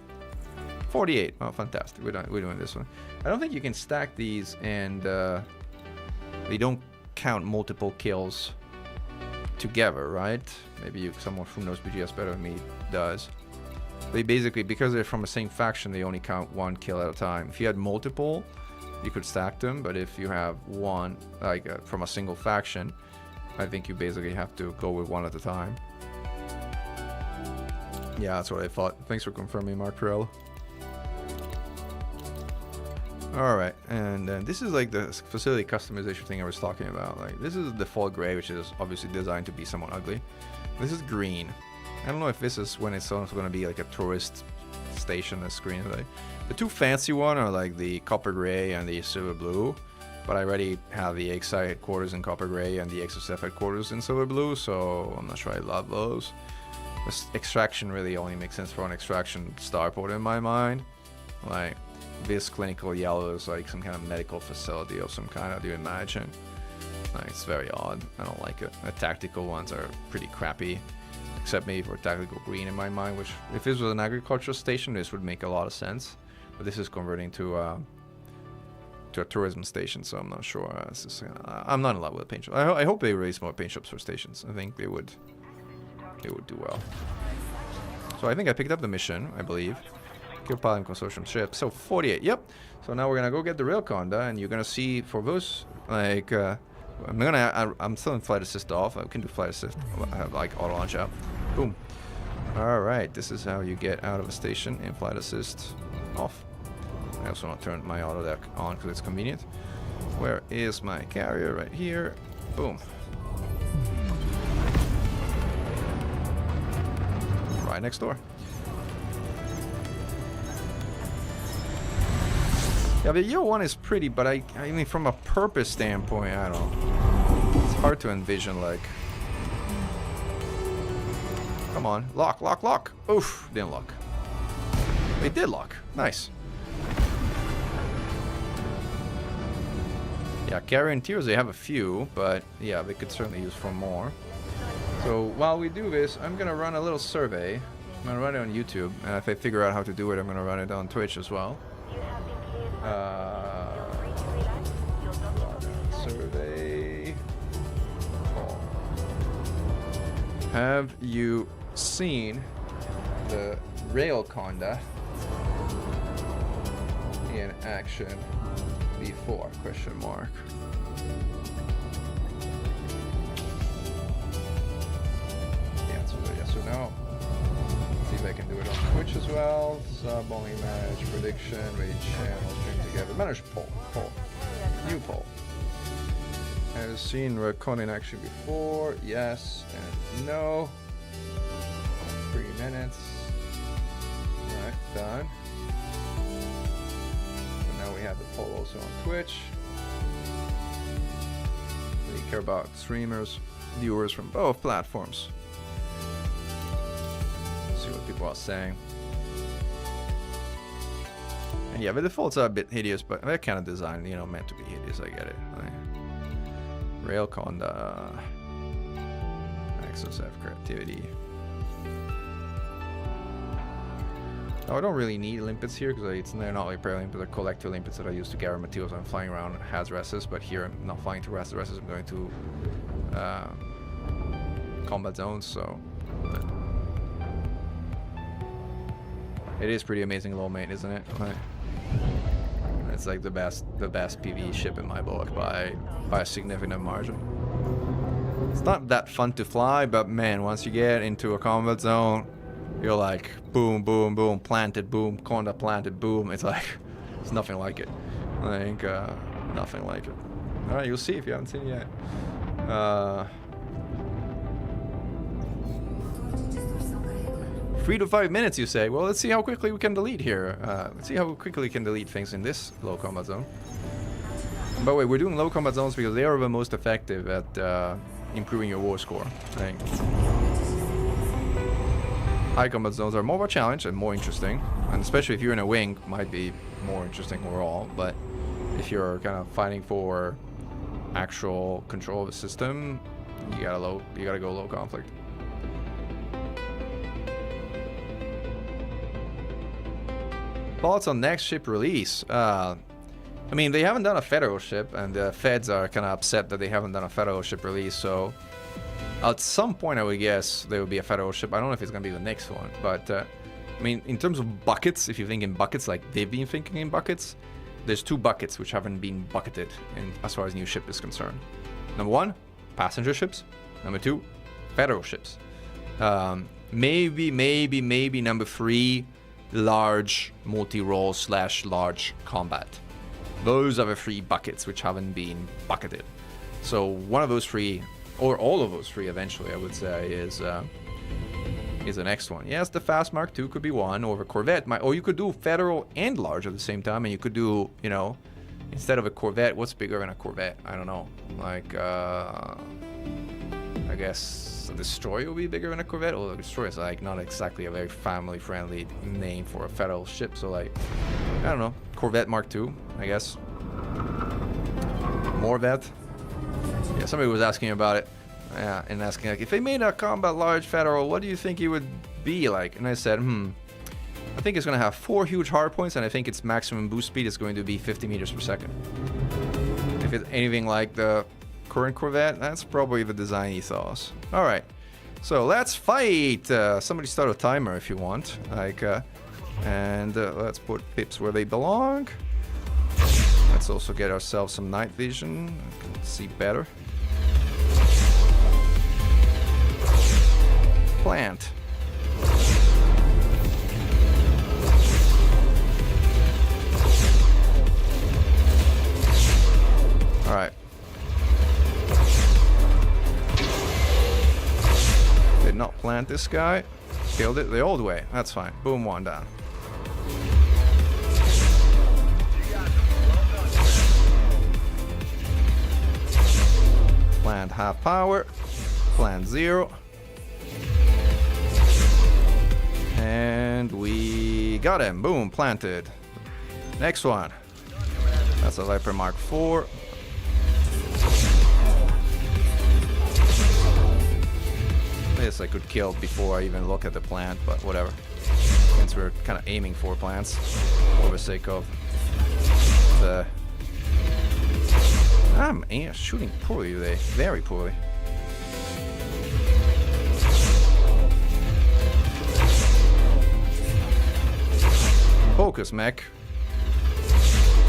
48. Oh, fantastic. We're doing this one. I don't think you can stack these and they don't count multiple kills together, right? Maybe someone who knows BGS better than me does. They basically, because they're from the same faction, they only count one kill at a time. If you had multiple, you could stack them, but if you have one, like from a single faction, I think you basically have to go with one at a time. Yeah, that's what I thought. Thanks for confirming, Mark Perel. Alright, and then this is like the facility customization thing I was talking about. Like, this is the default gray, which is obviously designed to be somewhat ugly. This is green. I don't know if this is when it's also going to be like a tourist station that's green. Like, the two fancy one are like the copper gray and the silver blue. But I already have the XI headquarters in copper gray and the XSF headquarters in silver blue, so I'm not sure I love those. This extraction really only makes sense for an extraction starport in my mind. Like, this clinical yellow is like some kind of medical facility of some kind, do you imagine? Like, it's very odd. I don't like it. The tactical ones are pretty crappy, except maybe for tactical green in my mind, which if this was an agricultural station, this would make a lot of sense. But this is converting to a tourism station, so I'm not sure. I'm not in love with the paint shop. I hope they release more paint shops for stations. I think they would do well. So I think I picked up the mission, I believe. Kill Paladin Consortium ship. So 48. Yep. So now we're gonna go get the rail conda, and you're gonna see for those like I'm still in flight assist off. I can do flight assist. I have like auto launch out. Boom. All right. This is how you get out of a station in flight assist off. I also want to turn my auto deck on because it's convenient. Where is my carrier? Right here. Boom. Right next door. Yeah, the year one is pretty, but I mean, from a purpose standpoint, I don't know. It's hard to envision, like... Come on. Lock, lock, lock. Oof. Didn't lock. They did lock. Nice. Yeah, carrier interiors, they have a few, but yeah, they could certainly use for more. So while we do this, I'm gonna run a little survey. I'm gonna run it on YouTube, and if I figure out how to do it, I'm gonna run it on Twitch as well. Survey. Oh. Have you seen the rail conda in action before? Question mark. The answer is yes or no. Let's see if I can do it on Twitch as well. Sub only manage prediction, read channel, stream together. Manage poll. New poll. Has seen Recon in action before? Yes and no. 3 minutes. Alright, done. So now we have the poll also on Twitch. care about streamers, viewers from both platforms. See what people are saying. And yeah, the defaults are a bit hideous, but that kind of design, you know, meant to be hideous. I get it. Like, Railconda, XSF creativity. Oh, I don't really need limpets here because they're not like prayer limpets, they're collector limpets that I use to gather materials when I'm flying around has reses, but here I'm not flying to reses, I'm going to combat zones, so it is pretty amazing low main, isn't it? Like, it's like the best PvE ship in my book by a significant margin. It's not that fun to fly, but man, once you get into a combat zone, you're like boom, boom, boom, planted, boom, conda planted, boom. It's like it's nothing like it. I think nothing like it. All right, you'll see if you haven't seen it yet. 3 to 5 minutes, you say? Well, let's see how quickly we can delete here. Let's see how quickly we can delete things in this low combat zone. By the way, we're doing low combat zones because they are the most effective at improving your war score. I think. High combat zones are more of a challenge and more interesting, and especially if you're in a wing, might be more interesting overall. But if you're kind of fighting for actual control of the system, you gotta go low conflict. Thoughts on next ship release? I mean, they haven't done a federal ship, and the feds are kind of upset that they haven't done a federal ship release, so at some point I would guess there will be a federal ship. I don't know if it's going to be the next one, but I mean, in terms of buckets, if you think in buckets like they've been thinking in buckets, there's 2 buckets which haven't been bucketed as far as new ship is concerned. Number 1, passenger ships. Number 2, federal ships. Maybe number 3, large multi-role / large combat. Those are the 3 buckets which haven't been bucketed. So one of those 3, or all of those 3 eventually, I would say, is the next one. Yes, the Fast Mark II could be one, or a Corvette. Or you could do federal and large at the same time, and you could do, you know, instead of a Corvette, what's bigger than a Corvette? I don't know. Like, I guess a Destroyer will be bigger than a Corvette. Although Destroyer is like not exactly a very family-friendly name for a federal ship. So like, I don't know, Corvette Mark II, I guess. More vet. Yeah, somebody was asking about it. Yeah, and asking like, if they made a combat large federal, what do you think it would be like? And I said, I think it's gonna have 4 huge hardpoints, and I think its maximum boost speed is going to be 50 meters per second. If it's anything like the current Corvette, that's probably the design ethos. All right, so let's fight. Somebody start a timer if you want. Like, and let's put pips where they belong. Let's also get ourselves some night vision. I can see better. Plant. All right. Did not plant this guy. Killed it the old way. That's fine. Boom, 1 down. Plant half power. Plant 0. And we got him. Boom, planted. Next one. That's a Viper Mark IV. This I could kill before I even look at the plant, but whatever. Since we're kind of aiming for plants for the sake of the... I'm shooting poorly today. Very poorly. Focus, mech.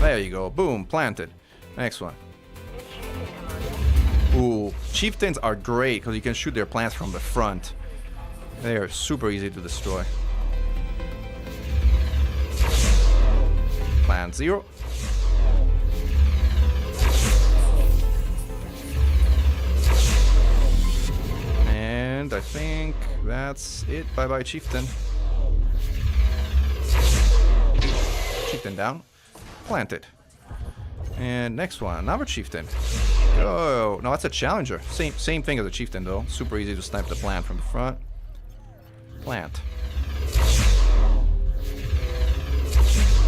There you go. Boom, planted. Next one. Ooh, chieftains are great because you can shoot their plants from the front. They are super easy to destroy. Plant 0. And I think that's it. Bye-bye, chieftain. Chieftain down. Planted. And next one, another chieftain. go. No, that's a challenger. Same thing as a chieftain though. Super easy to snipe the plant from the front. Plant.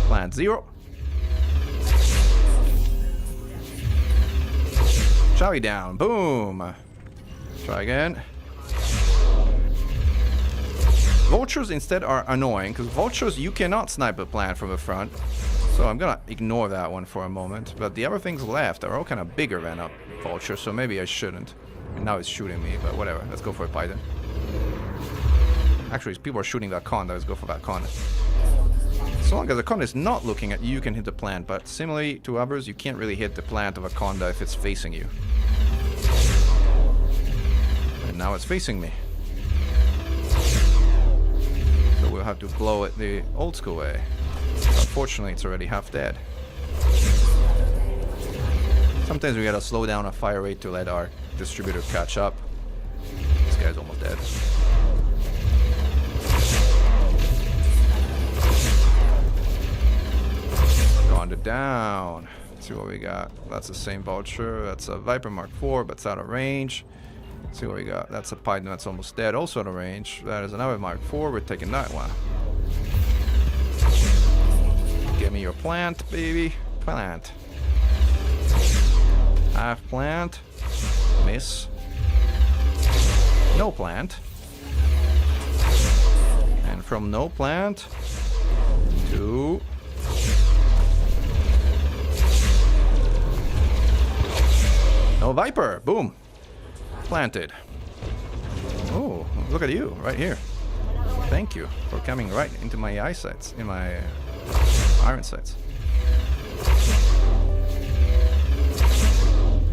Plant 0. Chowie down. Boom. Try again. Vultures instead are annoying, because vultures you cannot snipe a plant from the front. So I'm gonna ignore that one for a moment. But the other things left are all kind of bigger than a vulture, so maybe I shouldn't. And now it's shooting me, but whatever. Let's go for a python. Actually, people are shooting that conda. Let's go for that conda. So long as the conda is not looking at you, you can hit the plant. But similarly to others, you can't really hit the plant of a conda if it's facing you. And now it's facing me. So we'll have to blow it the old school way. Unfortunately, it's already half dead. Sometimes we gotta slow down our fire rate to let our distributor catch up. This guy's almost dead. Conda down. Let's see what we got. That's the same vulture. That's a Viper Mark IV, but it's out of range. Let's see what we got. That's a Python that's almost dead, also out of range. That is another Mark IV. We're taking that one. Give me your plant, baby. Plant. Half plant. Miss. No plant. And from no plant to no Viper. Boom. Planted. Oh, look at you right here. Thank you for coming right into my eye sights, in my iron sights.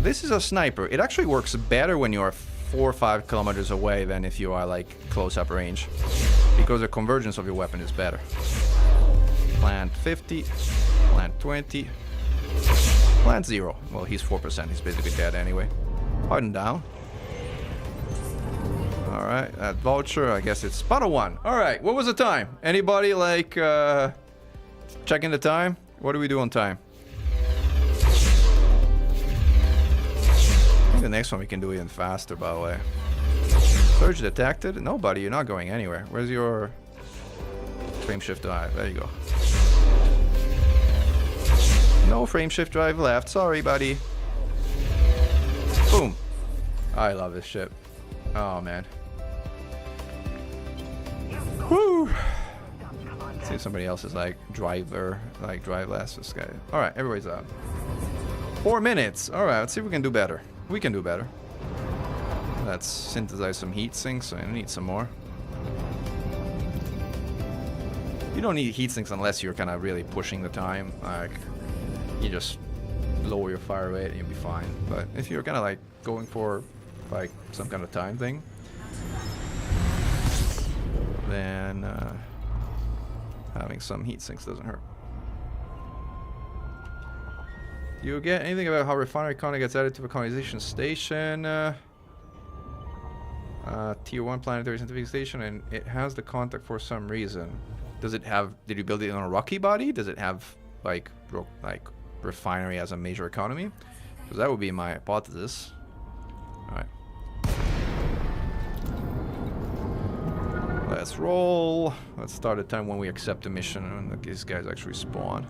This is a sniper. It actually works better when you are 4 or 5 kilometers away than if you are like close up range, because the convergence of your weapon is better. Plant 50, plant 20, plant 0. Well, he's 4%. He's basically dead anyway. Harden down. Alright, that vulture, I guess it's spot 1. Alright, what was the time? Anybody like checking the time? What do we do on time? I think the next one we can do even faster, by the way. Surge detected? Nobody, you're not going anywhere. Where's your frame shift drive? There you go. No frame shift drive left. Sorry, buddy. Boom. I love this shit. Oh, man. Woo! Let's see if somebody else is like drive less. This guy. Alright, everybody's up. 4 minutes. Alright, let's see if we can do better. We can do better. Let's synthesize some heat sinks. I need some more. You don't need heat sinks unless you're kind of really pushing the time. Like, you just lower your fire rate and you'll be fine. But if you're kind of like going for like some kind of time thing, then having some heat sinks doesn't hurt. Do you get anything about how refinery content gets added to the colonization station? Tier 1 planetary scientific station, and it has the contact for some reason. Does it have, did you build it on a rocky body? Does it have like refinery as a major economy? Because that would be my hypothesis. Alright. Let's roll. Let's start a time when we accept a mission and these guys actually spawn.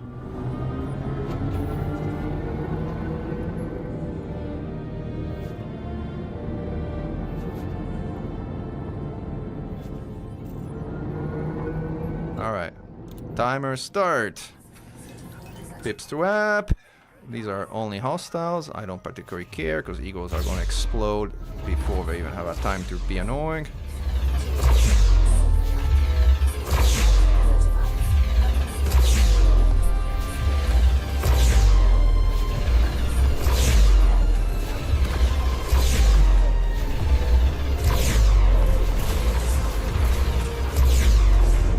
Alright. Timer start. Pips to app. These are only hostiles. I don't particularly care because eagles are going to explode before they even have a time to be annoying.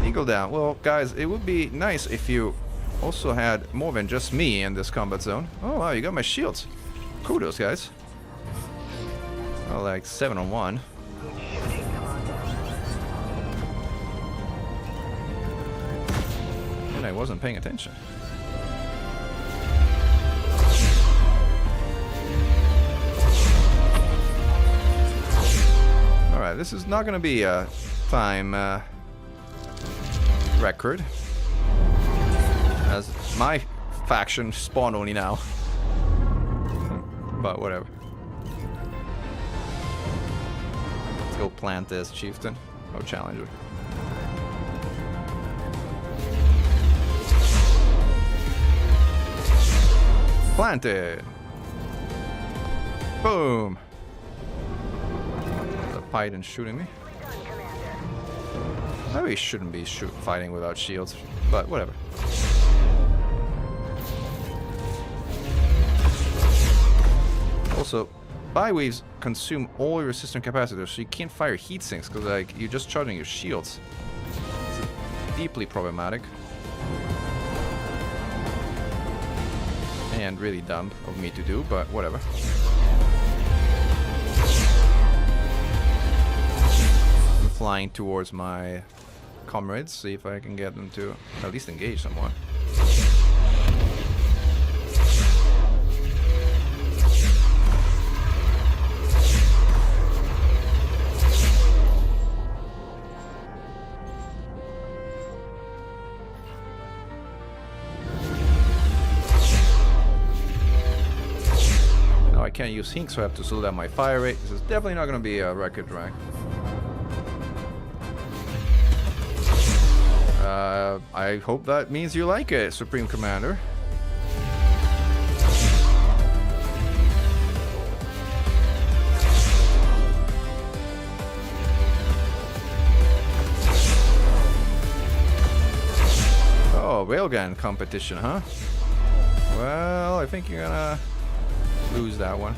Eagle down. Well, guys, it would be nice if you also had more than just me in this combat zone. Oh wow, you got my shields. Kudos, guys. Oh, like 7-on-1. And I wasn't paying attention. Alright, this is not gonna be a time record, as my faction spawned only now. But whatever. Let's go plant this chieftain. No challenger. Planted. Boom. The Python shooting me. Maybe we shouldn't be fighting without shields, but whatever. Also, Bywaves consume all your resistant capacitors, so you can't fire heat sinks because like you're just charging your shields. It's deeply problematic. And really dumb of me to do, but whatever. I'm flying towards my comrades, see if I can get them to at least engage someone. I can't use Hink, so I have to slow down my fire rate. This is definitely not going to be a record rank. I hope that means you like it, Supreme Commander. Oh, railgun competition, huh? Well, I think you're gonna lose that one.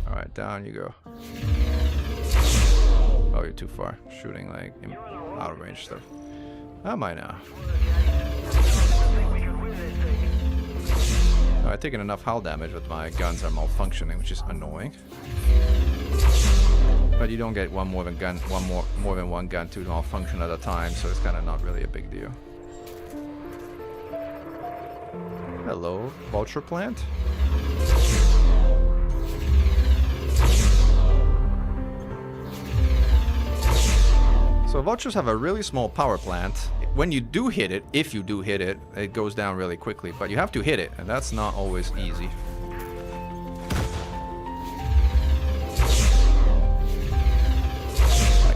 Alright, down you go. Oh, you're too far. Shooting like out of range stuff. Am I now? I've taken enough hull damage, but my guns are malfunctioning, which is annoying. But you don't get more than one gun to malfunction at a time, so it's kind of not really a big deal. Hello, vulture plant. So vultures have a really small power plant. When you do hit it, if you do hit it, it goes down really quickly. But you have to hit it, and that's not always easy.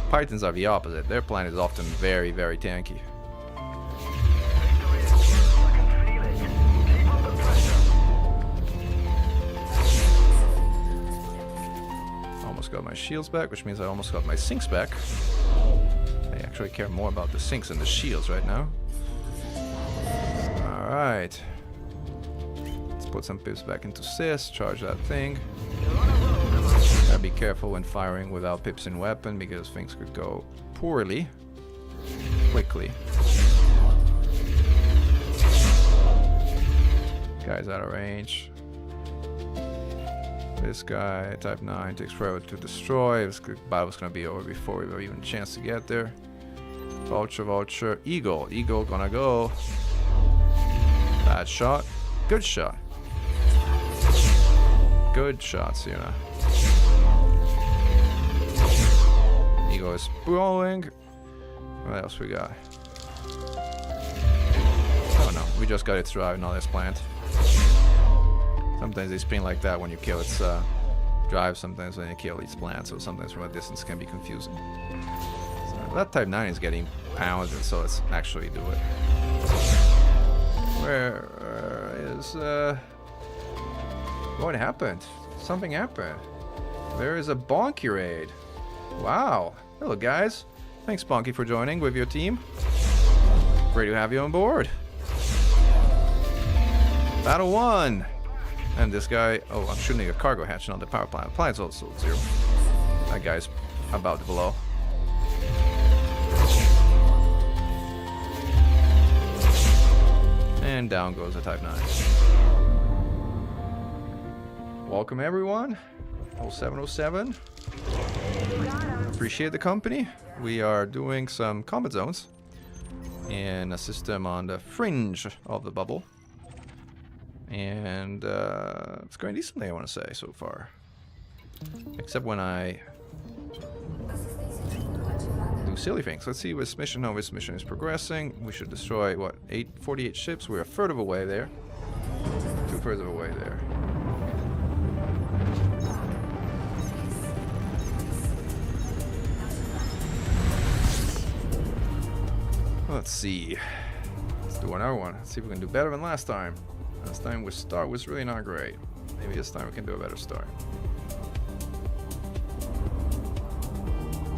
Pythons are the opposite. Their plant is often very, very tanky. Almost got my shields back, which means I almost got my sinks back. I actually care more about the sinks than the shields right now. Alright. Let's put some pips back into Sys, charge that thing. Gotta be careful when firing without pips in weapon because things could go poorly quickly. Guy's out of range. This guy, type 9, takes forever to destroy. This battle's gonna be over before we have even a chance to get there. Vulture, vulture, eagle. Eagle gonna go. Bad shot. Good shot. Good shots, you know. Eagle is blowing. What else we got? Oh no, we just got it through our knowledge plant. Sometimes they spin like that when you kill its drive, sometimes when you kill its plant, so sometimes from a distance can be confusing. So that type 9 is getting pounded, so let's actually do it. Where is... What happened? Something happened. There is a Bonky raid. Wow. Hello, guys. Thanks, Bonky, for joining with your team. Great to have you on board. Battle 1. And this guy... Oh, I'm shooting a cargo hatch, not the power plant. The plant's also 0. That guy's about to blow. And down goes the type 9. Welcome, everyone. 0707. Appreciate the company. We are doing some combat zones in a system on the fringe of the bubble. And it's going decently, I want to say, so far. Except when I do silly things. Let's see this mission, how this mission is progressing. We should destroy, what, 48 ships? We're a third of a way there. 2/3 of a way there. Let's see. Let's do another one. Let's see if we can do better than last time. Last time we start was really not great. Maybe this time we can do a better start.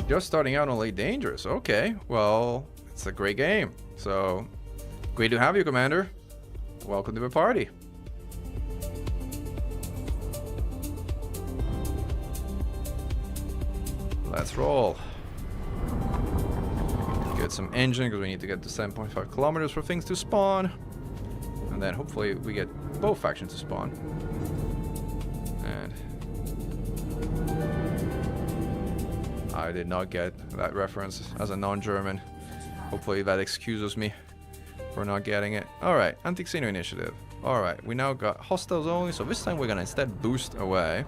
Just starting out on Late Dangerous. Okay, well, it's a great game. So, great to have you, Commander. Welcome to the party. Let's roll. Get some engine because we need to get to 7.5 kilometers for things to spawn. And then hopefully we get both factions to spawn. And I did not get that reference as a non-German. Hopefully that excuses me for not getting it. Alright, Anti-Xeno Initiative. Alright, we now got hostiles only, so this time we're gonna instead boost away.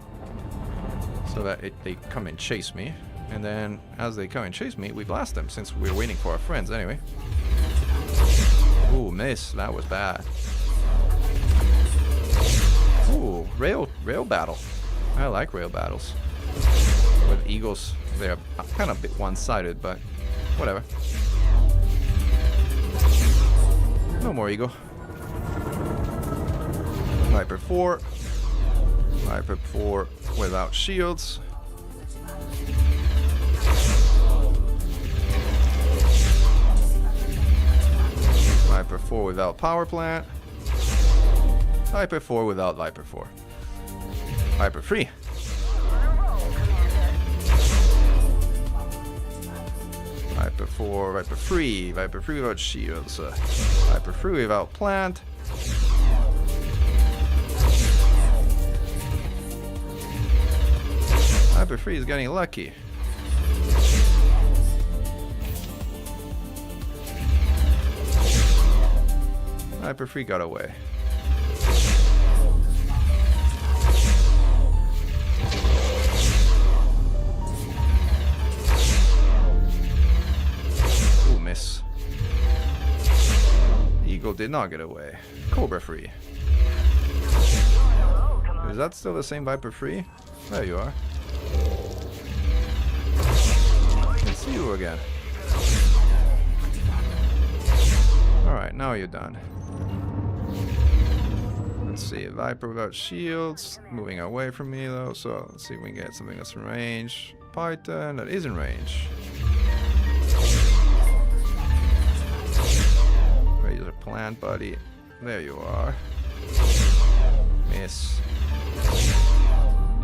So that they come and chase me. And then as they come and chase me, we blast them since we're waiting for our friends anyway. Ooh, miss. That was bad. Ooh, rail battle. I like rail battles. With eagles, they're kind of a bit one-sided, but whatever. No more eagle. Viper 4. Viper 4 without shields. Viper 4 without power plant. Viper 4 without Viper 4. Viper 3. Viper 4, Viper 3. Viper 3 without shields. Viper 3 without plant. Viper 3 is getting lucky. Viper 3 got away. Ooh, miss. Eagle did not get away. Cobra 3. Is that still the same Viper 3? There you are. Let's see you again. Alright, now you're done. Let's see, Viper without shields, moving away from me though, so let's see if we can get something that's in range. Python, that is in range. Where's your plant, buddy? There you are. Miss.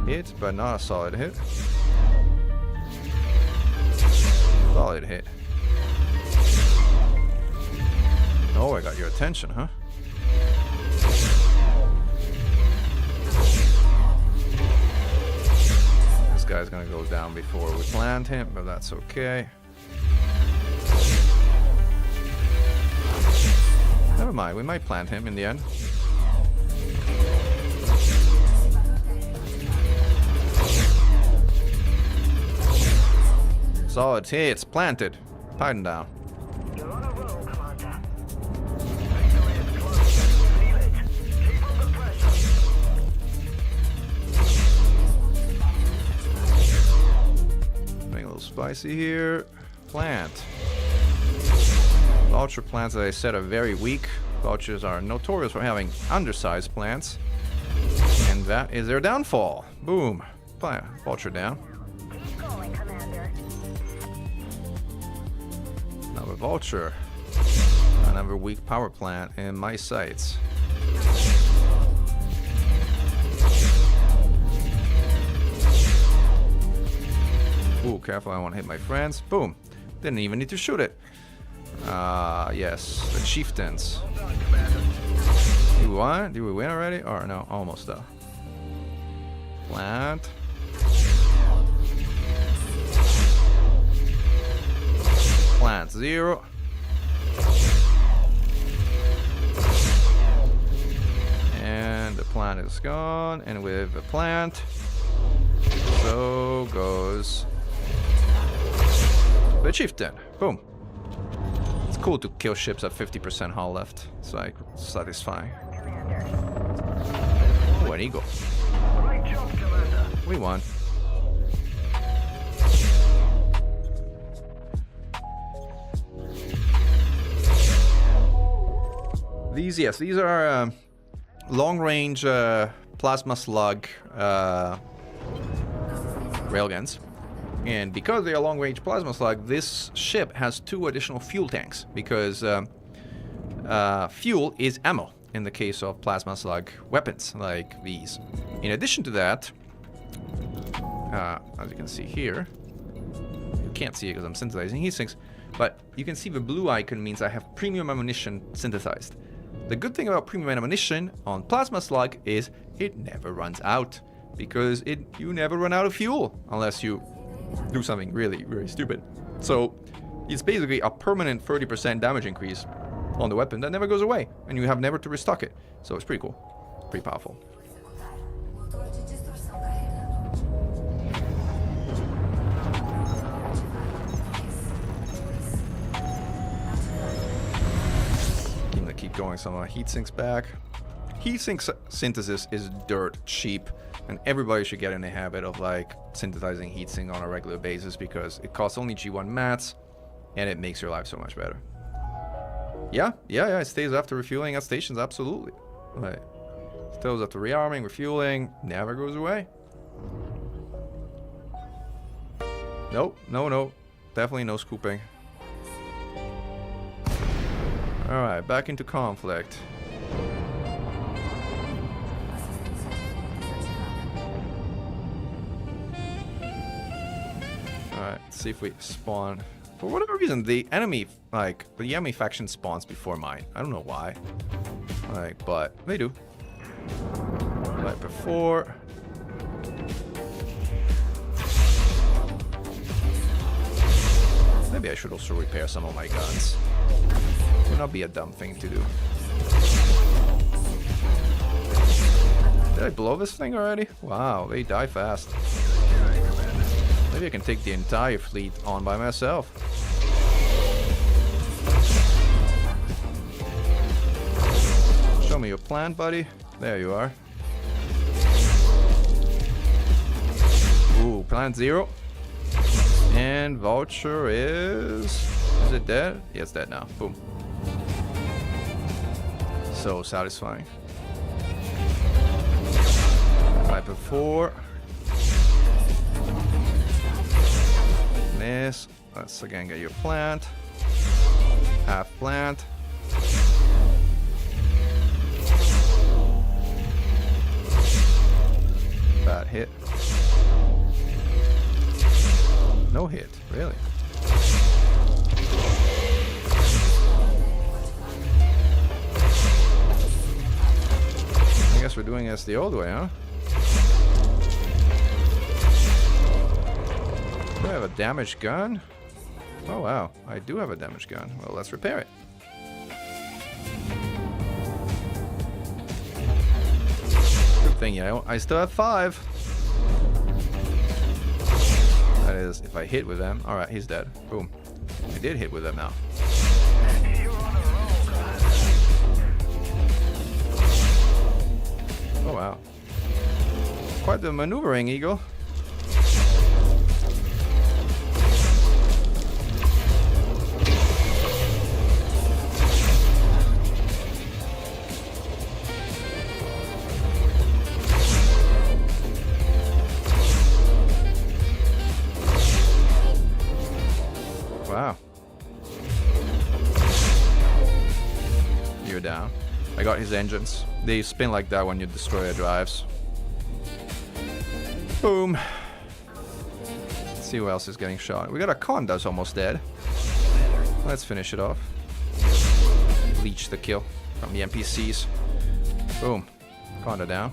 Hit, but not a solid hit. Solid hit. Oh, I got your attention, huh? This guy's gonna go down before we plant him, but that's okay. Never mind, we might plant him in the end. Solid hits, planted. Python down. You're on a roll, Commander. Victory is close. Feel it. Keep up the pressure. Being a little spicy here. Plant. Vulture plants, as I said, are very weak. Vultures are notorious for having undersized plants. And that is their downfall. Boom. Plant. Vulture down. Keep going, Commander. Another vulture. Another weak power plant in my sights. Ooh, careful, I want to hit my friends. Boom. Didn't even need to shoot it. Yes, the chieftains. Well done, Commander. Did we win? Did we win already? Or no, almost though. Plant. Plant 0. And the plant is gone. And with the plant, so goes the chieftain. Boom. It's cool to kill ships at 50% hull left. It's like satisfying. Oh, an eagle. Great job, Commander. We won. These are long-range plasma slug railguns. And because they are long-range plasma slug, this ship has 2 additional fuel tanks. Because fuel is ammo in the case of plasma slug weapons like these. In addition to that, as you can see here, you can't see it because I'm synthesizing heat sinks, but you can see the blue icon means I have premium ammunition synthesized. The good thing about premium ammunition on plasma slug is it never runs out, because you never run out of fuel unless you do something really, really stupid. So it's basically a permanent 30% damage increase on the weapon that never goes away, and you have never to restock it. So it's pretty cool, pretty powerful. Keep going. Some heat sinks back. Heat sink synthesis is dirt cheap, and everybody should get in the habit of like synthesizing heat sink on a regular basis, because it costs only G1 mats and it makes your life so much better. Yeah, it stays after refueling at stations, absolutely. Right. Stays after rearming, refueling, never goes away. Nope, no, definitely no scooping. Alright, back into conflict. Alright, let's see if we spawn. For whatever reason, the enemy faction spawns before mine. I don't know why. Like, but they do. Right before. Maybe I should also repair some of my guns. Would not be a dumb thing to do. Did I blow this thing already? Wow, they die fast. Maybe I can take the entire fleet on by myself. Show me your plan, buddy. There you are. Ooh, plan 0. And Vulture is it dead? Yeah, it's dead now. Boom. So satisfying. Right before. Miss. Let's again get your plant. Half plant. Bad hit. No hit, really. I guess we're doing this the old way, huh? Do I have a damaged gun? Oh wow, I do have a damaged gun. Well, let's repair it. Good thing, yeah, I still have 5. That is, if I hit with them. Alright, he's dead. Boom. I did hit with them now. Oh wow. Quite the maneuvering, Eagle. Wow. You're down. I got his engines. They spin like that when you destroy their drives. Boom. Let's see who else is getting shot. We got a con that's almost dead. Let's finish it off. Leech the kill from the NPCs. Boom. Conda down.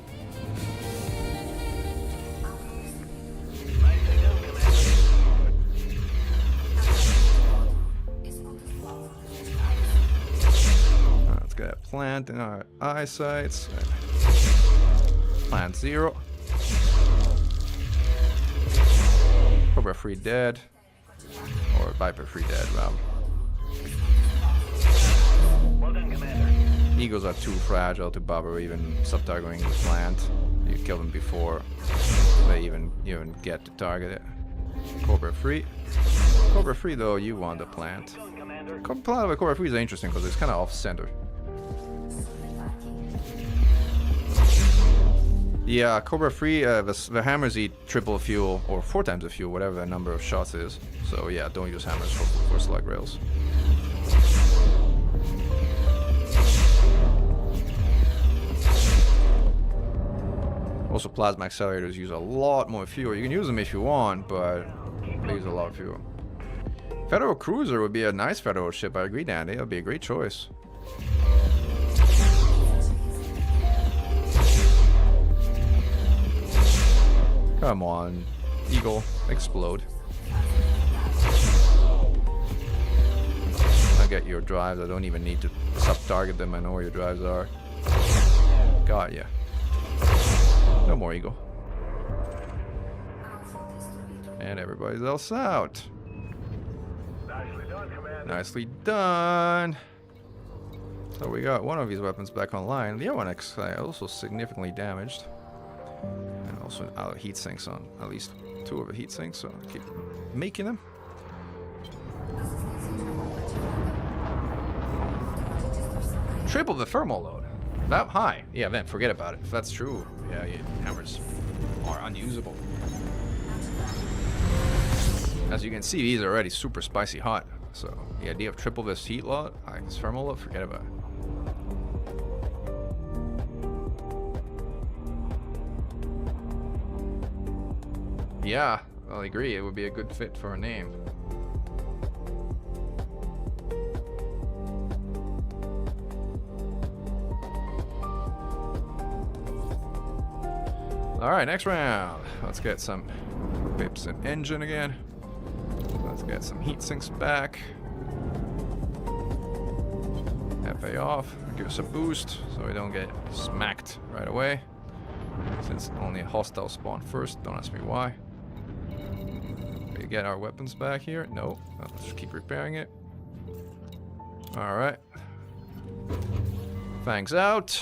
Let's get a plant in our eyesights. Plant 0. Cobra free dead. Or Viper free dead, wow. Well done, Commander. Eagles are too fragile to bother even sub-targeting the plant. You kill them before they even get to target it. Cobra free. Cobra free though, you want the plant. Commander. Plant with Cobra free is interesting because it's kind of off-center. Yeah, Cobra free, the hammers eat triple fuel, or 4 times the fuel, whatever the number of shots is. So yeah, don't use hammers for slug rails. Also, plasma accelerators use a lot more fuel. You can use them if you want, but they use a lot of fuel. Federal Cruiser would be a nice federal ship, I agree, Dandy. That would be a great choice. Come on, Eagle, explode. I get your drives, I don't even need to sub-target them, I know where your drives are. Got ya. No more Eagle. And everybody else out. Nicely done, Commander. Nicely done. So we got one of these weapons back online. The other one is also significantly damaged. And also our heat sinks on at least 2 of the heat sinks, so I keep making them. Triple the thermal load. That high? Yeah, then forget about it. If that's true, yeah, hammers are unusable. As you can see, these are already super spicy hot. So the idea of triple this heat load, this thermal load, forget about it. Yeah, I'll agree. It would be a good fit for a name. Alright, next round. Let's get some pips and engine again. Let's get some heat sinks back. FA off. Give us a boost so we don't get smacked right away. Since only hostile spawn first, don't ask me why. We get our weapons back here. No, let's just keep repairing it. Alright. Fangs out.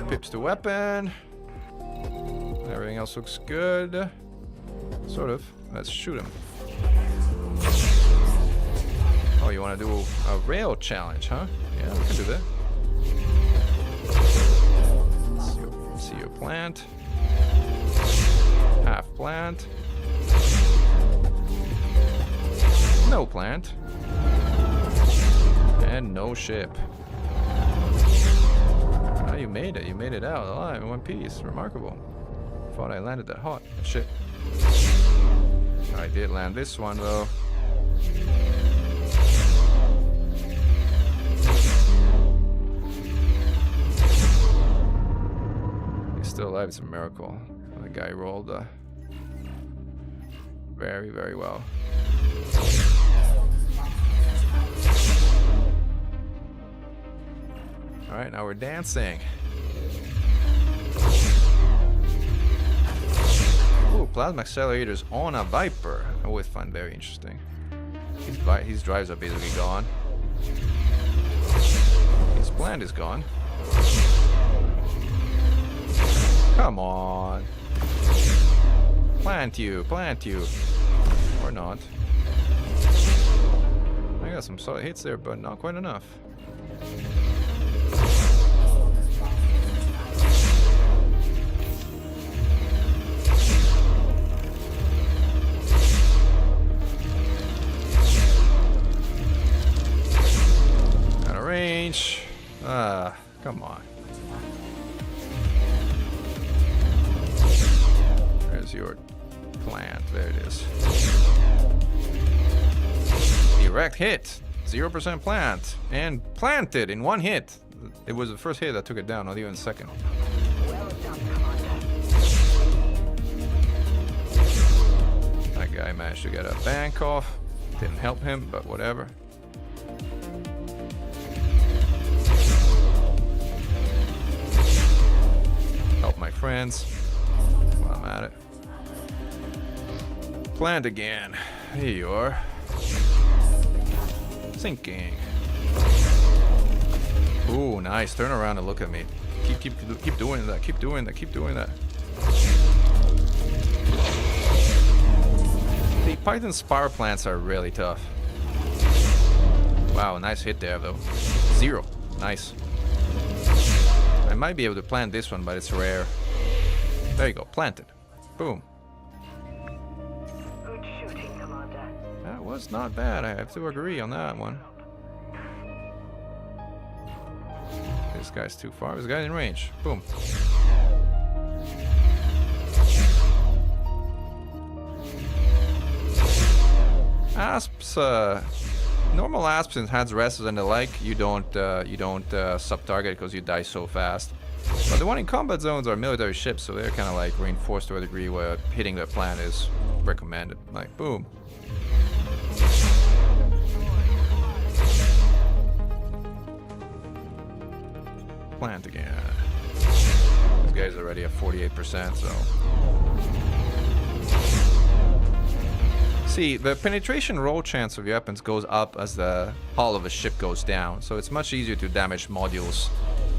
Pips to weapon. Everything else looks good. Sort of. Let's shoot him. Oh, you want to do a rail challenge, huh? Yeah, we can do that. See your plant. Half plant. No plant. And no ship. Oh, you made it. You made it out alive in one piece. Remarkable. Thought I landed that hot. Shit. I did land this one though. He's still alive. It's a miracle. The guy rolled very, very well. Alright, now we're dancing. Ooh, plasma accelerators on a Viper. I always find very interesting. His drives are basically gone. His plant is gone. Come on. Plant you, plant you. Or not. I got some solid hits there, but not quite enough. Range. Come on. Where's your plant? There it is. Direct hit. 0% plant. And planted in one hit. It was the first hit that took it down, not even the second. Well done, Commander. That guy managed to get a bank off. Didn't help him, but whatever. friends while I'm at it. Plant again. Here you are. Sinking. Ooh, nice. Turn around and look at me. Keep doing that. Keep doing that. Keep doing that. The Python spire plants are really tough. Wow, nice hit there though. 0. Nice. I might be able to plant this one, but it's rare. There you go. Planted. Boom. Good shooting, Commander. That was not bad. I have to agree on that one. This guy's too far. This guy's in range. Boom. Asps, normal asps and hands rests and the like, you don't sub-target because you die so fast. But the one in combat zones are military ships, so they're kind of like reinforced to a degree where hitting the plant is recommended. Like, boom. Plant again. This guy's already at 48%, so... See, the penetration roll chance of your weapons goes up as the hull of a ship goes down, so it's much easier to damage modules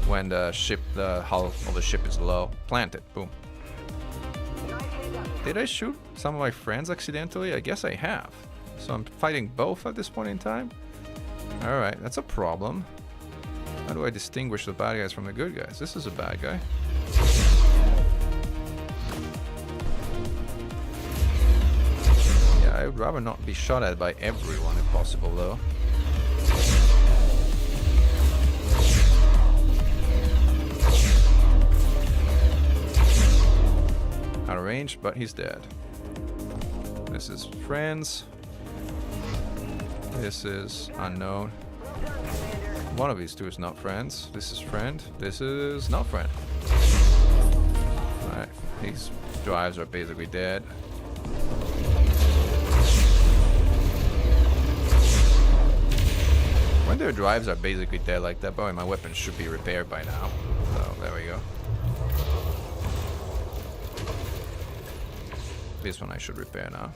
when the hull of the ship is low. Plant it. Boom. Did I shoot some of my friends accidentally? I guess I have. So I'm fighting both at this point in time? Alright, that's a problem. How do I distinguish the bad guys from the good guys? This is a bad guy. Yeah, I would rather not be shot at by everyone if possible though. Out of range, but he's dead. This is friends. This is unknown. One of these two is not friends. This is friend. This is not friend. Alright, these drives are basically dead. When their drives are basically dead like that, boy, my weapon should be repaired by now. So, there we go. This one I should repair now.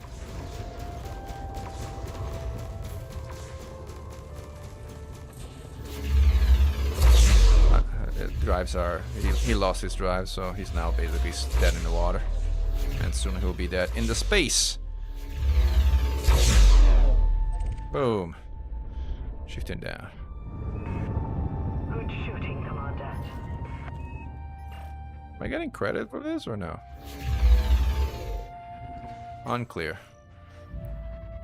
Drives are... He lost his drive, so he's now basically dead in the water. And soon he'll be dead in the space. Boom. Shifting down. Good shooting, Commander. Am I getting credit for this or no? Unclear.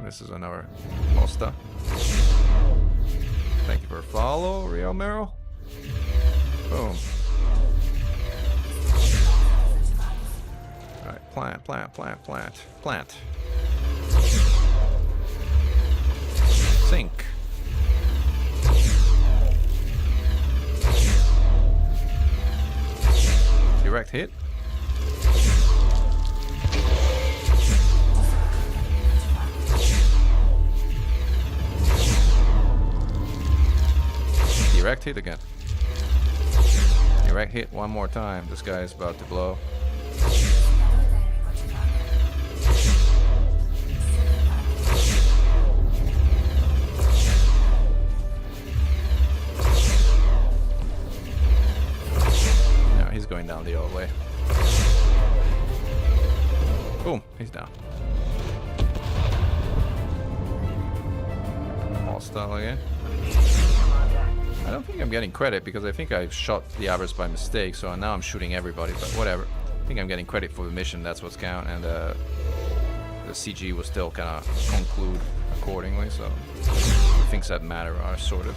This is another Costa. Thank you for a follow, Real Merrill. Boom. Alright, plant. Sink. Direct hit. Direct hit again. Direct hit one more time. This guy is about to blow. Now he's going down the old way. Boom, he's down. Hostile again. I don't think I'm getting credit because I think I shot the others by mistake, so now I'm shooting everybody, but whatever. I think I'm getting credit for the mission, that's what's count, and the CG will still kind of conclude accordingly, so the things that matter are sorted.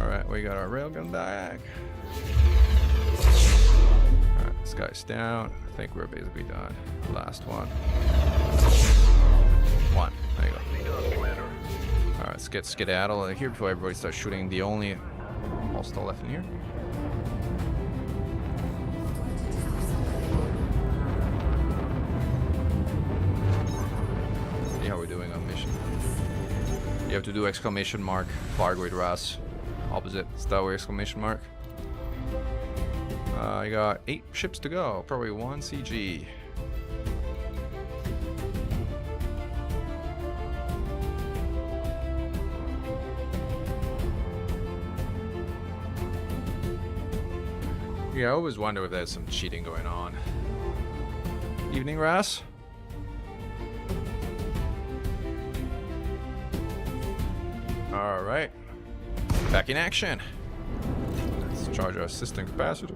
Alright, we got our railgun back. Alright, this guy's down. I think we're basically done. Last one. One. There you go. Alright, let's get skedaddle here before everybody starts shooting. The only hostile left in here. See how we're doing on mission. You have to do exclamation mark, far grid Ras. Opposite, Star Wars exclamation mark. I got 8 ships to go, probably 1 CG. Yeah, I always wonder if there's some cheating going on. Evening, Ras. All right, back in action. Let's charge our system capacitor.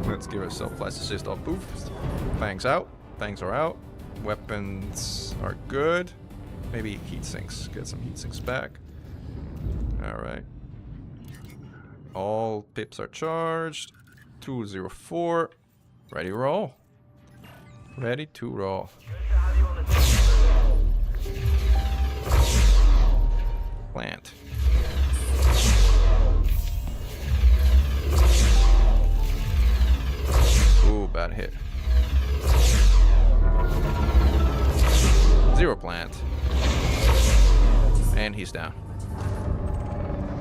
Let's give ourselves flash assist off boost. Fangs out. Fangs are out. Weapons are good. Maybe heat sinks. Get some heat sinks back. All right. All pips are charged. 204. Ready to roll. Ready to roll. Plant. Ooh, bad hit. 0 plant. And he's down.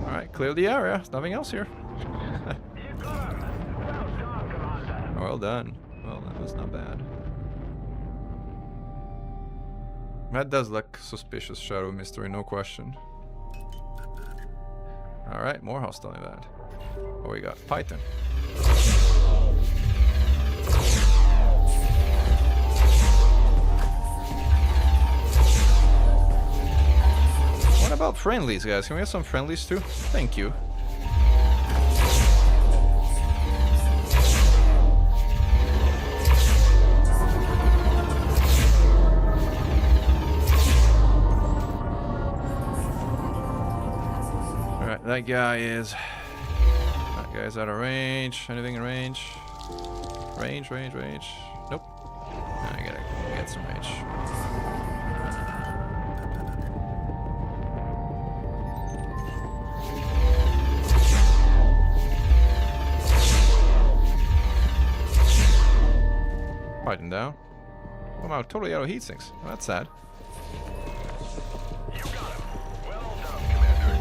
Alright, clear the area. Nothing else here. Well done. Well, that was not bad. That does look suspicious, Shadow Mystery, no question. Alright, more hostile than that. What we got? Python. What about friendlies, guys? Can we have some friendlies too? Thank you. Alright, that guy's out of range. Anything in range? Range. Nope. I gotta get some range. Python down. Oh, I'm totally out of heat sinks. Oh, that's sad. You got him. Well done, Commander.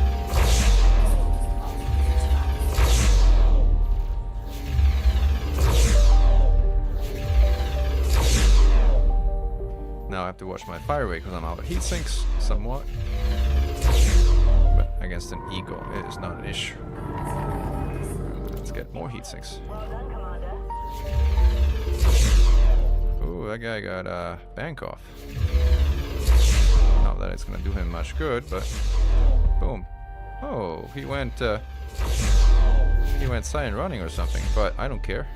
Now I have to watch my fire rate because I'm out of heat sinks somewhat. But against an eagle, it is not an issue. Let's get more heat sinks. Well done, Commander. Ooh, that guy got bank off. Not that it's gonna do him much good, but boom. Oh, he went silent running or something. But I don't care.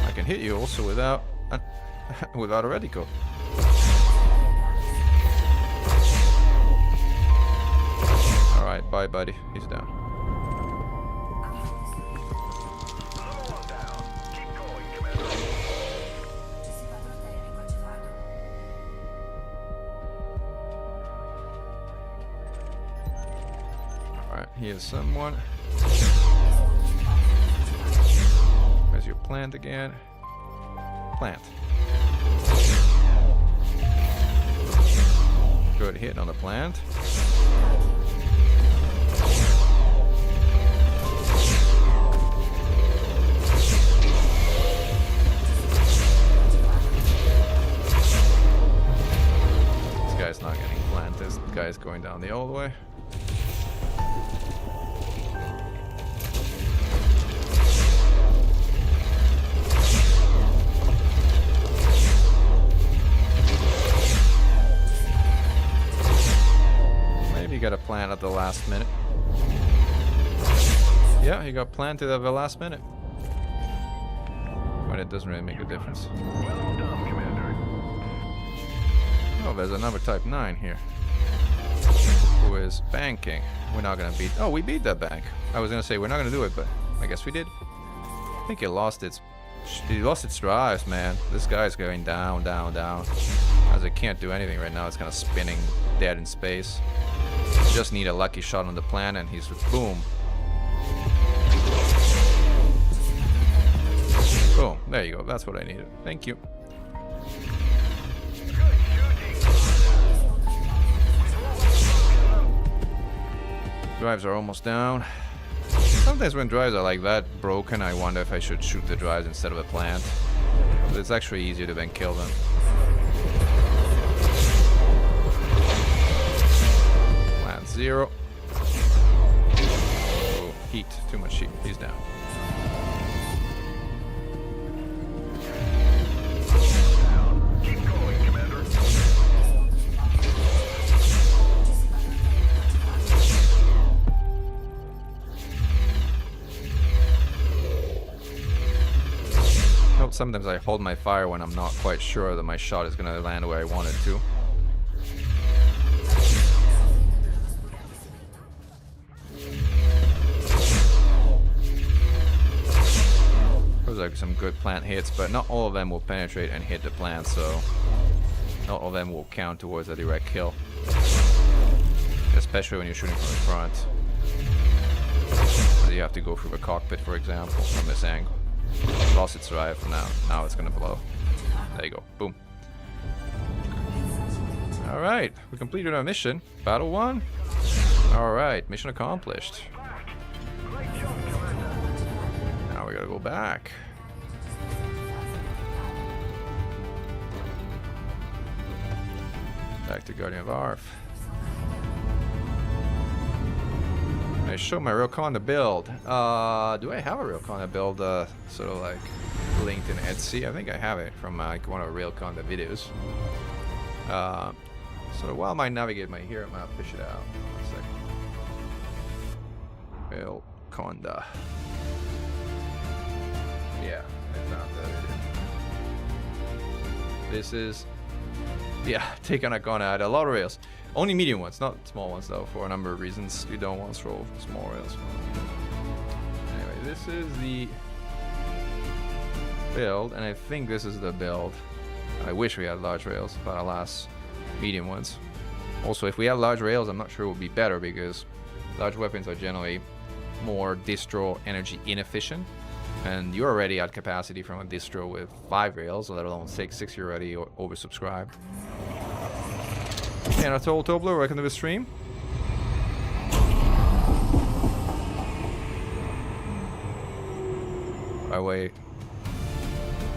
I can hit you also without without a reticle. All right, bye, buddy. He's down. Another one down. Keep going, Commander. Alright, he is someone. There's your plant again. Plant. Good hit on the plant. This guy's not getting planted. This guy's going down the old way. Maybe he got a plant at the last minute. Yeah, he got planted at the last minute. But it doesn't really make a difference. Well done, Commander. Oh, there's another Type 9 here. Who is banking. We're not gonna beat... Oh, we beat that bank. I was gonna say we're not gonna do it, but I guess we did. I think it lost its drives, man. This guy's going down. As it can't do anything right now, it's kind of spinning dead in space. Just need a lucky shot on the plan and he's boom. Boom. There you go. That's what I needed. Thank you. Good shooting, Commander. We've always broken them. Drives are almost down. Sometimes when drives are like that broken, I wonder if I should shoot the drives instead of a plant. But it's actually easier to then kill them. Plant 0. Oh, heat. Too much heat. He's down. Keep going, Commander. Nope, sometimes I hold my fire when I'm not quite sure that my shot is going to land where I want it to. Those are some good plant hits, but not all of them will penetrate and hit the plant, so not all of them will count towards a direct kill. Especially when you're shooting from the front. So you have to go through the cockpit, for example, from this angle. Lost its drive for now. Now it's gonna blow. There you go. Boom. Alright, we completed our mission. Battle 1. Alright, mission accomplished. Great job, Commander. Now we gotta go back. Back to Guardian of Arf. I show my Railconda build. Do I have a Railconda build sort of like linked in Etsy? I think I have it from like one of the Railconda videos. So while I navigate my hero map, fish it out. 1 second. Railconda. Yeah, I found that. This is, yeah, take on Anaconda. A lot of rails. Only medium ones, not small ones though, for a number of reasons. You don't want to throw small rails. Anyway, this is the build, and I think this is the build. I wish we had large rails, but alas, medium ones. Also, if we had large rails, I'm not sure it would be better because large weapons are generally more distro energy inefficient. And you're already at capacity from a distro with 5 rails, let alone 6. 6 you're already oversubscribed. And a total Tobler, welcome to the stream. By the way,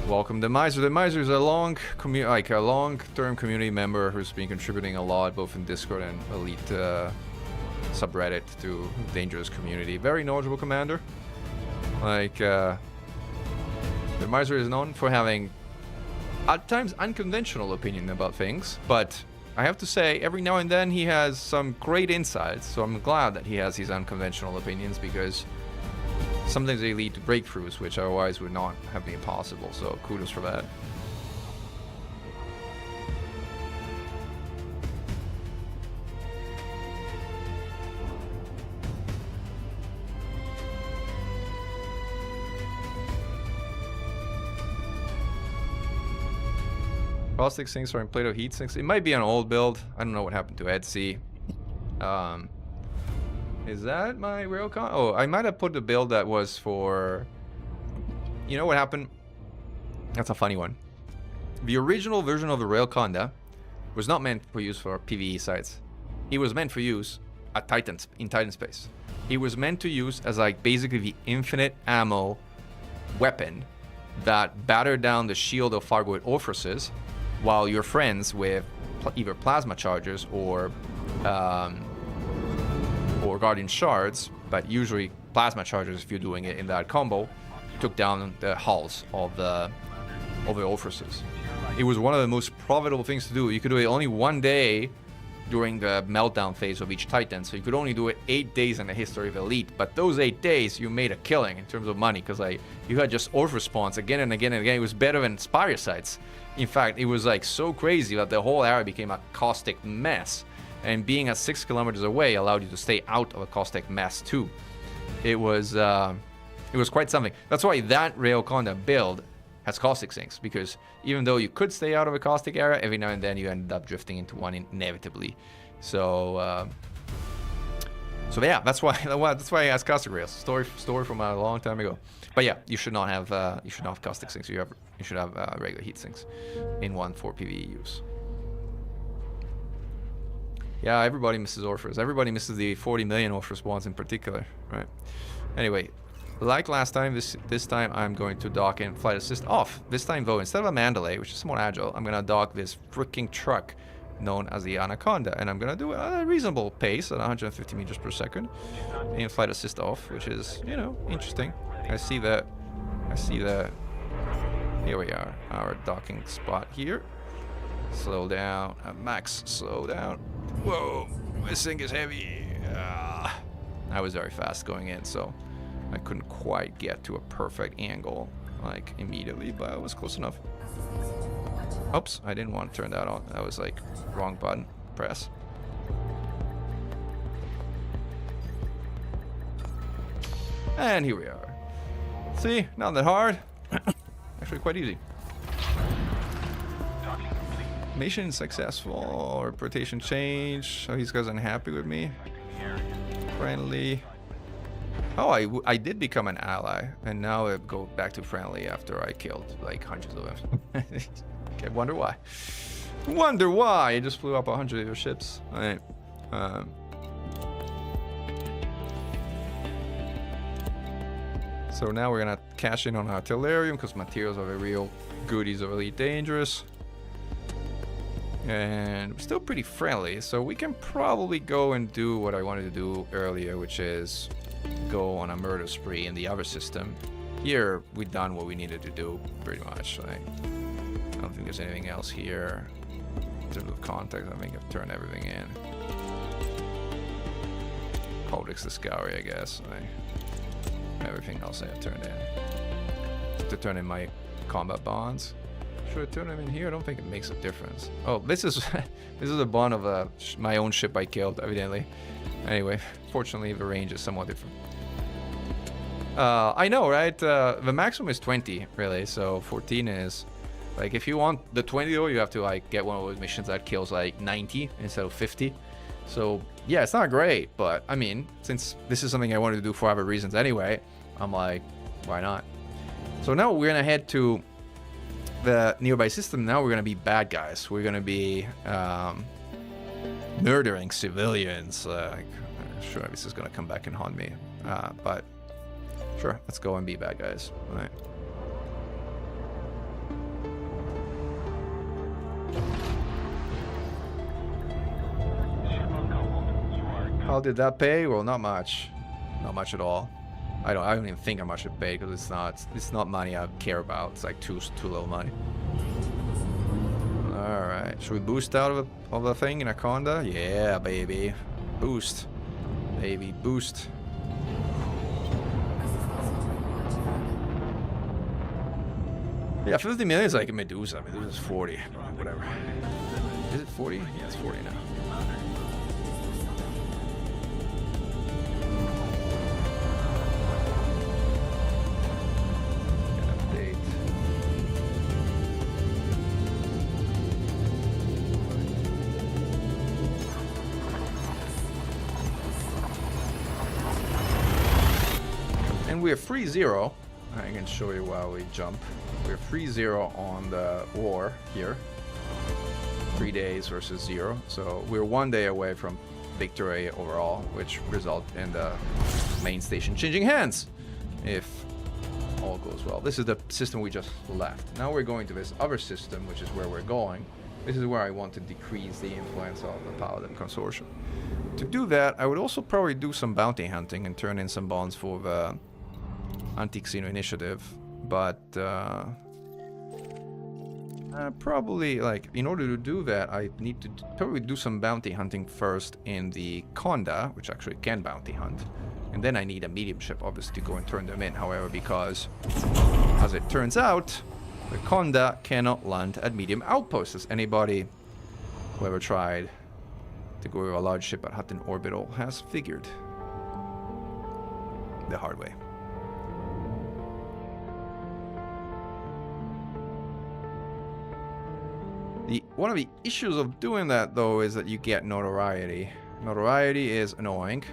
welcome to Miser. The Miser is a long-term community member who's been contributing a lot, both in Discord and Elite subreddit to Dangerous Community. Very knowledgeable commander. Like, the Miser is known for having, at times, unconventional opinion about things, but I have to say, every now and then he has some great insights, so I'm glad that he has these unconventional opinions because sometimes they lead to breakthroughs, which otherwise would not have been possible, so kudos for that. Caustic sinks are in Plato heat sinks. It might be an old build. I don't know what happened to Etsy. Is that my Railcon? Oh, I might have put the build that was for... You know what happened? That's a funny one. The original version of the Railconda was not meant for use for PvE sites. It was meant for use at in Titan space. It was meant to use as like basically the infinite ammo weapon that battered down the shield of Fargoid Orphreses, while your friends with either plasma chargers or guardian shards, but usually plasma chargers if you're doing it in that combo, took down the hulls of the Orphreses. It was one of the most profitable things to do. You could do it only one day during the meltdown phase of each Titan, so you could only do it 8 days in the history of Elite, but those 8 days you made a killing in terms of money, because like you had just Orph spawns again and again and again. It was better than Spire sites. In fact, it was like so crazy that the whole area became a caustic mess, and being at 6 kilometers away allowed you to stay out of a caustic mess too. It was quite something. That's why that Railconda build has caustic sinks, because even though you could stay out of a caustic area, every now and then you ended up drifting into one inevitably. So yeah, that's why I asked caustic rails. Story from a long time ago. But yeah, you should not have caustic sinks. You should have regular heat sinks in one for PvE use. Yeah, everybody misses offers. Everybody misses the 40 million offer spawns in particular, right? Anyway, like last time, this time I'm going to dock in flight assist off. This time though, instead of a Mandalay, which is more agile, I'm gonna dock this freaking truck known as the Anaconda, and I'm gonna do it at a reasonable pace at 150 meters per second in flight assist off, which is, you know, interesting. I see that. Here we are, our docking spot here. Slow down, max, slow down. Whoa, this thing is heavy. I was very fast going in, so I couldn't quite get to a perfect angle like immediately, but it was close enough. Oops, I didn't want to turn that on. That was like wrong button press. And here we are. See, not that hard. Actually quite easy. Mission successful. Reputation change. Oh, these guys unhappy with me. Friendly. Oh, I did become an ally, and now I go back to friendly after I killed like hundreds of them. Okay, wonder why. Wonder why I just flew up 100 of your ships. All right. So now we're gonna cash in on artillerium because materials are the real goodies of Elite Dangerous. And we're still pretty friendly, so we can probably go and do what I wanted to do earlier, which is go on a murder spree in the other system. Here, we've done what we needed to do, pretty much. I don't think there's anything else here. In terms of context, I think I've turned everything in. Codex Discovery, I guess. Everything else I have turned in. To turn in my combat bonds. Should I turn them in here? I don't think it makes a difference. Oh, this is this is a bond of my own ship I killed, evidently. Anyway, fortunately the range is somewhat different. I know, right? The maximum is 20, really. So 14 is like, if you want the 20 though, you have to like get one of those missions that kills like 90 instead of 50. So yeah, it's not great, but I mean, since this is something I wanted to do for other reasons anyway, I'm like, why not? So now we're gonna head to the nearby system. Now we're gonna be bad guys. We're gonna be murdering civilians. I'm sure this is gonna come back and haunt me, but sure, let's go and be bad guys. All right. How did that pay? Well, not much. Not much at all. I don't even think how much it paid, because it's not money I care about. It's like too little money. All right, should we boost out of the thing in Anaconda? Yeah, baby, boost, baby, boost. Yeah, 50 million is like a Medusa. Medusa's 40, whatever. Is it 40? Yeah, it's 40 now. We're 3-0. I can show you while we jump. We're 3-0 on the war here. 3 days versus 0. So we're 1 day away from victory overall, which result in the main station changing hands if all goes well. This is the system we just left. Now we're going to this other system, which is where we're going. This is where I want to decrease the influence of the Paladin Consortium. To do that, I would also probably do some bounty hunting and turn in some bonds for the Anti-Xeno Initiative, but probably, like, in order to do that, I need to probably do some bounty hunting first in the Conda, which actually can bounty hunt, and then I need a medium ship, obviously, to go and turn them in. However, because, as it turns out, the Conda cannot land at medium outposts, as anybody who ever tried to go with a large ship at Hutton Orbital has figured the hard way. One of the issues of doing that, though, is that you get notoriety. Notoriety is annoying,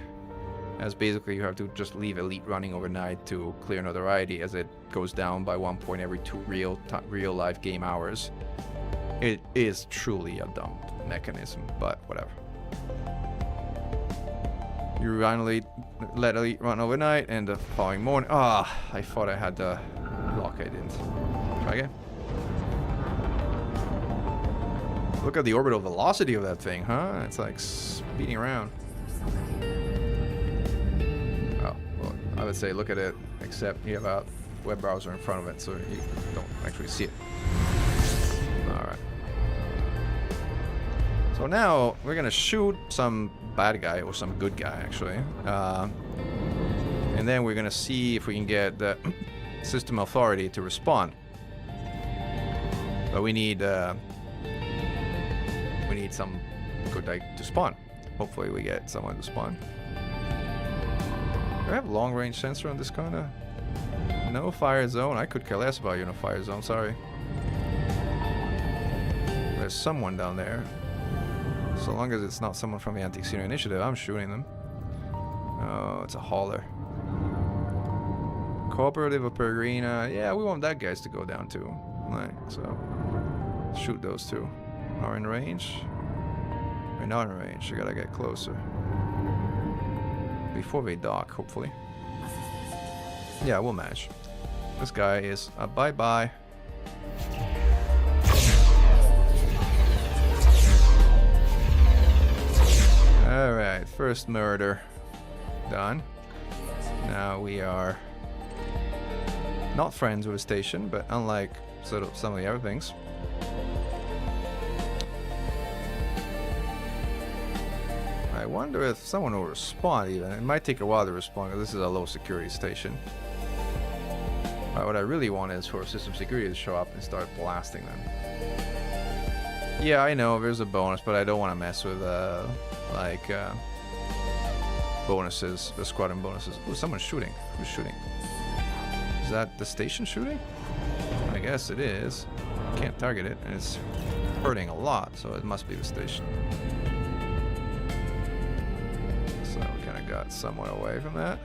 as basically you have to just leave Elite running overnight to clear notoriety, as it goes down by 1 point every 2 real life game hours. It is truly a dumb mechanism, but whatever. You finally let elite run overnight and the following morning. Ah, I thought I had the lock. I didn't. Try again. Look at the orbital velocity of that thing, huh? It's like speeding around. Oh, well, I would say look at it, except you have a web browser in front of it, so you don't actually see it. Alright. So now we're gonna shoot some bad guy, or some good guy actually. And then we're gonna see if we can get the system authority to respond. But we need some good guy to spawn. Hopefully we get someone to spawn. Do I have long range sensor on this kinda? No fire zone. I could care less about you in a fire zone, sorry. There's someone down there. So long as it's not someone from the Anti-Xeno Initiative, I'm shooting them. Oh, it's a hauler. Cooperative of Peregrina. Yeah, we want that guys to go down too. Like, so. Shoot those two. Are in range? We're not in range. We gotta get closer. Before they dock, hopefully. Yeah, we'll manage. This guy is a bye-bye. Alright, first murder. Done. Now we are not friends with the station, but unlike sort of some of the other things. I wonder if someone will respond even. It might take a while to respond because this is a low security station. But what I really want is for system security to show up and start blasting them. Yeah, I know there's a bonus, but I don't want to mess with bonuses, the squadron bonuses. Ooh, someone's shooting. Who's shooting? Is that the station shooting? I guess it is. Can't target it, and it's hurting a lot, so it must be the station. So we kind of got somewhat away from that.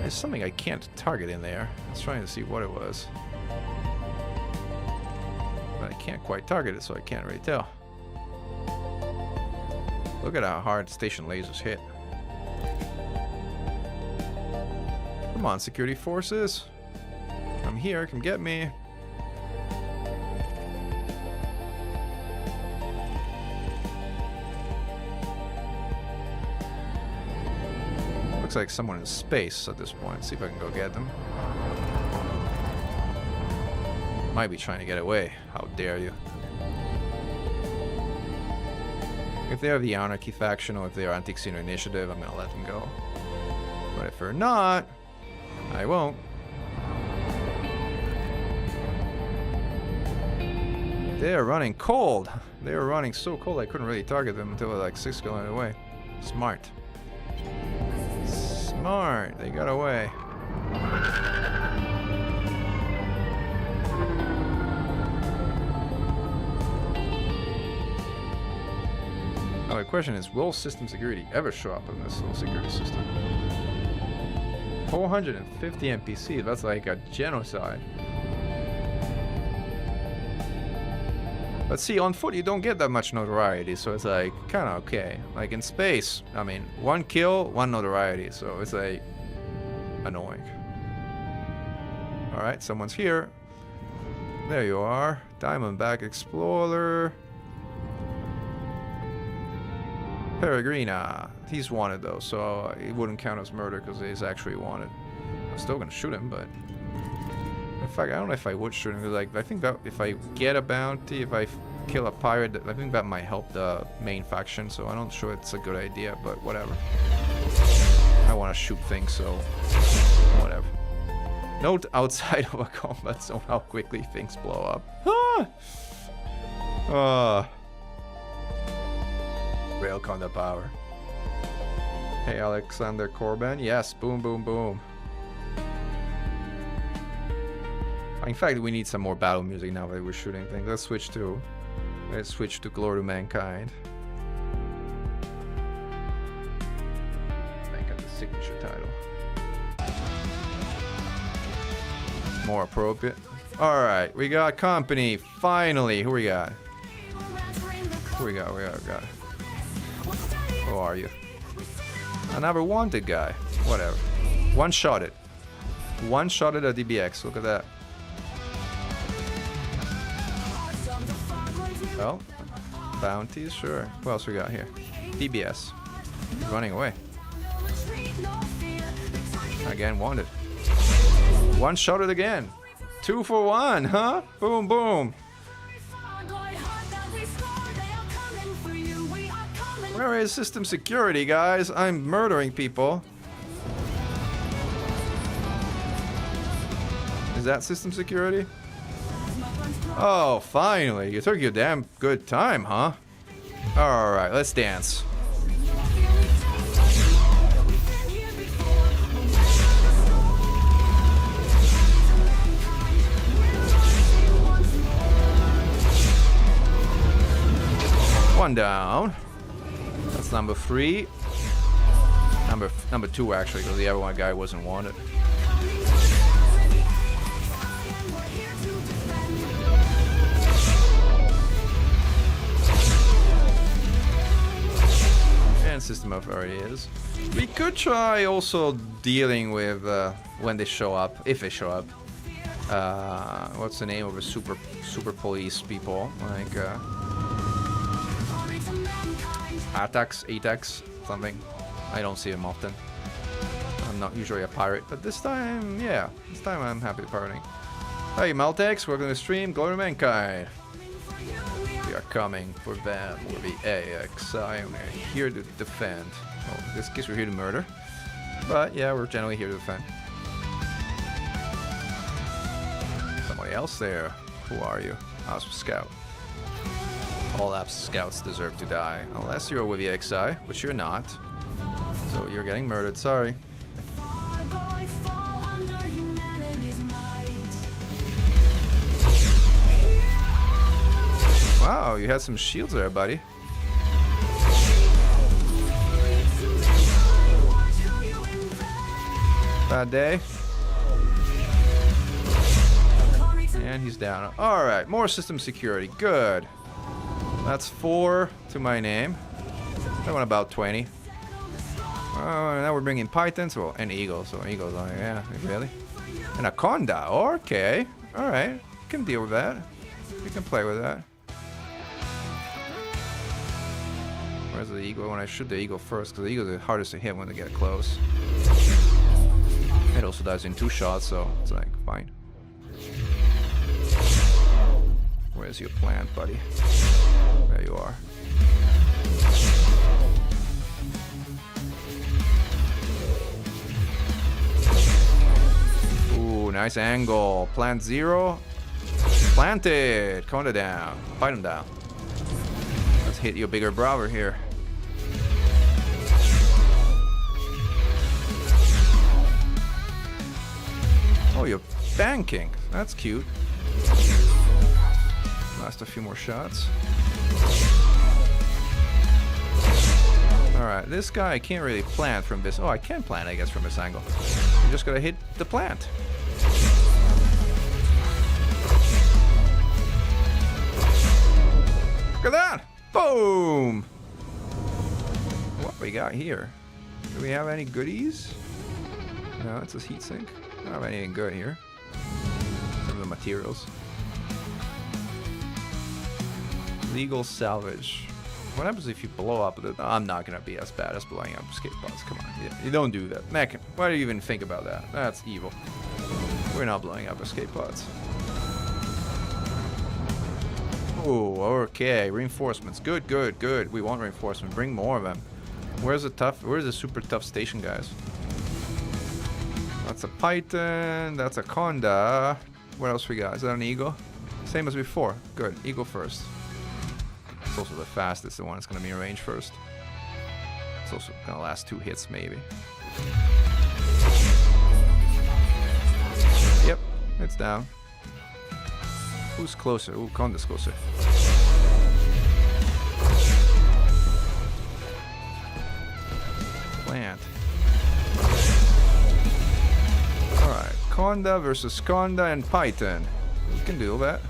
There's something I can't target in there. I was trying to see what it was. But I can't quite target it, so I can't really tell. Look at how hard station lasers hit. Come on, security forces. Come here, come get me. Looks like someone in space at this point. See if I can go get them. Might be trying to get away. How dare you? If they're the Anarchy faction or if they're Anti-Xeno Initiative, I'm gonna let them go. But if they're not, I won't. They're running cold. They were running so cold I couldn't really target them until they're like 6 kilometers away. Smart. Smart. They got away. Now the question is, will system security ever show up in this little security system? 450 NPC, that's like a genocide. But see, on foot you don't get that much notoriety, so it's like kind of okay. Like in space, I mean, 1 kill, 1 notoriety, so it's like annoying. Alright, someone's here. There you are. Diamondback Explorer. Peregrina. He's wanted though, so it wouldn't count as murder because he's actually wanted. I'm still gonna shoot him, but in fact, I don't know if I would shoot him because, like, I think that if I get a bounty, if I kill a pirate, I think that might help the main faction. So I'm not sure it's a good idea, but whatever. I want to shoot things, so whatever. Note outside of a combat zone how quickly things blow up. Railcon the power. Hey, Alexander Corbin. Yes, boom, boom, boom. In fact, we need some more battle music now that we're shooting things. Let's switch to Glory to Mankind. Make it the signature title. More appropriate. All right, we got company. Finally, who we got? Who we got? Who are you? Another wanted guy. Whatever. One-shotted. One-shotted a DBX. Look at that. Well, bounties, sure. What else we got here? DBS. Running away. Again, wanted. One-shotted again. 2 for 1, huh? Boom, boom. Where is system security, guys? I'm murdering people. Is that system security? Oh, finally. You took your damn good time, huh? Alright, let's dance. One down. That's number 3. Number 2 actually, because the other one guy wasn't wanted. And system authority is. We could try also dealing with when they show up, if they show up. What's the name of the super police people? Like ATAX, something. I don't see them often. I'm not usually a pirate, but this time, yeah. This time I'm happy pirating. Hey Maltex, welcome to the stream. Glory to mankind. We are coming for them with the AX. I am here to defend. Well, in this case we're here to murder. But yeah, we're generally here to defend. Somebody else there. Who are you? Asp Scout. All Asp Scouts deserve to die. Unless you're with the XI, which you're not. So you're getting murdered, sorry. Wow, you had some shields there, buddy. Bad day. And he's down. Alright, more system security. Good. That's 4 to my name. That one about 20. Now we're bringing Pythons. Well, and Eagles. So Eagles on here. Yeah, really? And a Conda. Okay. Alright. You can deal with that. You can play with that. Where's the Eagle? When I shoot the Eagle first, because the Eagles are the hardest to hit when they get close. It also dies in 2 shots, so it's like, fine. Where's your plant, buddy? There you are. Ooh, nice angle. Plant 0. Planted. Conda down. Fight him down. Let's hit your bigger brother here. Oh, you're banking. That's cute. Last a few more shots. Alright, this guy I can't really plant from this. Oh, I can plant, I guess, from this angle. You just gotta hit the plant. Look at that! Boom! What we got here? Do we have any goodies? No, it's a heatsink. I don't have anything good here. Some of the materials. Legal salvage. What happens if you blow up? I'm not gonna be as bad as blowing up skate pods. Come on, you don't do that. Mac, why do you even think about that? That's evil. We're not blowing up escape pods. Oh, okay. Reinforcements. Good, good, good. We want reinforcement. Bring more of them. Where's the super tough station guys? That's a Python. That's a Conda. What else we got? Is that an Eagle? Same as before. Good. Eagle first. It's also the fastest, the one that's going to be in range first. It's also going to last 2 hits, maybe. Yep, it's down. Who's closer? Ooh, Conda's closer. Plant. Alright, Conda versus Conda and Python. We can do that.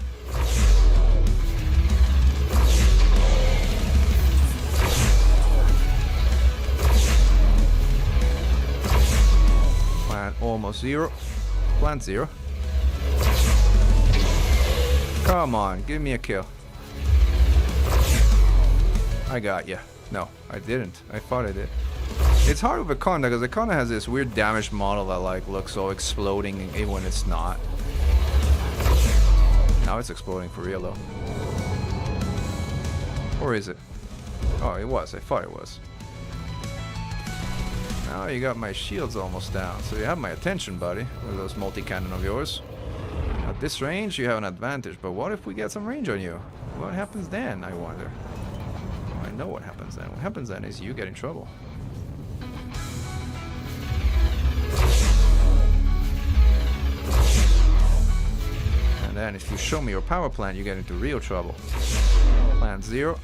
Plant almost 0. Plant 0. Come on, give me a kill. I got ya. No, I didn't. I thought I did. It's hard with a Conda because the Conda has this weird damaged model that like looks all exploding even when it's not. Now it's exploding for real though. Or is it? Oh, it was. I thought it was. Now you got my shields almost down, so you have my attention, buddy, with those multi-cannon of yours. At this range, you have an advantage, but what if we get some range on you? What happens then, I wonder? Well, I know what happens then. What happens then is you get in trouble. And then if you show me your power plant, you get into real trouble. Plant 0.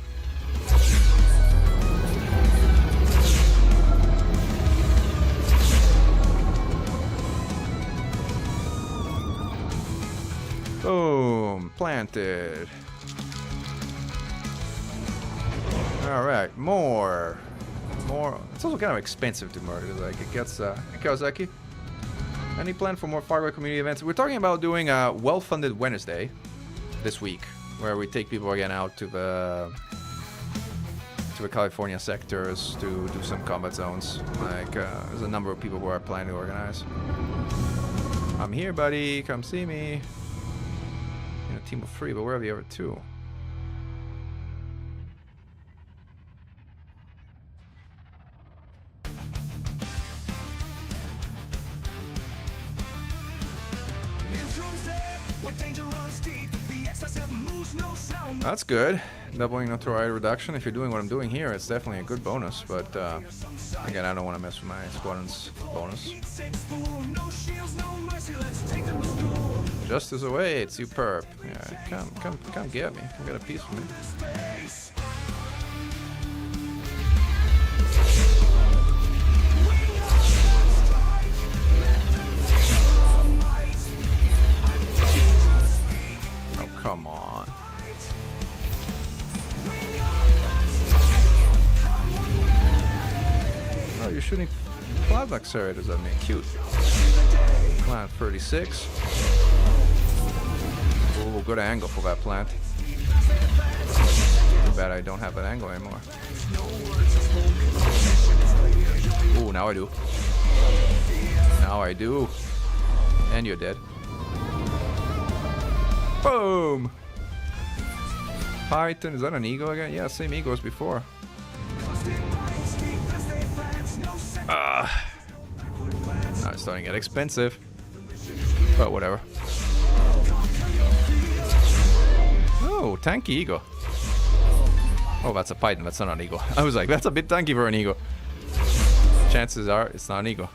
Boom! Planted. Alright, more. It's also kind of expensive to murder. Like, it gets, Kawasaki, any plan for more Far Cry community events? We're talking about doing a well-funded Wednesday this week, where we take people again out to the California sectors to do some combat zones. Like, there's a number of people who are planning to organize. I'm here, buddy. Come see me. In a team of 3, but where are the other 2? That's good. Doubling notoriety reduction. If you're doing what I'm doing here, it's definitely a good bonus. But again, I don't want to mess with my squadron's bonus. Justice away. It's superb. Yeah, come get me. Come get a piece of me. Oh, come on. Oh, you're shooting plasma accelerators at me. Cute. Plant 36. Ooh, good angle for that plant. Too bad I don't have that angle anymore. Ooh, now I do. Now I do. And you're dead. Boom! Python, is that an ego again? Yeah, same ego as before. Now it's starting to get expensive. But whatever. Oh, tanky ego. Oh, that's a Python, that's not an ego. I was like, that's a bit tanky for an ego. Chances are it's not an ego.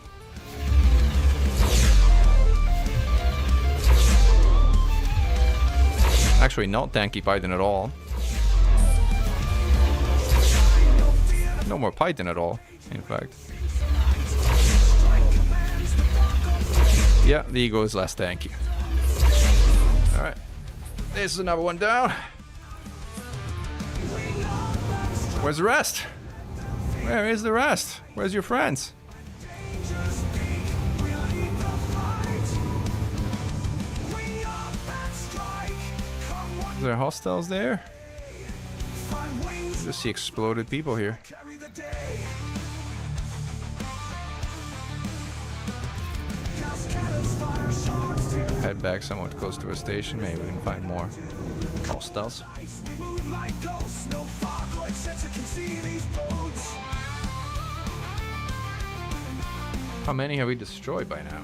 Actually, not tanky Python at all. No more Python at all, in fact. Yeah, the ego is less tanky. Alright. This is another one down. Where's the rest? Where is the rest? Where's your friends? Is there hostiles there? I just see exploded people here. Head back somewhat close to a station. Maybe we can find more hostiles. How many have we destroyed by now?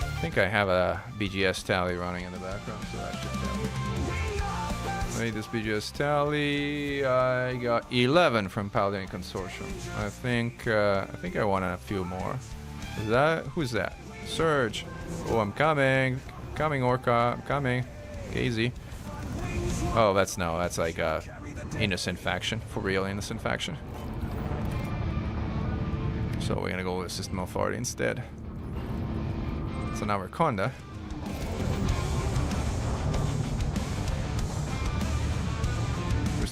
I think I have a BGS tally running in the background, so that should tell me. Wait, this BGS tally, I got 11 from Paladin Consortium. I think I want a few more. Is that, who's that? Surge. Oh, I'm coming. Coming, Orca. I'm coming. Easy. Oh, that's like a innocent faction. For real innocent faction. So we're gonna go with System Authority instead. So now we're Conda.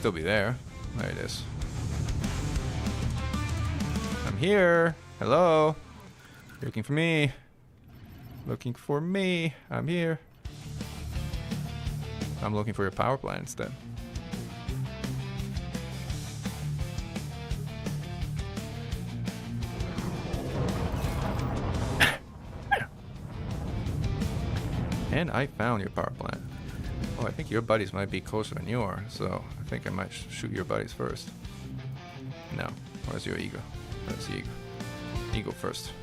still be there. There it is. I'm here. Hello. You're looking for me. Looking for me. I'm here. I'm looking for your power plant instead. And I found your power plant. Oh, I think your buddies might be closer than you are, so I think I might shoot your buddies first. No. Where's your ego? That's the ego. Ego first.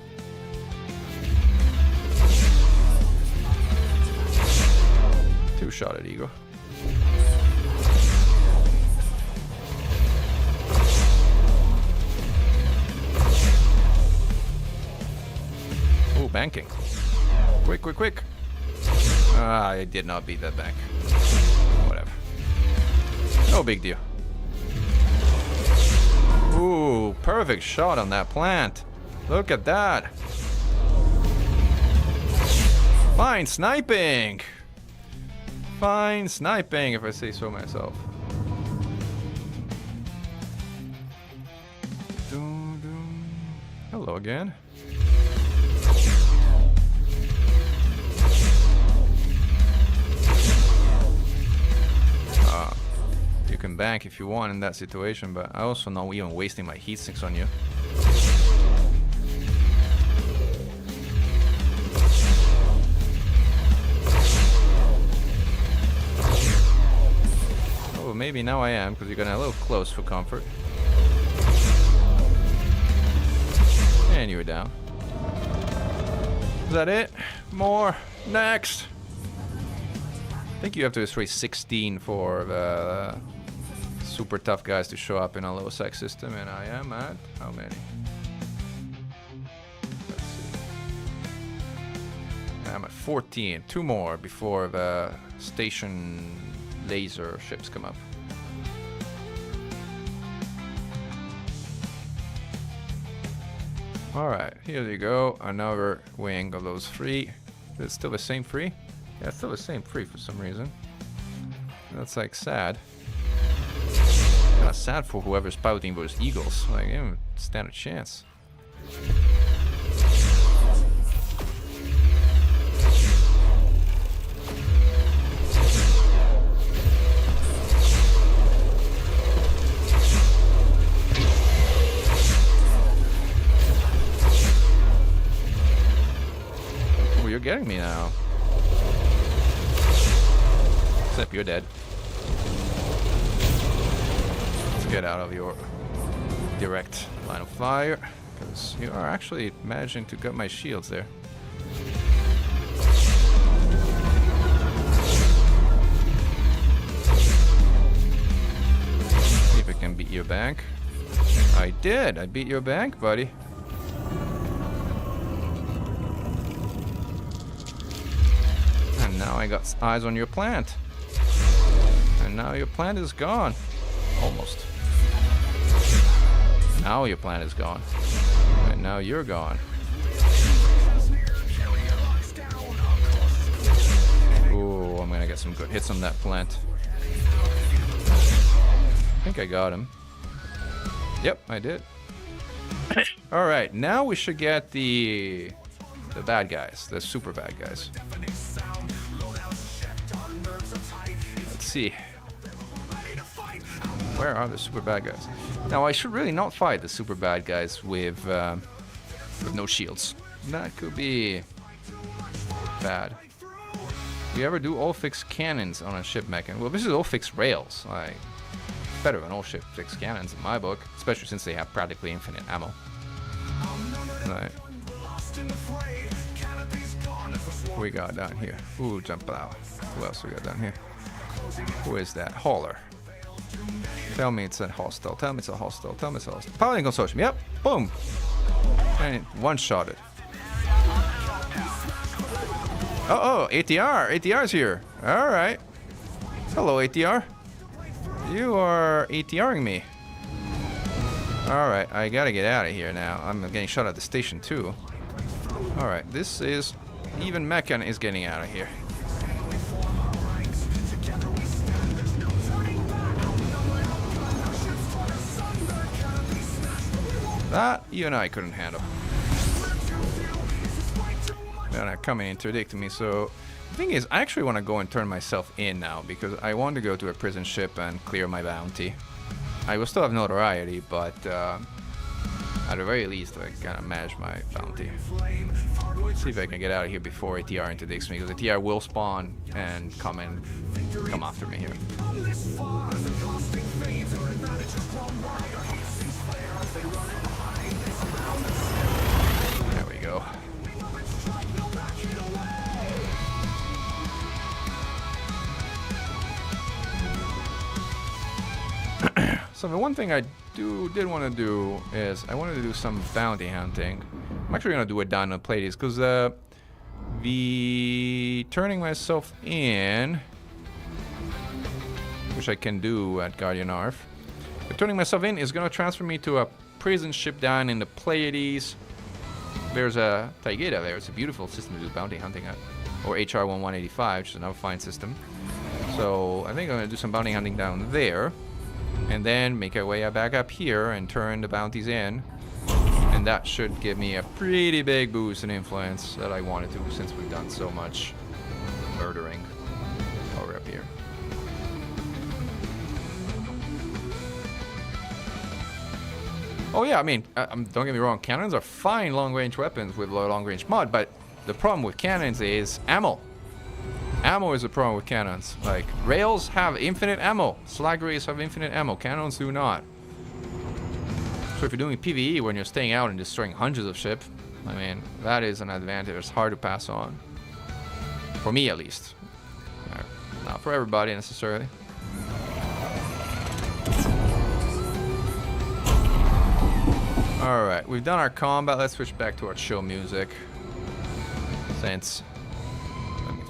Two-shot at ego. Oh, banking. Quick, quick, quick. Ah, I did not beat that bank. Whatever. No big deal. Ooh, perfect shot on that plant. Look at that. Fine sniping. Fine sniping, if I say so myself. Hello again. You can bank if you want in that situation, but I also not even wasting my heat sinks on you. Oh, maybe now I am, because you're getting a little close for comfort. And you were down. Is that it? More. Next. I think you have to destroy 16 for the super tough guys to show up in a low sec system, and I am at how many? Let's see. I'm at 14. 2 more before the station laser ships come up. Alright, here you go. Another wing of those 3. Is it still the same 3? Yeah, it's still the same 3 for some reason. That's like sad. Kinda sad for whoever's piloting those eagles. Like, they don't stand a chance. Oh, you're getting me now. Except you're dead. Let's get out of your direct line of fire, because you are actually managing to gut my shields there. See if I can beat your bank. I did! I beat your bank, buddy. And now I got eyes on your plant. And now your plant is gone. Almost. Now your plant is gone. And now you're gone. Ooh, I'm gonna get some good hits on that plant. I think I got him. Yep, I did. Alright, now we should get the bad guys, the super bad guys. Let's see. Where are the super bad guys? Now I should really not fight the super bad guys with no shields. That could be bad. Do you ever do all fixed cannons on a ship mechan? Well, this is all fixed rails. Like, better than all ship fixed cannons in my book, especially since they have practically infinite ammo. Right. What we got down here? Ooh, jump out. Who else we got down here? Who is that? Hauler. Tell me it's a hostile. Tell me it's a hostile. Tell me it's a hostile. Piloting consortium. Yep. Boom. And one-shotted. Oh, ATR. ATR's here. All right. Hello, ATR. You are ATRing me. All right. I gotta get out of here now. I'm getting shot at the station too. All right. This is even Mechan is getting out of here. That even I couldn't handle. They're not coming interdicting me, so the thing is, I actually want to go and turn myself in now because I want to go to a prison ship and clear my bounty. I will still have notoriety, but at the very least, I kind of manage my bounty. See if I can get out of here before ATR interdicts me, because ATR will spawn and come after me here. There we go. So the one thing I did want to do is I wanted to do some bounty hunting. I'm actually gonna do it down on Pleiades because the turning myself in, which I can do at Guardian Arf, but turning myself in is gonna transfer me to a prison ship down in the Pleiades. There's a Taigeta there. It's a beautiful system to do bounty hunting at, or HR-1185, which is another fine system. So I think I'm gonna do some bounty hunting down there, and then make our way back up here and turn the bounties in, and that should give me a pretty big boost in influence that I wanted to, since we've done so much murdering over up here. Oh yeah, I mean, don't get me wrong, cannons are fine long-range weapons with low long-range mod, but the problem with cannons is ammo. Ammo is a problem with cannons. Like, rails have infinite ammo. Slag rays have infinite ammo. Cannons do not. So if you're doing PvE when you're staying out and destroying hundreds of ships, I mean, that is an advantage. It's hard to pass on. For me, at least. Not for everybody, necessarily. Alright, we've done our combat. Let's switch back to our chill music. Since...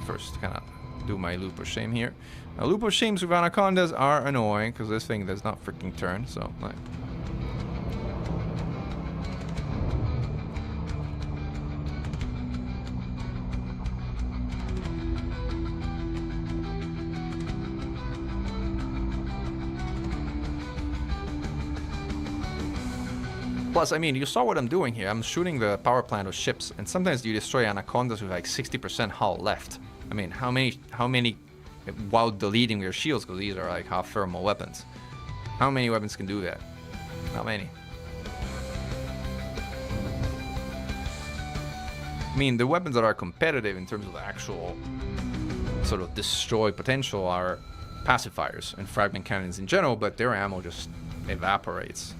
first kind of do my loop of shame here. Now, loop of shames with anacondas are annoying because this thing does not freaking turn, so like. Plus, I mean, you saw what I'm doing here. I'm shooting the power plant of ships, and sometimes you destroy anacondas with like 60% hull left. I mean, how many, while deleting your shields, because these are like half thermal weapons. How many weapons can do that? Not many. I mean, the weapons that are competitive in terms of the actual sort of destroy potential are pacifiers and fragment cannons in general, but their ammo just evaporates.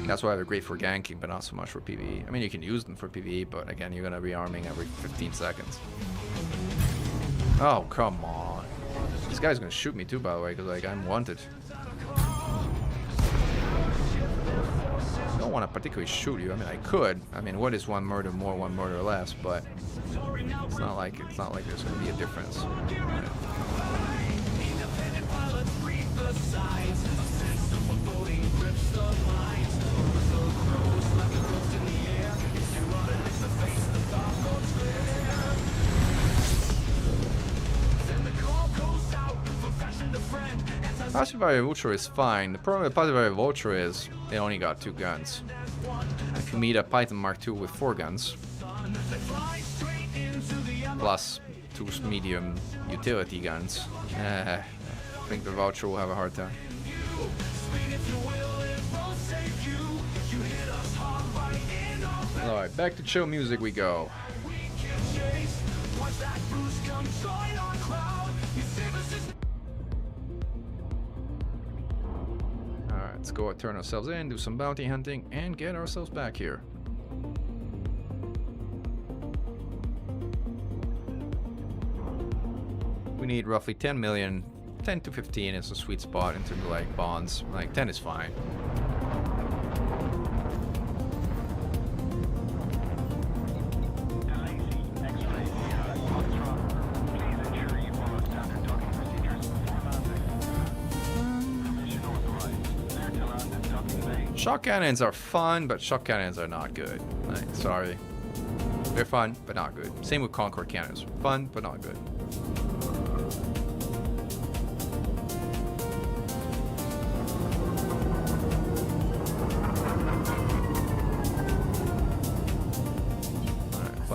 That's why they're great for ganking, but not so much for PvE. I mean, you can use them for PvE, but again, you're gonna be arming every 15 seconds. Oh, come on. This guy's gonna shoot me too, by the way, because like, I'm wanted. I don't want to particularly shoot you. I mean, I could. I mean, what is one murder more, one murder less? But it's not like there's gonna be a difference. Pacifier Vulture is fine. The problem with Pacifier Vulture is they only got 2 guns. If you meet a Python Mark II with 4 guns, plus 2 medium utility guns, I think the Vulture will have a hard time. Alright, back to chill music we go. Alright, let's go turn ourselves in, do some bounty hunting, and get ourselves back here. We need roughly 10 million. 10 to 15 is a sweet spot in terms of like bonds. Like 10 is fine. Shock cannons are fun, but shock cannons are not good. Like, sorry. They're fun, but not good. Same with Concord cannons. Fun, but not good.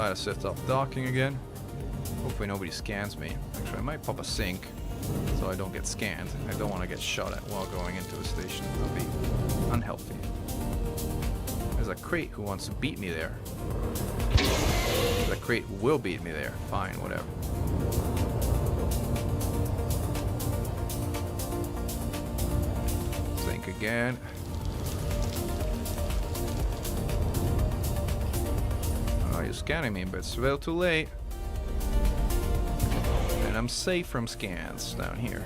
might have set off docking again. Hopefully nobody scans me. Actually, I might pop a sink so I don't get scanned. I don't want to get shot at while going into the station. That would be unhealthy. There's a crate who wants to beat me there. The crate will beat me there. Fine, whatever. Sink again. Oh, you're scanning me, but it's well too late. And I'm safe from scans down here.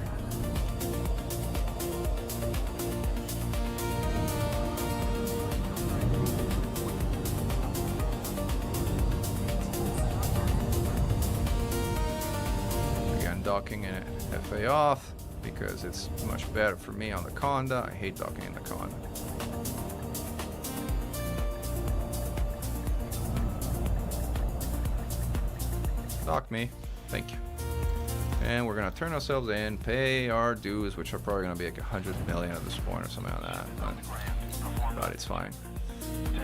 Again, docking and FA off because it's much better for me on the Conda. I hate docking in the Conda. Dock me. Thank you. And we're gonna turn ourselves in, pay our dues, which are probably gonna be like 100 million at this point or something like that. But it's fine.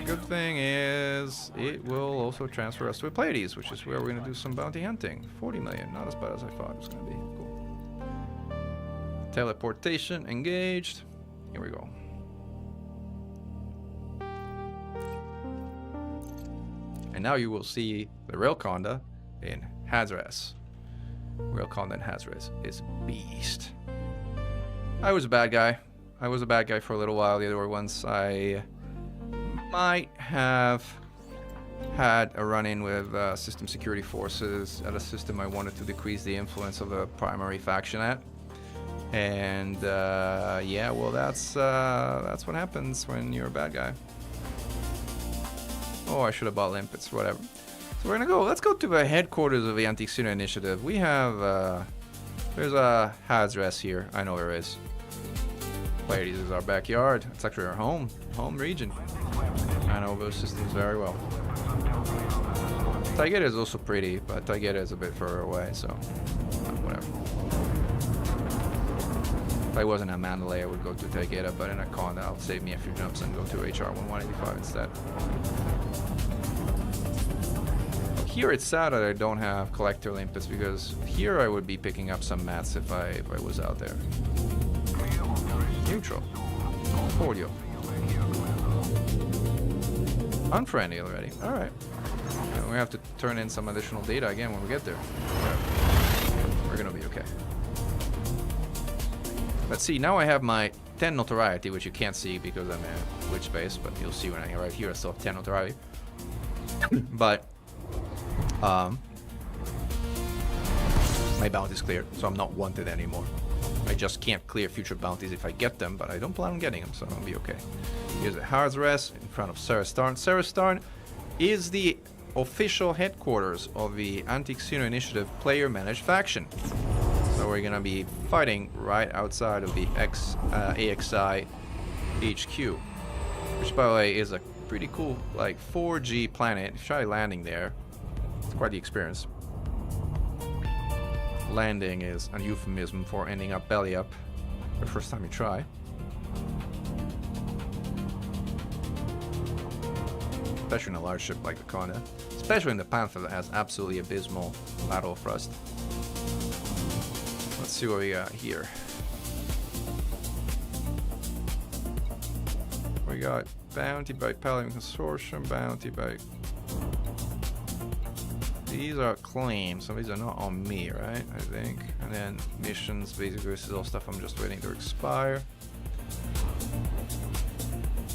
Good thing is, it will also transfer us to a Pleiades, which is where we're gonna do some bounty hunting. 40 million, not as bad as I thought it was gonna be. Cool. Teleportation engaged. Here we go. And now you will see the Rail Conda in Hazres. Rail Conda in Hazres is beast. I was a bad guy. I was a bad guy for a little while. The other ones I might have had a run-in with system security forces at a system I wanted to decrease the influence of the primary faction at. And yeah, well, that's what happens when you're a bad guy. Oh, I should have bought limpets, whatever. So we're gonna go. Let's go to the headquarters of the Anti-Xeno Initiative. We have there's a Hazres here. I know there is. Pleiades is our backyard. It's actually our home region. I know those systems very well. Taigeta is also pretty, but Taigeta is a bit further away, so whatever. If I wasn't at Mandalay, I would go to Taigeta, but in a con, that'll save me a few jumps and go to HR 1185 instead. Here it's sad that I don't have collector limpets, because here I would be picking up some mats if I was out there. Neutral. Cordial. Unfriendly already. Alright. We have to turn in some additional data again when we get there. We're gonna be okay. Let's see, now I have my 10 notoriety, which you can't see because I'm in glitch space, but you'll see when I arrive here I still have 10 notoriety. But my bounty's cleared, so I'm not wanted anymore. I just can't clear future bounties if I get them, but I don't plan on getting them, so I'll be okay. Here's a Hazres in front of Sarastarn. Sarastarn is the official headquarters of the Anti-Xeno Initiative player-managed faction. So we're gonna be fighting right outside of the AXI HQ, which by the way is a pretty cool like 4G planet. If you try landing there, it's quite the experience. Landing is a euphemism for ending up belly up the first time you try. Especially in a large ship like the Conda. Especially in the Panther that has absolutely abysmal lateral thrust. Let's see what we got here. We got bounty by Paladin Consortium, bounty by... These are claims, so these are not on me, right? I think. And then missions, basically this is all stuff I'm just waiting to expire.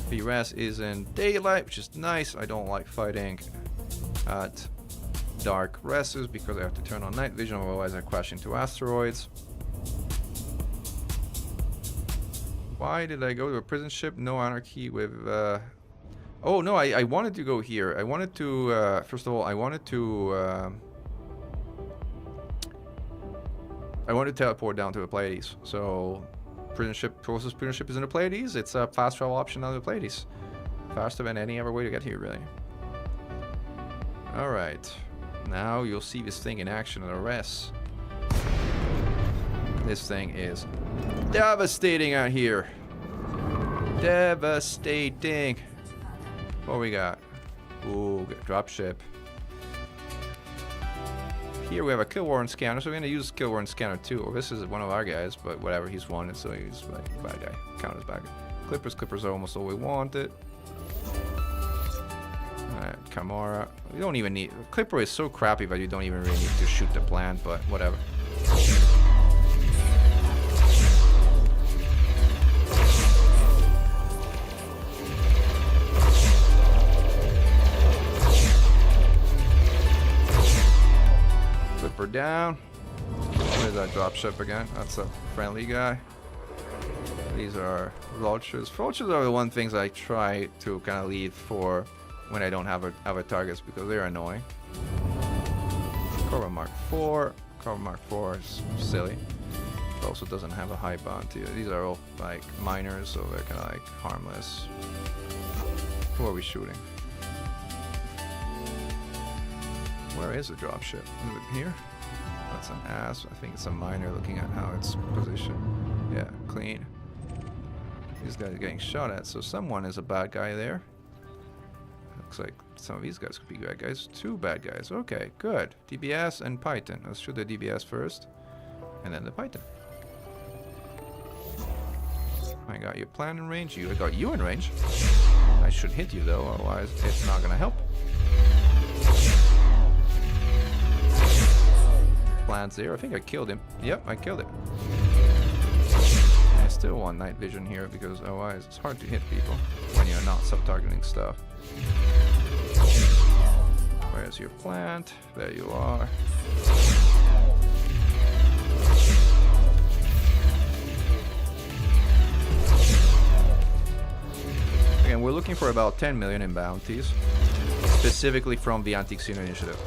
BGS is in daylight, which is nice. I don't like fighting at dark rests because I have to turn on night vision, otherwise I crash into asteroids. Why did I go to a prison ship? No anarchy with... Oh no, I wanted to go here. I wanted to, first of all, I wanted to teleport down to the Pleiades. So, prison ship, closest prison ship is in the Pleiades. It's a fast travel option on the Pleiades. Faster than any other way to get here, really. Alright. Now you'll see this thing in action at a rest. This thing is devastating out here. Devastating. What we got? Ooh, dropship. here we have a kill warrant scanner, so we're gonna use kill warrant scanner too. Well, this is one of our guys, but whatever, he's wanted, so he's like bad guy. Count as bad guy. Clippers are almost all we wanted. Alright, Kamara. We don't even need... Clipper is so crappy that you don't even really need to shoot the plant, but whatever. Clipper down. Where's that dropship again? That's a friendly guy. These are vultures. Vultures are the one things I try to kind of leave for when I don't have other targets because they're annoying. Cobra Mark 4. Cobra Mark 4 is silly. It also doesn't have a high bounty. These are all like miners, so they're kind of like harmless. Who are we shooting? Where is the dropship? Is it here? That's an ass. I think it's a miner looking at how it's positioned. Yeah, clean. These guys are getting shot at, so someone is a bad guy there. Looks like some of these guys could be bad guys. 2 bad guys. Okay, good. DBS and Python. Let's shoot the DBS first, and then the Python. I got your plan in range. I got you in range. I should hit you though, otherwise it's not gonna help. Plan 0. I think I killed him. Yep, I killed it. I still want night vision here because otherwise it's hard to hit people when you're not sub-targeting stuff. Where's your plant? There you are. Again, we're looking for about 10 million in bounties, specifically from the Antique Scene Initiative.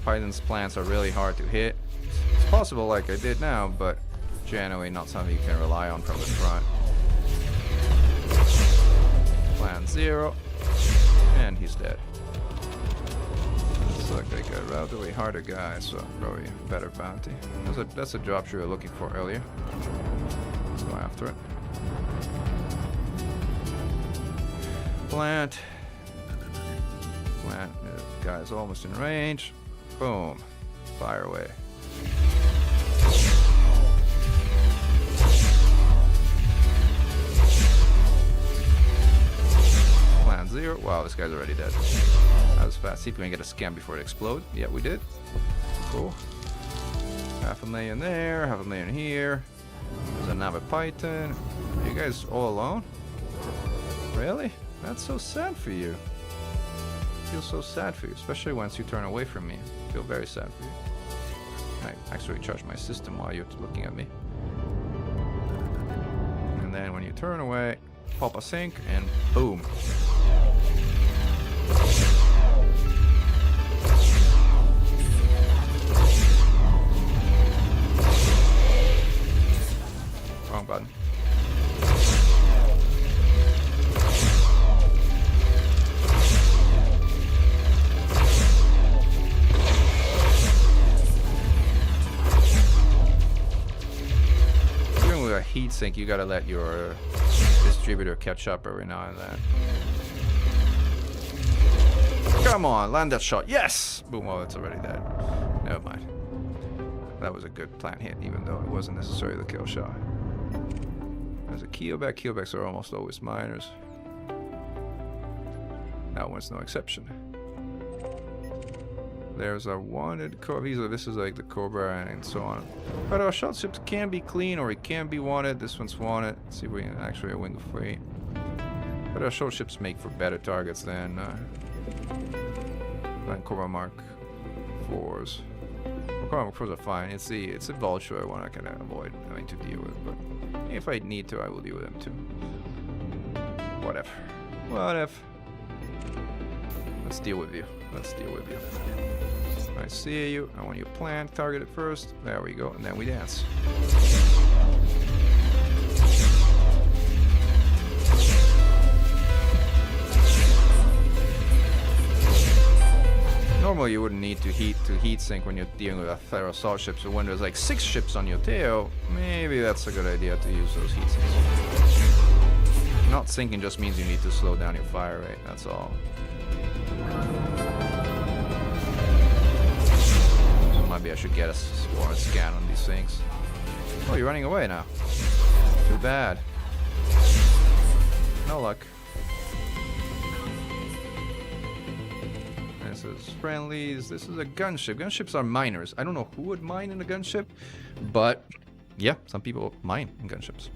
Python's plants are really hard to hit. It's possible like I did now, but generally not something you can rely on from the front. Plan 0. And he's dead. Looks like they got a relatively harder guy, so probably a better bounty. That's a drop you were looking for earlier. Let's go after it. Plant. Plant. The guy's almost in range. Boom. Fire away. Plan 0. Wow, this guy's already dead. That was fast. See if we can get a scan before it explodes. Yeah, we did. Cool. 500,000 there, 500,000 here. There's another Python. Are you guys all alone? Really? That's so sad for you. I feel so sad for you, especially once you turn away from me. I feel very sad for you. I actually charge my system while you're looking at me. And then when you turn away, pop a sink and boom. Wrong button. Heatsink, you gotta let your distributor catch up every now and then. Come on, land that shot. Yes! Boom, oh, it's already dead. Never mind. That was a good plant hit, even though it wasn't necessarily the kill shot. There's a keelback. Keelbacks are almost always miners. That one's no exception. There's a wanted Cobra. This is like the Cobra and so on. But our shot ships can be clean or it can be wanted. This one's wanted. Let's see if we can actually wing of freight. But our short ships make for better targets than Cobra Mark 4s. Cobra Mark 4s are fine. It's a vulture one I can avoid having to deal with. But if I need to, I will deal with them too. Whatever. Whatever. Let's deal with you. Let's deal with you. I see you. I want you plant. Target it first. There we go. And then we dance. normally you wouldn't need to heat sink when you're dealing with a third assault ship, so when there's like 6 ships on your tail, maybe that's a good idea to use those heat sinks. Not sinking just means you need to slow down your fire rate, that's all. So maybe I should get a scan on these things. Oh, you're running away now. Too bad. No luck. This is friendlies. This is a gunship. Gunships are miners. I don't know who would mine in a gunship, but yeah, some people mine in gunships.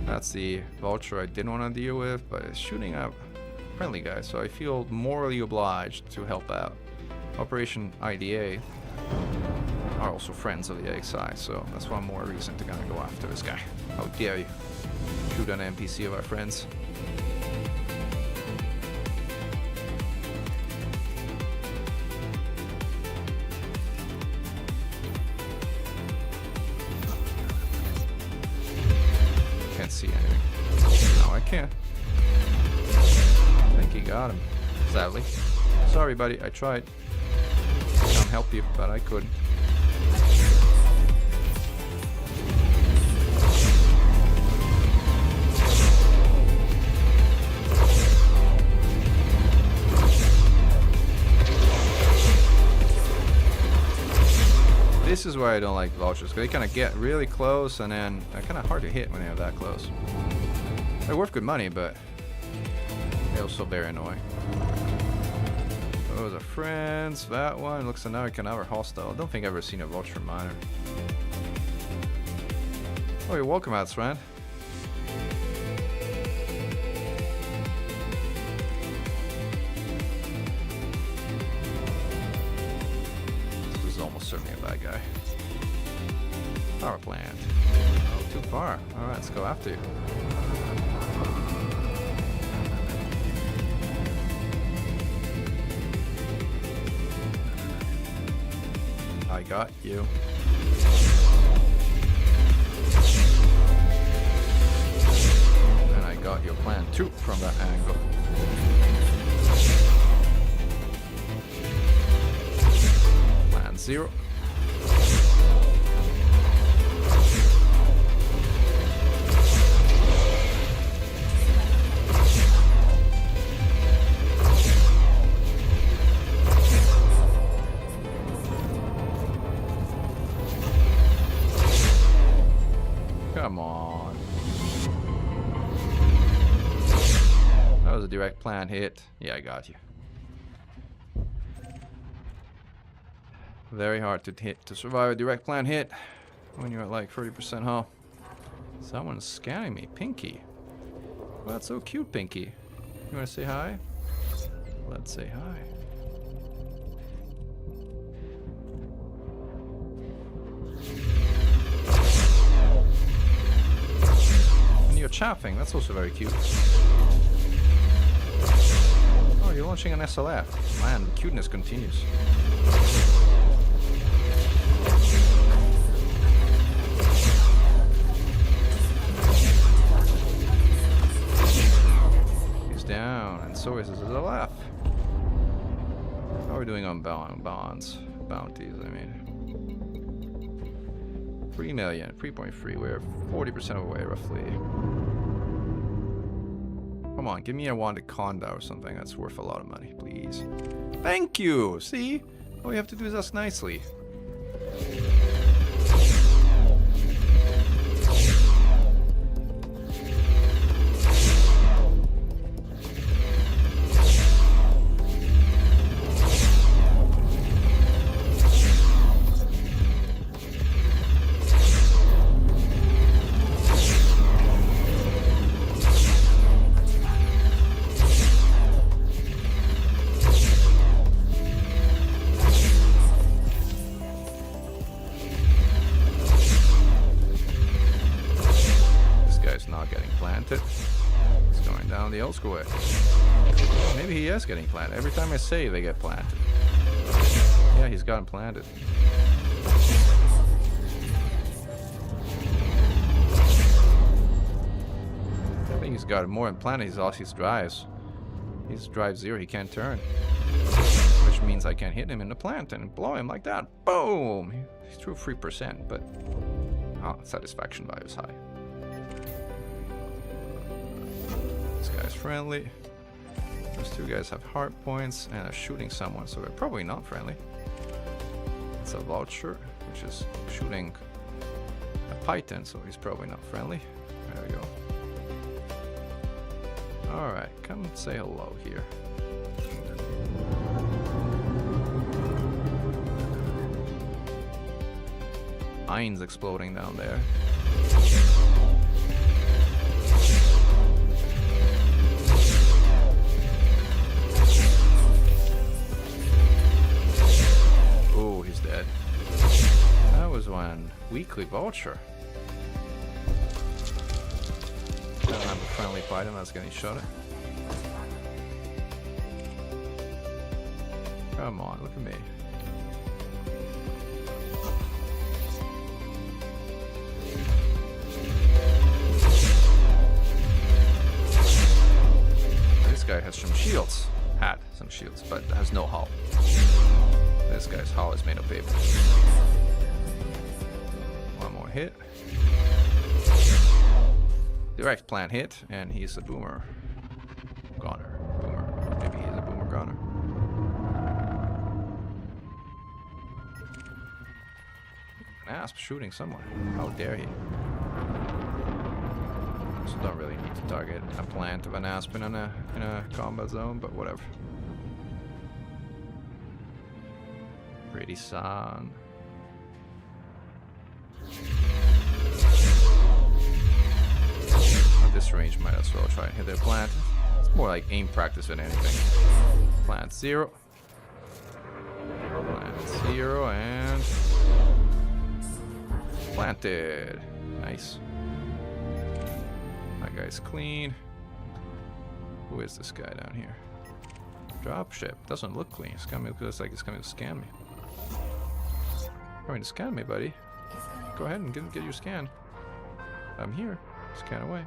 That's the vulture I didn't want to deal with, but it's shooting at friendly guys, so I feel morally obliged to help out. Operation IDA are also friends of the AXI, so that's one more reason to kind of go after this guy. How dare you shoot an NPC of our friends. Can't see anything. No, I can't. I think he got him, sadly. Sorry, buddy, I tried. Can't help you, but I couldn't. This is why I don't like vultures, because they kind of get really close and then they're kind of hard to hit when they're that close. They're worth good money, but they're also very annoying. Those are friends. That one looks like now another hostile. I don't think I've ever seen a vulture miner. Oh, you're welcome out, friend. This is almost certainly a bad guy. Power plant. Oh, too far. Alright, let's go after you. I got you. And I got your plan too from that angle. Plan 0. Come on. That was a direct plan hit. Yeah, I got you. Very hard to survive a direct plan hit when you're at like 30% hull. Someone's scanning me. Pinky. Well, that's so cute, Pinky. You want to say hi? Let's say hi. You're chaffing, that's also very cute. Oh, you're launching an SLF. Man, the cuteness continues. He's down, and so is his SLF. How are we doing on bounties, I mean. 3 million, 3.3, we're 40% of the way roughly. Come on, give me a wanted conda or something that's worth a lot of money, please. Thank you! See? All you have to do is ask nicely. It's going down the old school way. Maybe he is getting planted. Every time I say they get planted. Yeah, he's gotten planted. I think he's got more than planted. He's lost his drives. He's drive 0, he can't turn. Which means I can hit him in the plant and blow him like that. Boom! He threw 3%, but satisfaction value is high. This guy's friendly. Those two guys have hard points and are shooting someone, so they're probably not friendly. It's a vulture, which is shooting a python, so he's probably not friendly. There we go. Alright, come say hello here. Mines exploding down there. Oh, he's dead. That was one weakly vulture. I don't have a friendly python that's getting shot at. Come on, look at me. This guy has some shields. Had some shields, but has no hull. This guy's hull is made of paper. One more hit. Direct plant hit, and he's a boomer goner. Boomer. Maybe he's a boomer goner. An asp shooting someone. How dare he? So don't really need to target a plant of an asp in a combat zone, but whatever. Pretty son. At this range, might as well try and hit their plant. It's more like aim practice than anything. Plant 0. Plant 0 and planted. Nice. That guy's clean. Who is this guy down here? Dropship. Doesn't look clean. Looks like it's coming to scan me. Coming to scan me, buddy. Go ahead and get your scan. I'm here. Scan away.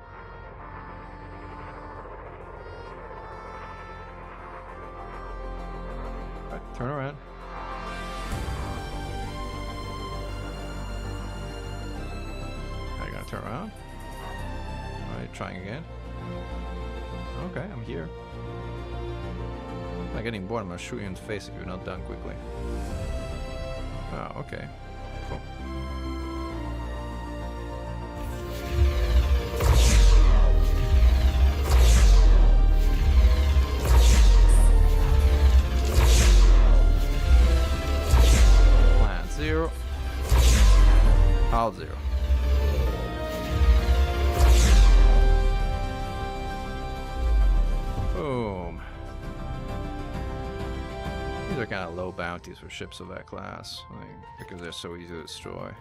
Alright, turn around. Are you gonna turn around? Alright, trying again. Okay, I'm here. I'm not getting bored. I'm gonna shoot you in the face if you're not done quickly. Oh, okay. Cool. Plant 0. Hull 0. Boom. These are kind of low bounties for ships of that class, I think, because they're so easy to destroy.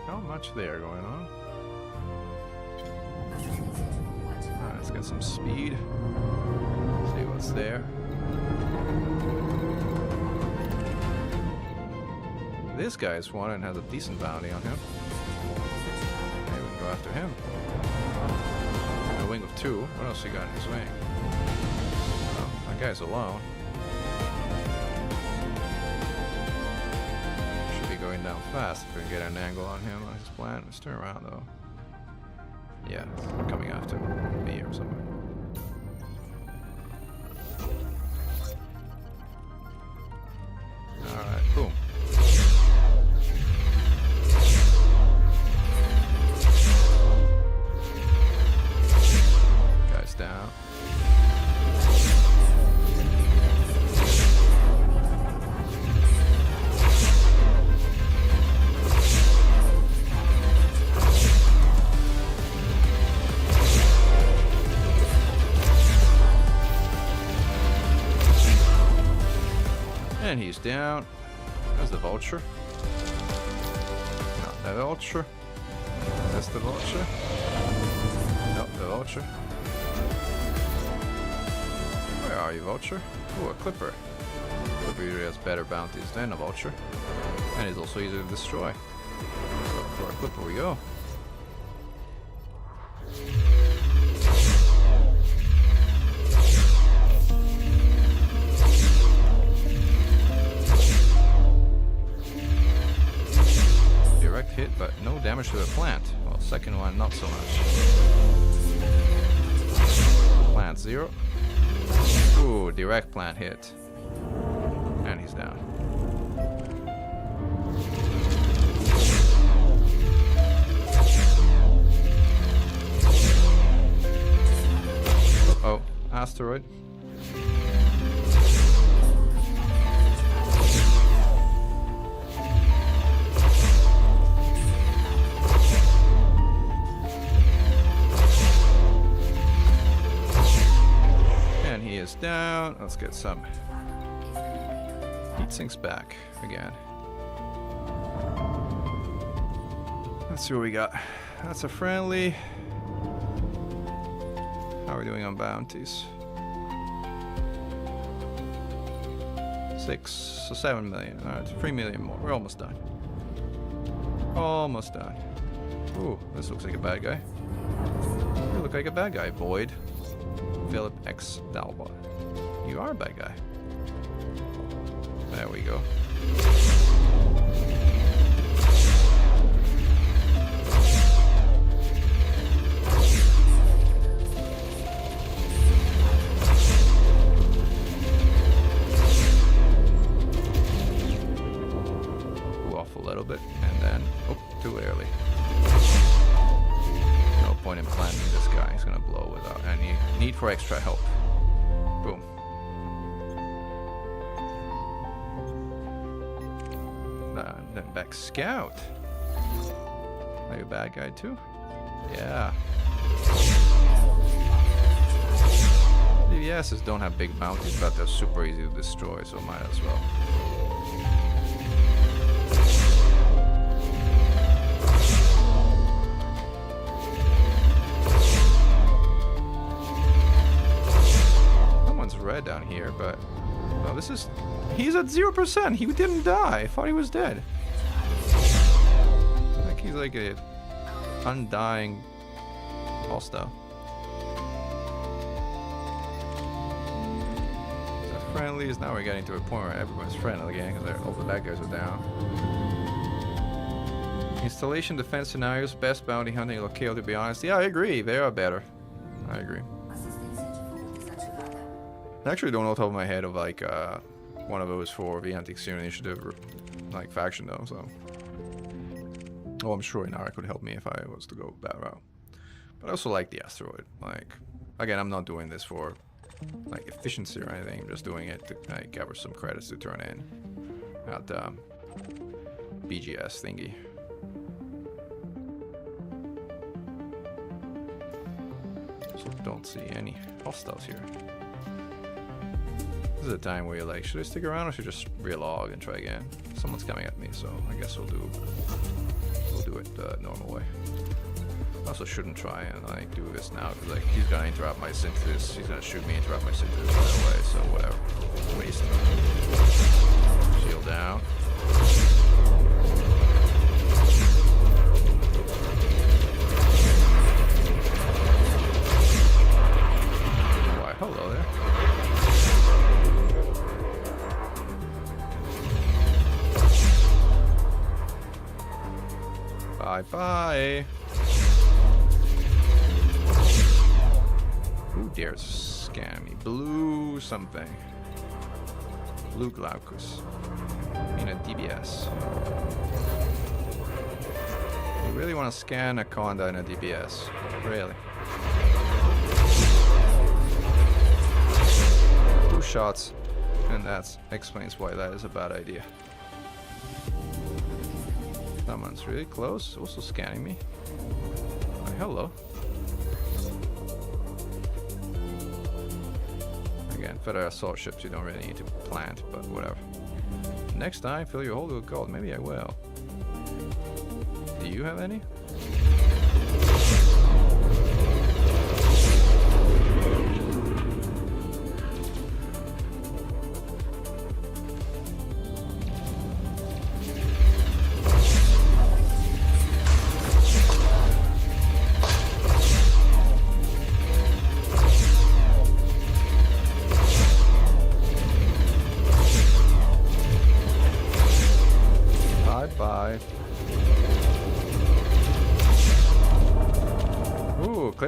Not much there going on. Alright, let's get some speed. See what's there. This guy's one and has a decent bounty on him. Maybe we can go after him. A wing of 2. What else he got in his wing? Oh, that guy's alone. Should be going down fast if we can get an angle on him on his plant. Let's turn around though. Yeah, it's coming after me or something. Alright, boom. Guy's down. And he's down. There's the vulture. Not that vulture. Is this the vulture? Nope, the vulture. Where are you, vulture? Oh, a clipper. Clipper usually has better bounties than a vulture. And is also easier to destroy. So for a clipper we go. Direct hit, but no damage to the plant. Well, second one, not so much. Plant 0. Ooh, direct plant hit. And he's down. Oh, asteroid. And he is down. Let's get some heat sinks back again. Let's see what we got. That's a friendly. How are we doing on bounties? 6, so 7 million. Alright, 3 million more. We're almost done. Almost done. Ooh, this looks like a bad guy. You look like a bad guy, Void. Philip X. Dalba. You are a bad guy. There we go. A little bit and then too early. No point in planting this guy. He's gonna blow without any need for extra help. Boom. Then back scout. Are you a bad guy too? Yeah. BGSs don't have big bounties, but they're super easy to destroy, so might as well. Red down here, but well, this is he's at 0%. He didn't die. I thought he was dead. Like he's like a undying hostile. So friendlies. Now we're getting to a point where everyone's friendly again because all the bad guys are down. Installation defense scenarios, best bounty hunting locale. To be honest, yeah, I agree. They are better. I agree. I actually don't know off the top of my head of like one of those for the anti-extreme initiative like faction though, so oh, I'm sure Inara could help me if I was to go that route. But I also like the asteroid. Like again, I'm not doing this for like efficiency or anything. I'm just doing it to like gather some credits to turn in at BGS thingy. So don't see any hostiles here. This is a time where you're like, should I stick around or should I just relog and try again? Someone's coming at me, so I guess we'll do it the normal way. I also shouldn't try and like do this now because like he's gonna interrupt my synthesis. He's gonna shoot me, interrupt my synthesis right away. So whatever, waste. Shield down. Why? Hello there. Bye-bye. Who dares scam me? Blue something. Blue Glaucus. In a DBS. You really want to scan a Conda in a DBS? Really? 2 shots. And that explains why that is a bad idea. Someone's really close, also scanning me. Oh, hello. Again, Federal assault ships you don't really need to plant, but whatever. Next time, fill your hold with gold. Maybe I will. Do you have any?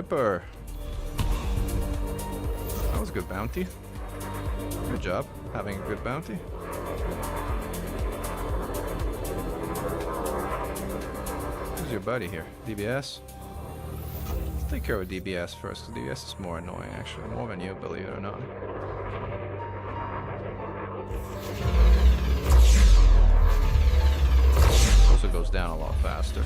Clipper. That was a good bounty. Good job having a good bounty. Who's your buddy here? DBS? Let's take care of DBS first, because DBS is more annoying actually, more than you, believe it or not. Also goes down a lot faster.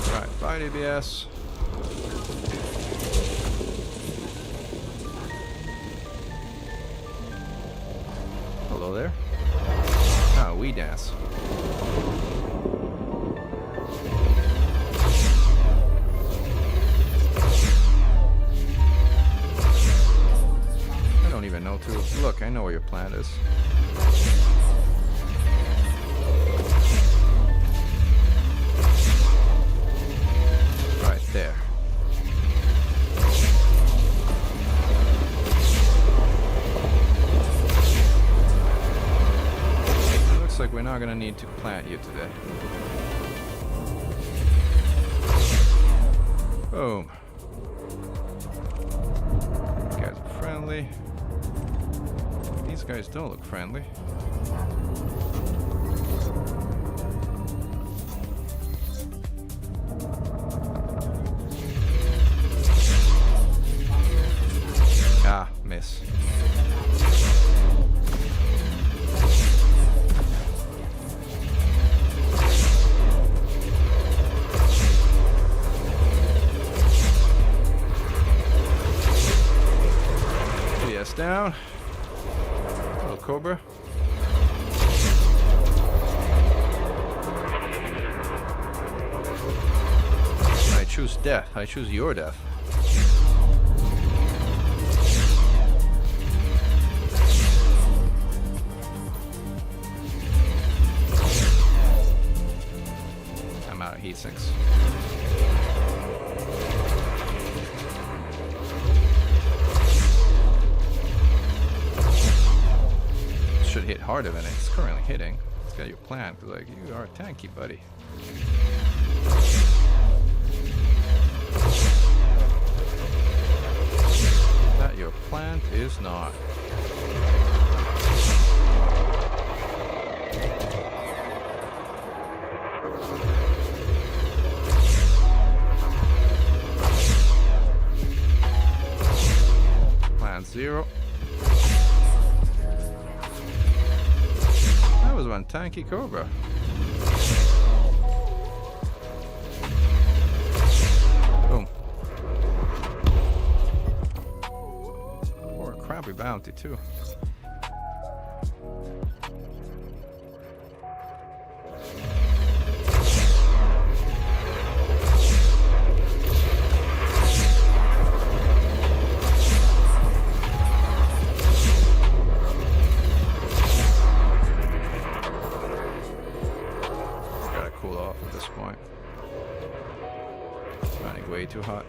Alright, bye DBS. Hello there. Ah, we dance. I don't even know too. Look, I know where your plant is. Right there. Looks like we're not gonna need to plant you today. Boom. These guys are friendly. These guys don't look friendly. Ah, miss. BGS down. Little Cobra. I choose death. I choose your death. I'm out of heat sinks. Should hit harder than it's currently hitting. It's got your plant, like you are tanky, buddy. That your plant is not. Plant 0. That was one tanky Cobra. Boom. Or a crappy bounty too. Gotta cool off at this point. It's running way too hot.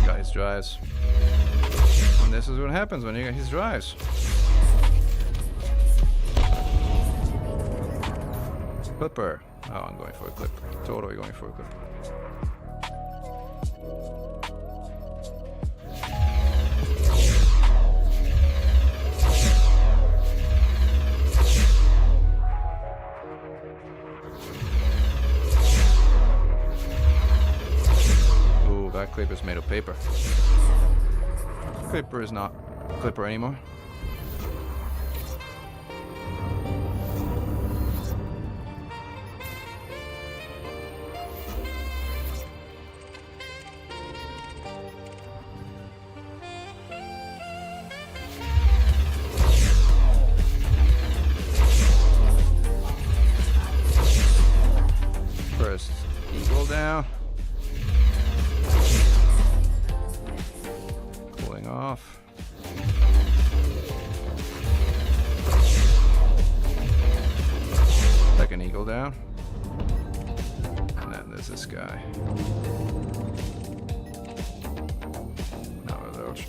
Guys drives. And this is what happens when you get his drives. Clipper. Oh, I'm going for a clipper. Totally going for a clipper. Ooh, that clipper's made of paper. Clipper is not clipper anymore. First eagle down. off. Second eagle down. And then there's this guy. Now those.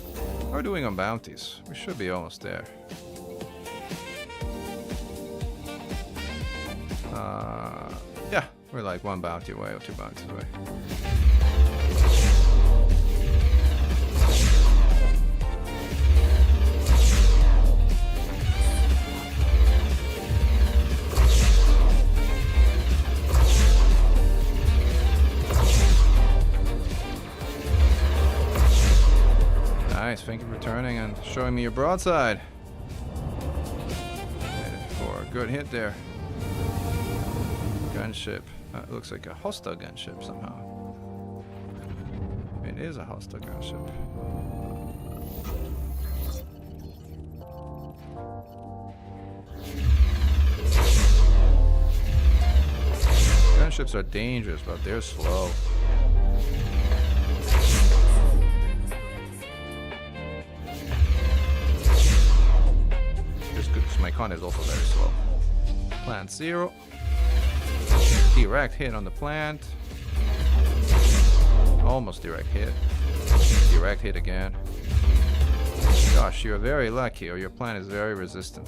How are we doing on bounties? We should be almost there. Yeah, we're like 1 bounty away or 2 bounties away. Nice, thank you for returning and showing me your broadside. For a good hit there. Gunship. It looks like a hostile gunship somehow. It is a hostile gunship. Gunships are dangerous, but they're slow. Just because my con is also very slow. Plant 0. Direct hit on the plant. Almost direct hit. Direct hit again. Gosh, you're very lucky, or your plant is very resistant.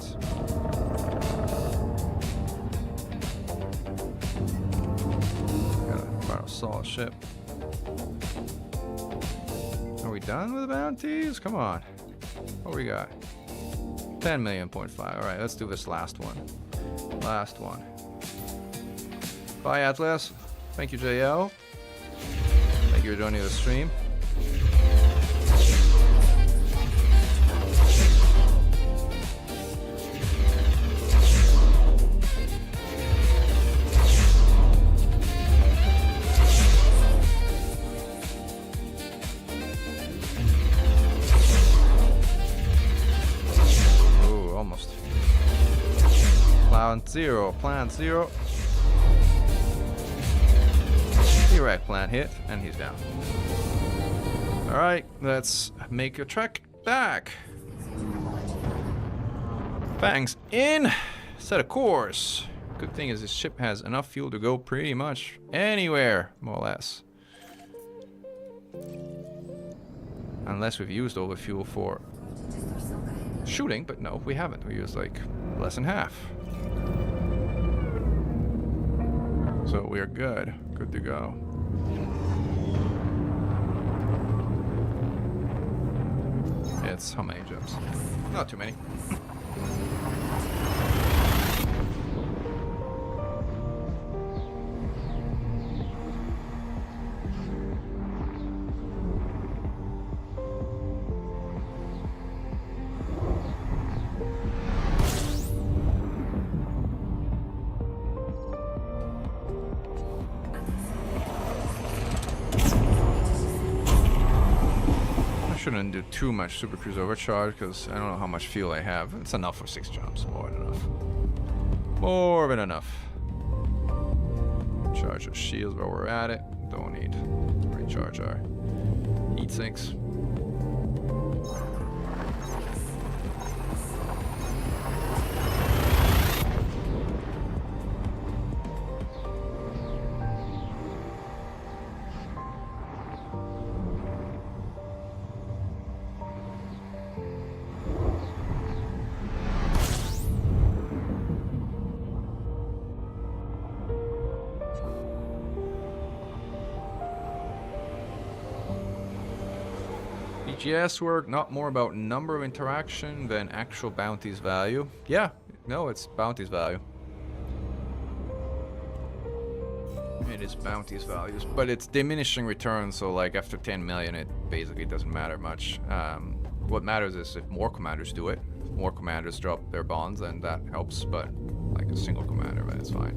Got a fire assault ship. Are we done with the bounties? Come on. What we got? 10 million.5. Alright, let's do this last one. Last one. Bye, Atlas. Thank you, JL. Thank you for joining the stream. Ooh, almost. Plant 0, plant 0. Direct plant hit, and he's down. Alright, let's make a trek back. Fangs in, set a course. Good thing is this ship has enough fuel to go pretty much anywhere, more or less. Unless we've used all the fuel for shooting, but no, we haven't. We used like less than half. So we're good. Good to go. It's how many jumps? Not too many. Shouldn't do too much Super Cruise overcharge because I don't know how much fuel I have. It's enough for 6 jumps, more than enough. More than enough. Charge our shields while we're at it. Don't need to recharge our heat sinks. BGS work, not more about number of interaction than actual bounties value. Yeah, no, it's bounties value. It is bounties values, but it's diminishing returns, so like after 10 million it basically doesn't matter much. What matters is if more commanders do it. If more commanders drop their bonds, then that helps, but like a single commander, but it's fine.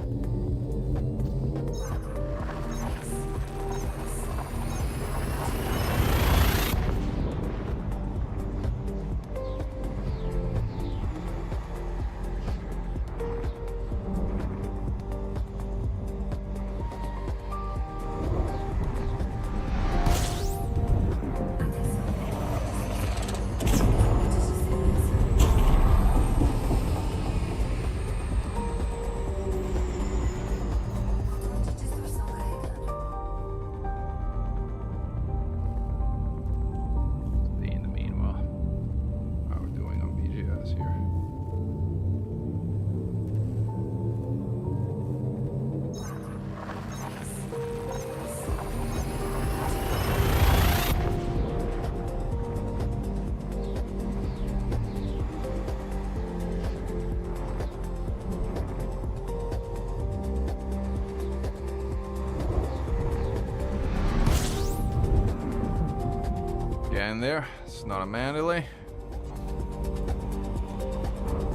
getting there. It's not a Mandalay.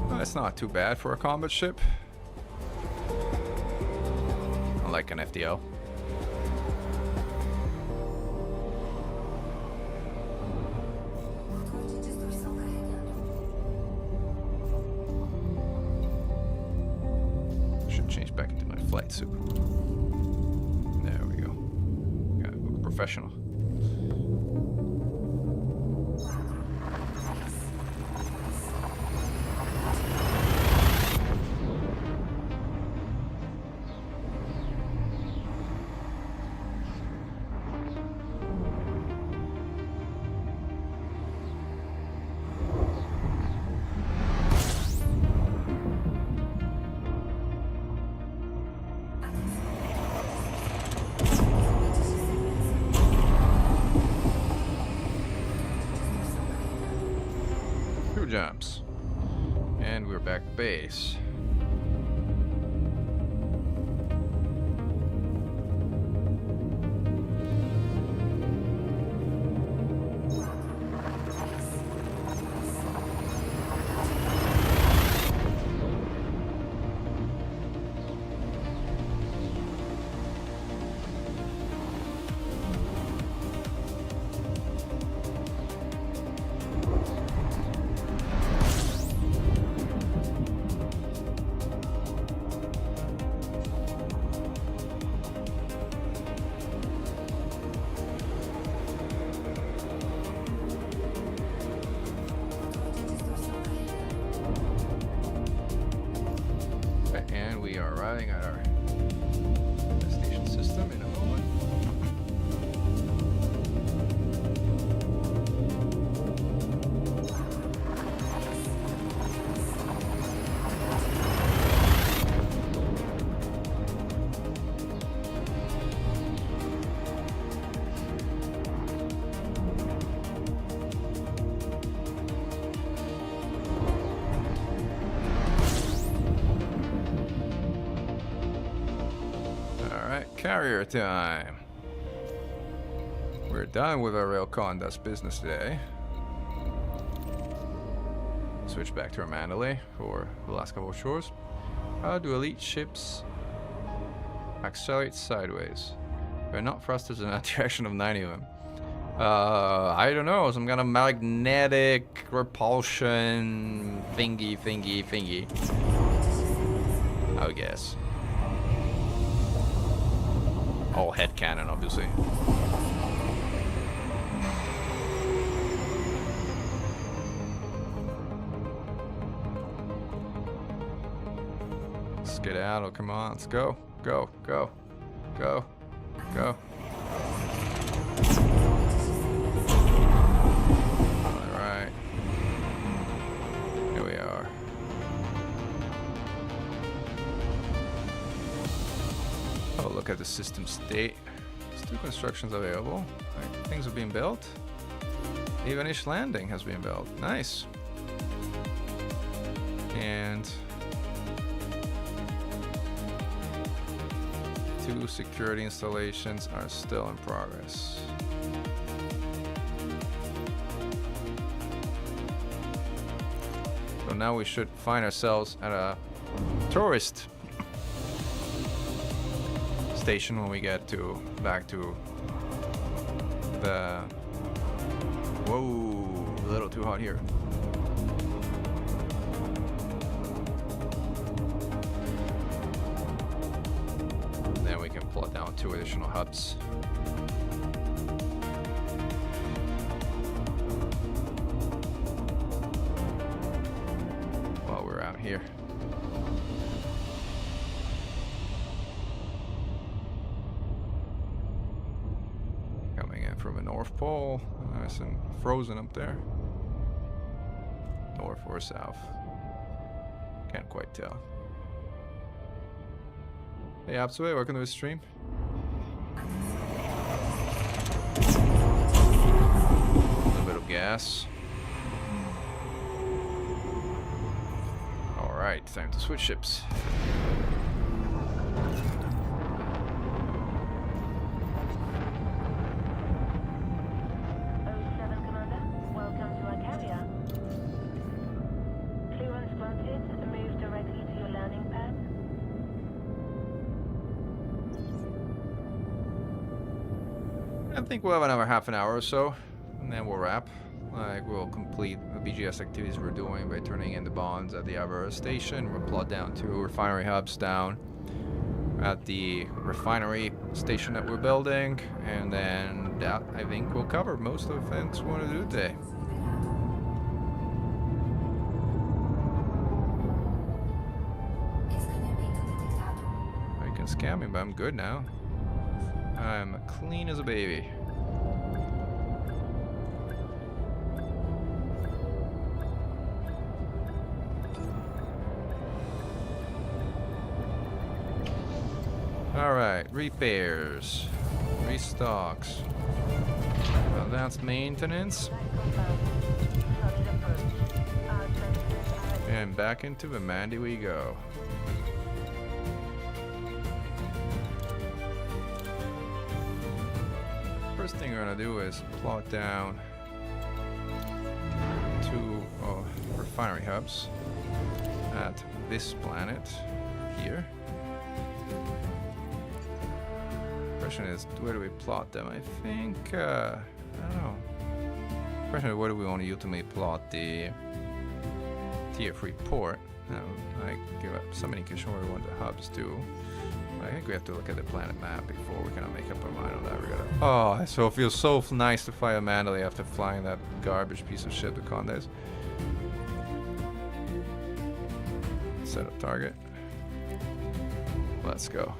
That's not too bad for a combat ship. Unlike an FDL. Should change back into my flight suit. There we go. Gotta look professional. Jumps, and we're back to base. And we are arriving at our destination system in a moment. Carrier time. We're done with our railcon does business today. Switch back to our Mandalay for the last couple of shores. How do elite ships accelerate sideways? They're not thrusters in that direction of 90 of them. I don't know, some kind of magnetic repulsion thingy. I would guess. All head cannon, obviously. Skedaddle, come on, let's go. Go. Alright. Here we are. Oh, look at the system state. There's 2 constructions available. Right, things are being built. Evenish landing has been built. Nice. And 2 security installations are still in progress. So now we should find ourselves at a tourist station when we get back to the... Whoa, a little too hot here. Then we can plot down 2 additional hubs. While we're out here. From the North Pole, nice and frozen up there. North or south? Can't quite tell. Hey, Absolute, welcome to the stream. A little bit of gas. Alright, time to switch ships. think we'll have another half an hour or so, and then we'll wrap. Like, we'll complete the BGS activities we're doing by turning in the bonds at the other station. We'll plot down 2 refinery hubs down at the refinery station that we're building, and then that, I think, will cover most of the things we want to do today. You can scam me, but I'm good now. I'm clean as a baby. Alright, repairs, restocks, advanced maintenance, and back into the Mandy we go. First thing we're gonna do is plot down 2 refinery hubs at this planet here. Question is, where do we plot them? I think, I don't know. Question is, where do we want to ultimately plot the tier 3 port? I give up some indication where we want the hubs to. I think we have to look at the planet map before we can make up our mind on that. We gotta. Oh, so it feels so nice to fly a Mandalay after flying that garbage piece of shit to Condes. Set a target. Let's go.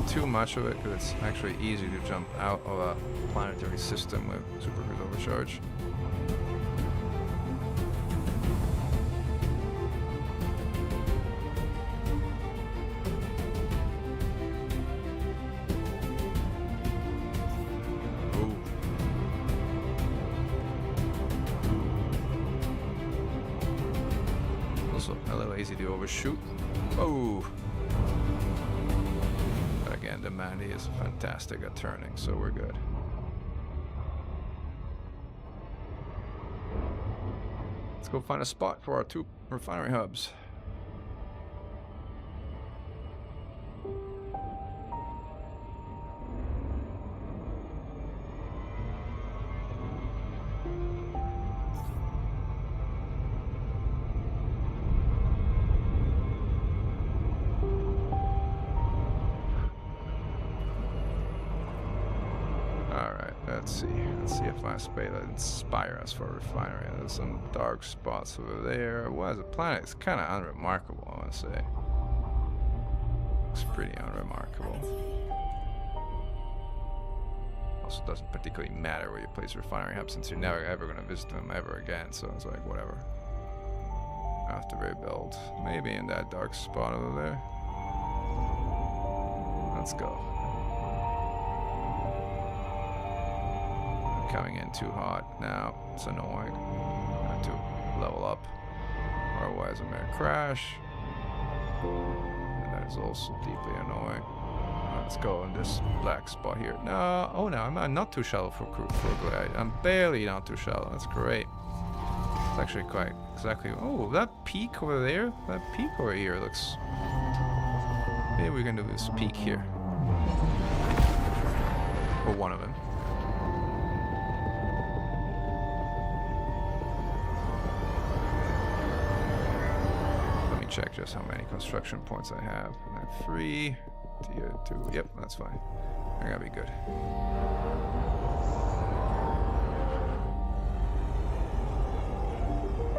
Too much of it because it's actually easy to jump out of a planetary system with supercruise overcharge. Ooh. Also a little easy to overshoot. Oh. Again, the Mandy is fantastic at turning, so we're good. Let's go find a spot for our 2 refinery hubs. Let's see if I spade that inspire us for a refinery. There's some dark spots over there. What is a planet? It's kind of unremarkable, I want to say. Looks pretty unremarkable. Also doesn't particularly matter where you place a refinery hub since you're never ever going to visit them ever again, so it's like whatever. After rebuild. Maybe in that dark spot over there. Let's go. Coming in too hot now. It's annoying. I have to level up. Otherwise I'm gonna crash. And that is also deeply annoying. Let's go in this black spot here. No, oh no, I'm not too shallow for glide. I'm barely not too shallow. That's great. It's actually quite exactly. Oh, that peak over there. That peak over here looks. Maybe we can do this peak here. Or one of them. Check just how many construction points I have. I have 3, tier 2. Yep, that's fine. I gotta be good.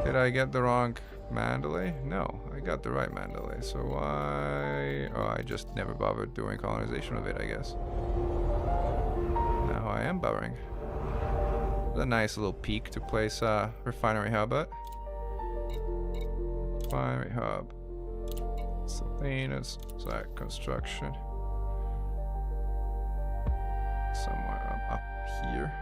Did I get the wrong Mandalay? No, I got the right Mandalay. So why? Oh, I just never bothered doing colonization of it, I guess. Now I am bothering. It's a nice little peak to place a refinery hub at. Refinery hub. Salinas, site construction. Somewhere up here.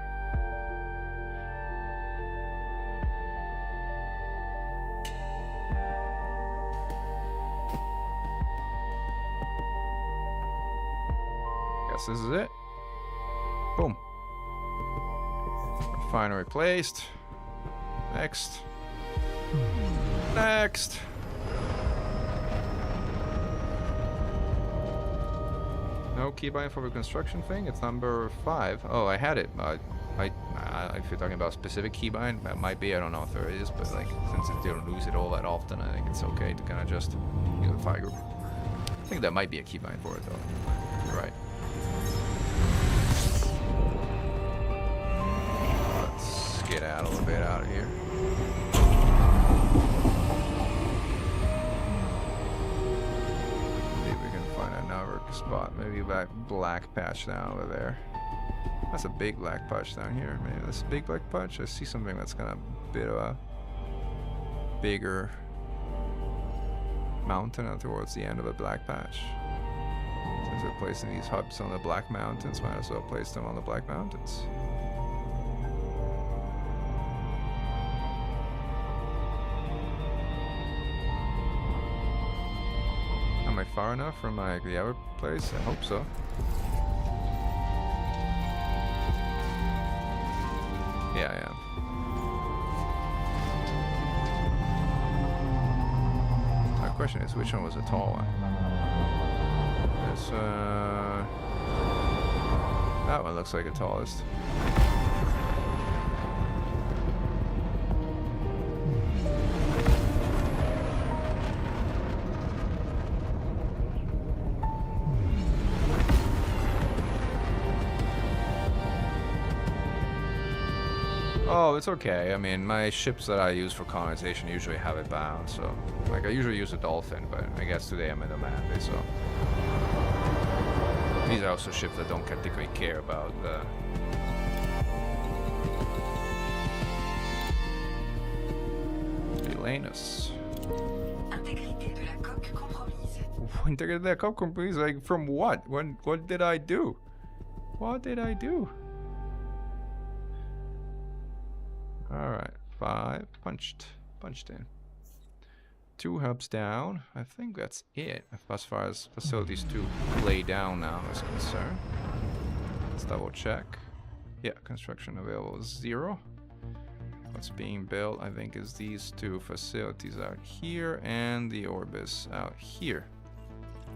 this is it. Boom. Refinery placed. Next. Next. No keybind for the construction thing. It's number 5. Oh, I had it. If you're talking about specific keybind, that might be. I don't know if there is, but like since they don't lose it all that often, I think it's okay to kind of just use the file group. I think that might be a keybind for it though. You're right. Let's get out a little bit out of here. Maybe we can find another spot. Maybe that black patch down over there. That's a big black patch down here. Maybe that's a big black patch. I see something that's got a bit of a bigger mountain towards the end of a black patch. Since we're placing these hubs on the black mountains, might as well place them on the black mountains. Am I far enough from like the other place? I hope so. Yeah, I am. My question is, which one was the tall one? This, that one looks like the tallest. Oh, it's okay. I mean, my ships that I use for colonization usually have it bound, so... Like, I usually use a dolphin, but I guess today I'm in a Mandy, so... These are also ships that don't particularly care about the... Elanus. Intégrité de la coque compromise. Integrate that cup companies, like, from what? What did I do? What did I do? Alright, 5 punched in. 2 hubs down. I think that's it as far as facilities to lay down now is concerned. Let's double check. Yeah, construction available is 0. What's being built, I think, is these 2 facilities out here and the Orbis out here.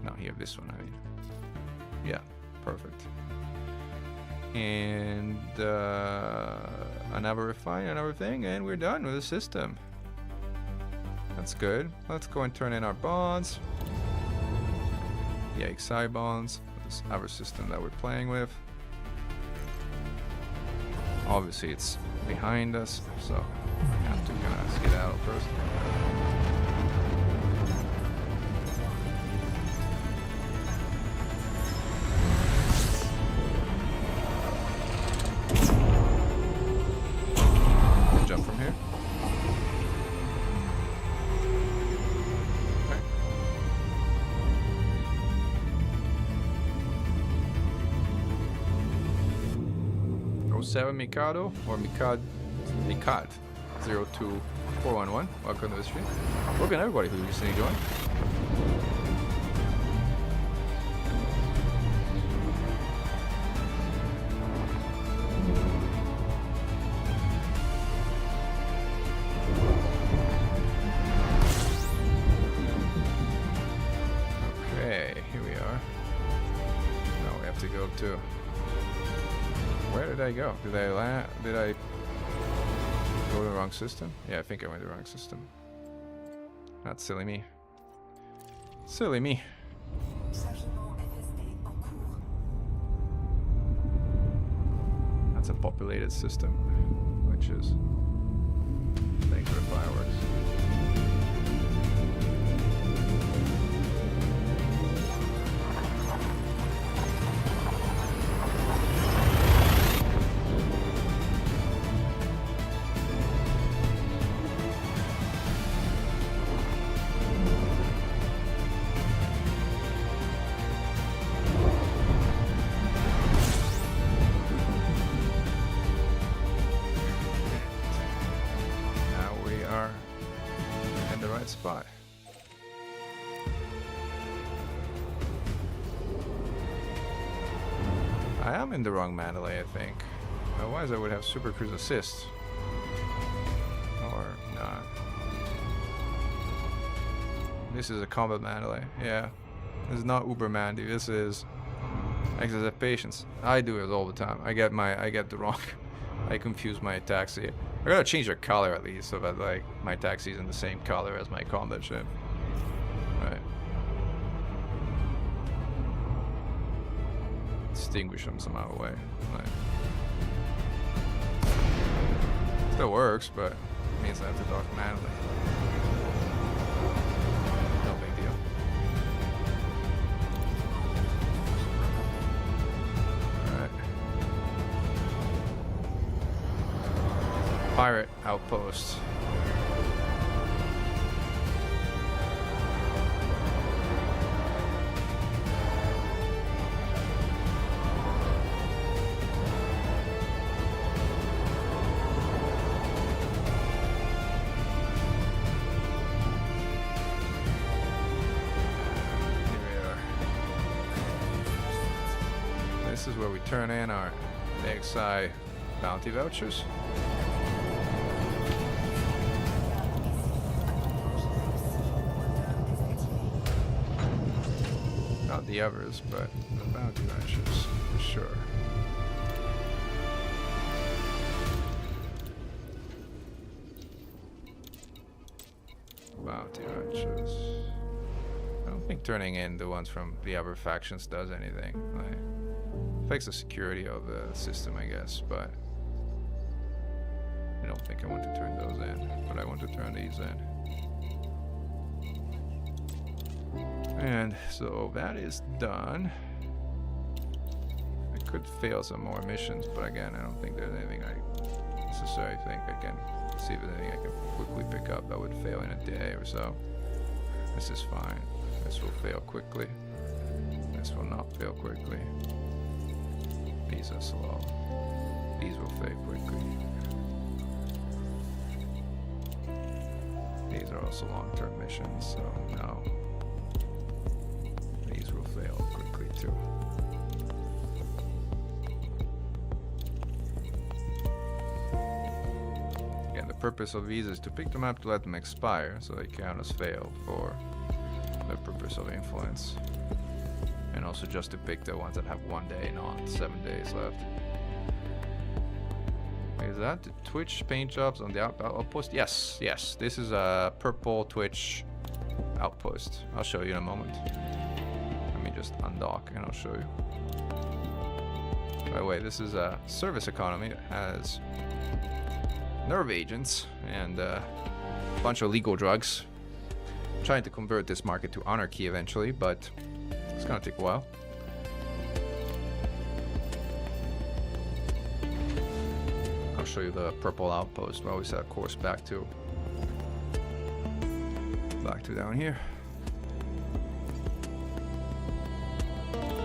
Not here, this one, I mean. Yeah, perfect. And another refine, another thing, and we're done with the system. That's good. Let's go and turn in our bonds. Yeah, XI bonds. This other system that we're playing with. Obviously, it's behind us, so we have to kind of skedaddle first. Jump from here. Okay. Oh, 07 Mikado or Mikad 02411. Welcome to the stream. Welcome everybody who recently joined. Where did I go? Did I go to the wrong system? Yeah, I think I went to the wrong system. That's silly me. Silly me. That's a populated system, which is thanks for the fireworks. Spot. I'm in the wrong Mandalay, I think. Otherwise I would have Super Cruise Assist. Or not. This is a combat Mandalay, yeah. This is not Uber Mandy, this is exercise patience. I do it all the time. I get the wrong. I confuse my taxi. I gotta change their color at least so that like my taxi's in the same color as my combat ship. Right. Distinguish them some other way. Like, still works, but it means I have to talk manually. No big deal. Alright. Pirate outpost. This is where we turn in our XI bounty vouchers. Not the others, but the bounty vouchers for sure. Bounty vouchers. I don't think turning in the ones from the other factions does anything. Like, affects the security of the system, I guess, but I don't think I want to turn those in, but I want to turn these in. And so that is done. I could fail some more missions, but again, I don't think there's anything I necessarily think I can see if there's anything I can quickly pick up that would fail in a day or so. This is fine. This will fail quickly. This will not fail quickly. These are slow. These will fail quickly. These are also long-term missions, so no. These will fail quickly too. Again, the purpose of these is to pick them up to let them expire, so they count as failed for the purpose of influence. And also just to pick the ones that have 1 day, not 7 days left. Is that the Twitch paint jobs on the outpost? Yes, yes. This is a purple Twitch outpost. I'll show you in a moment. Let me just undock and I'll show you. By the way, this is a service economy that has nerve agents and a bunch of legal drugs. I'm trying to convert this market to anarchy eventually, but it's gonna take a while. I'll show you the purple outpost. We always have a course back to down here.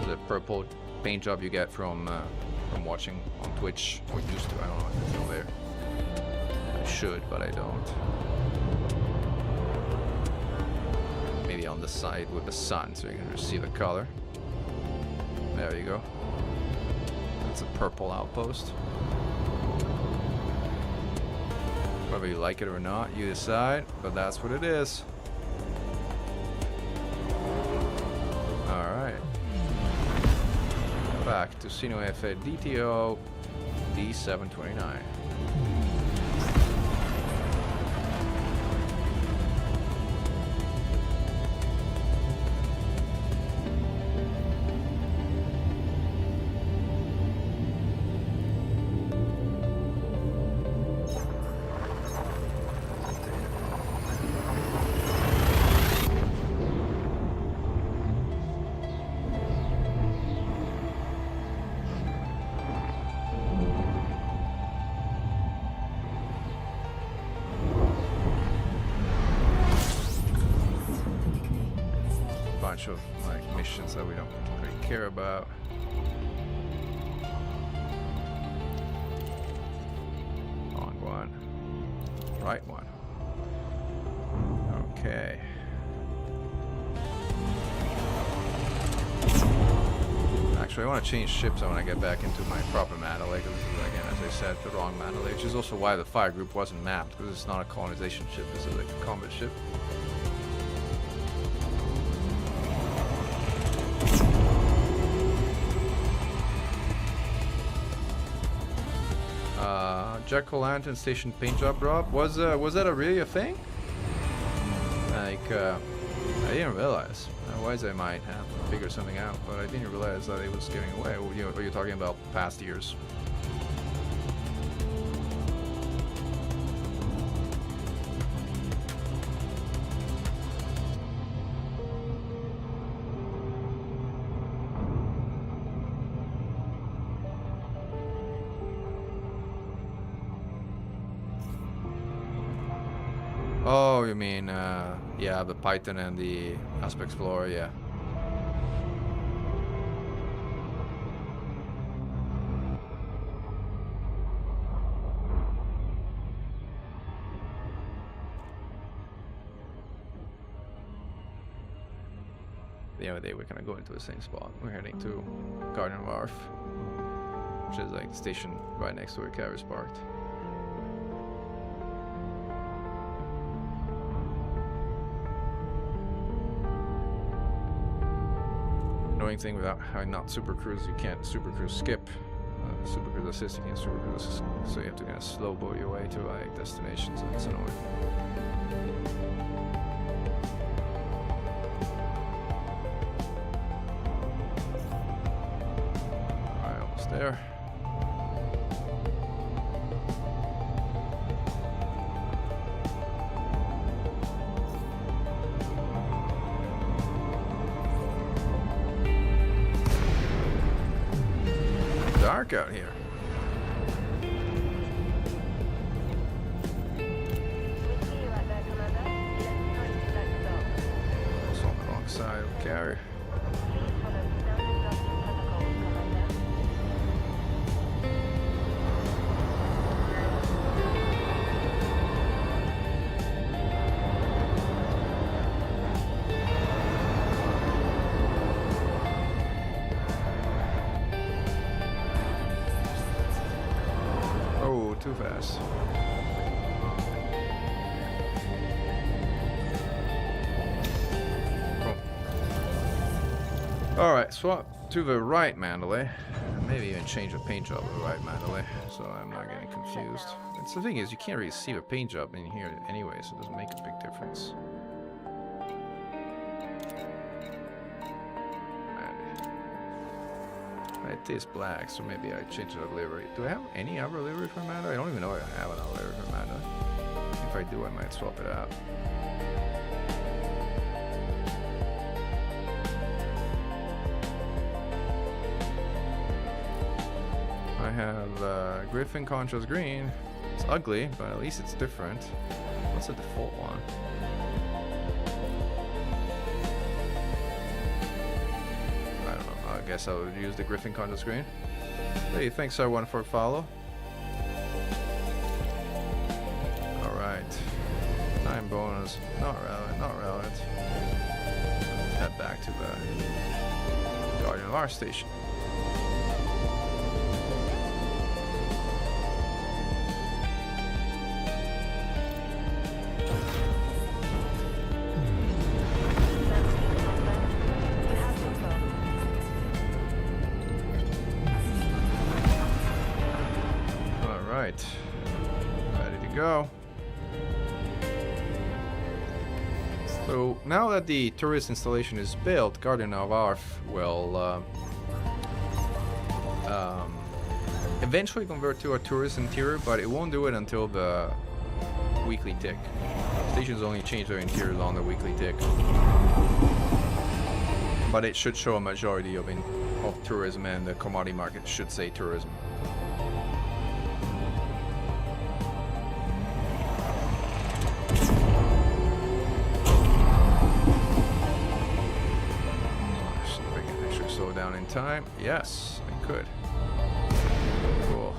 The purple paint job you get from watching on Twitch, or used to. I don't know if it's still there. I should, but I don't. Maybe on the side with the sun, so you can just see the color. There you go. That's a purple outpost. Whether you like it or not, you decide, but that's what it is. Alright. Back to Sino F DTO D729. Of like missions that we don't particularly care about. Wrong one. Right one. Okay. Actually, I want to change ships when I get back into my proper Mandalay, because this is, again, as I said, the wrong Mandalay, which is also why the fire group wasn't mapped, because it's not a colonization ship, this is like a combat ship. Jack-o'-lantern station paint job drop. Was that really a thing? Like, I didn't realize. Otherwise, I might have figured something out, but I didn't realize that it was giving away. You know, are you talking about past years? Oh, you mean, yeah, the Python and the Asp Explorer, yeah. The other day we're gonna go into the same spot. We're heading to Garden Wharf, which is like the station right next to where Carrier's parked. Annoying thing without having not super cruise, you can't super cruise skip. Super cruise assist, you can't super cruise assist, so you have to kind of slow boat your way to like destinations, and it's annoying. Alright, almost there. Dark out here. Also on the wrong side of Carrier. Too fast. Cool. Alright, swap to the right Mandalay. Maybe even change the paint job to the right Mandalay, so I'm not getting confused. It's the thing is, you can't really see the paint job in here anyway, so it doesn't make a big difference. It is black, so maybe I change the livery. Do I have any other livery for Mando? I don't even know if I have another livery for Mando. If I do, I might swap it out. I have Griffin Contrast Green. It's ugly, but at least it's different. What's the default one? I guess I would use the Griffin Contrast Green. Hey, thanks everyone for a follow. Alright. Time bonus. Not relevant, not relevant. Let's head back to the Guardian of our station. Ready to go. So now that the tourist installation is built, Guardian of Arf will eventually convert to a tourist interior, but it won't do it until the weekly tick. Stations only change their interiors on the weekly tick, but it should show a majority of tourism, and the commodity market should say tourism. Time? Yes, I could. Cool.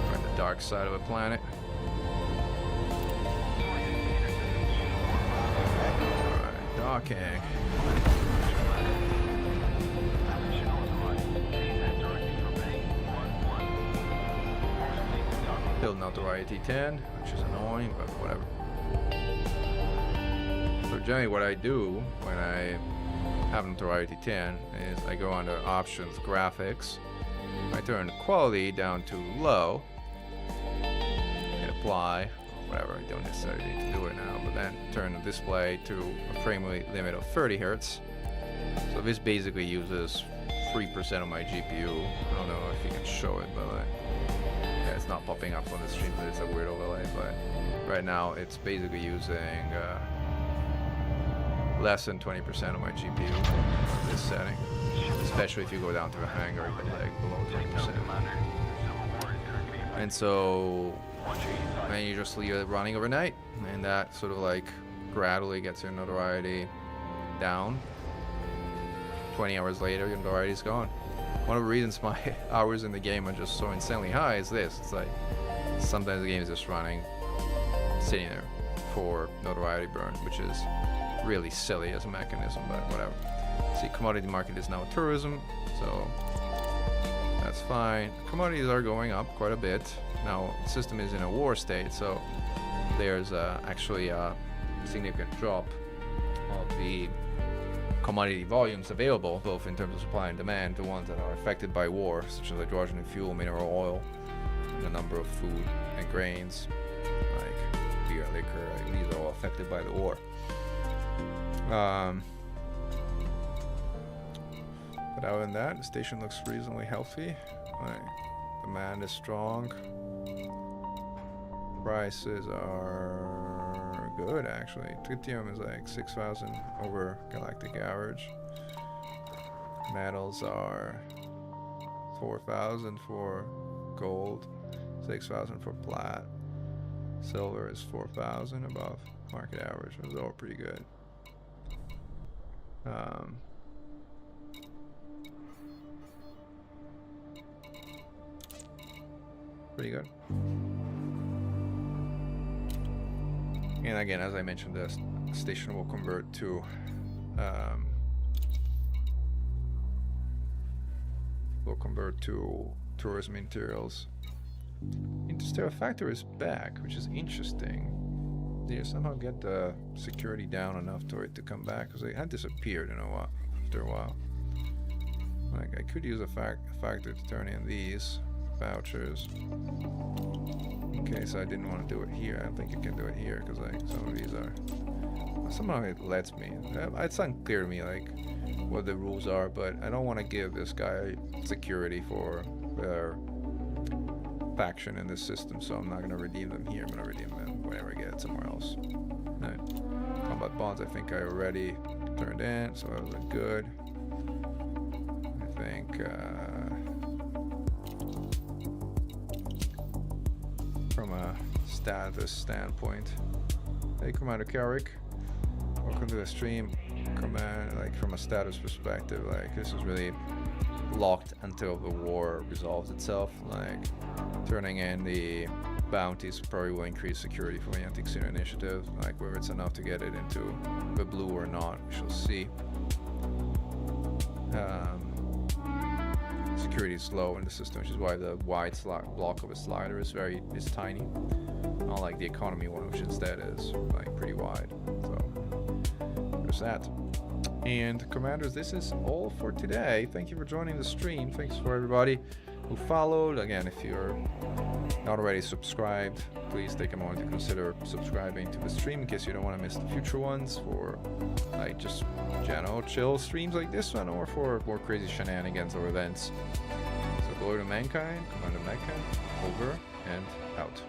Right, the dark side of a planet. Alright, docking. Still notoriety 10, which is annoying, but whatever. So generally what I do when I have notoriety 10 is I go under options, graphics, I turn quality down to low, and apply, or whatever. I don't necessarily need to do it now, but then turn the display to a frame rate limit of 30 Hz. So this basically uses 3% of my GPU. I don't know if you can show it, but yeah, it's not popping up on the stream, but it's a weird overlay. But right now it's basically using less than 20% of my GPU for this setting. Especially if you go down to a hangar, you can like below 20%. And so then you just leave it running overnight, and that sort of like gradually gets your notoriety down. 20 hours later, your notoriety is gone. One of the reasons my hours in the game are just so insanely high is this. It's like sometimes the game is just running, sitting there for notoriety burn, which is really silly as a mechanism, but whatever. See, commodity market is now tourism, so that's fine. Commodities are going up quite a bit. Now, the system is in a war state, so there's actually a significant drop of the commodity volumes available, both in terms of supply and demand. The ones that are affected by war, such as hydrogen and fuel, mineral oil, the number of food and grains, like beer, liquor, like, these are all affected by the war. But other than that, the station looks reasonably healthy. Like, demand is strong. Prices are good, actually. Tritium is like 6,000 over galactic average. Metals are 4,000 for gold, 6,000 for plat. Silver is 4,000 above market average. Those are all pretty good. Pretty good. And again, as I mentioned, the station will convert to tourism interiors. Interstellar Factory is back, which is interesting. They somehow get the security down enough to it to come back, because they had disappeared after a while. Like, I could use a factor to turn in these vouchers in case I didn't want to do it here. I don't think you can do it here, because like some of these are, somehow it lets me. It's unclear to me like what the rules are, but I don't want to give this guy security for their faction in this system, so I'm not going to redeem them here. I'm going to redeem them whenever I get it somewhere else. Right. Combat bonds I think I already turned in, so those are good. I think from a status standpoint. Hey Commander Carrick, welcome to the stream. Command, like from a status perspective, like this is really locked until the war resolves itself. Like turning in the bounties probably will increase security for the anti-Xeno initiative. Like whether it's enough to get it into the blue or not, we shall see. Security is low in the system, which is why the wide block of a slider is tiny. Not like the economy one, which instead is like pretty wide. So there's that. And commanders, this is all for today. Thank you for joining the stream. Thanks for everybody who followed. Again, if you're not already subscribed, please take a moment to consider subscribing to the stream in case you don't want to miss the future ones for like just general chill streams like this one, or for more crazy shenanigans or events. So glory to mankind, Commander Mankind, over and out.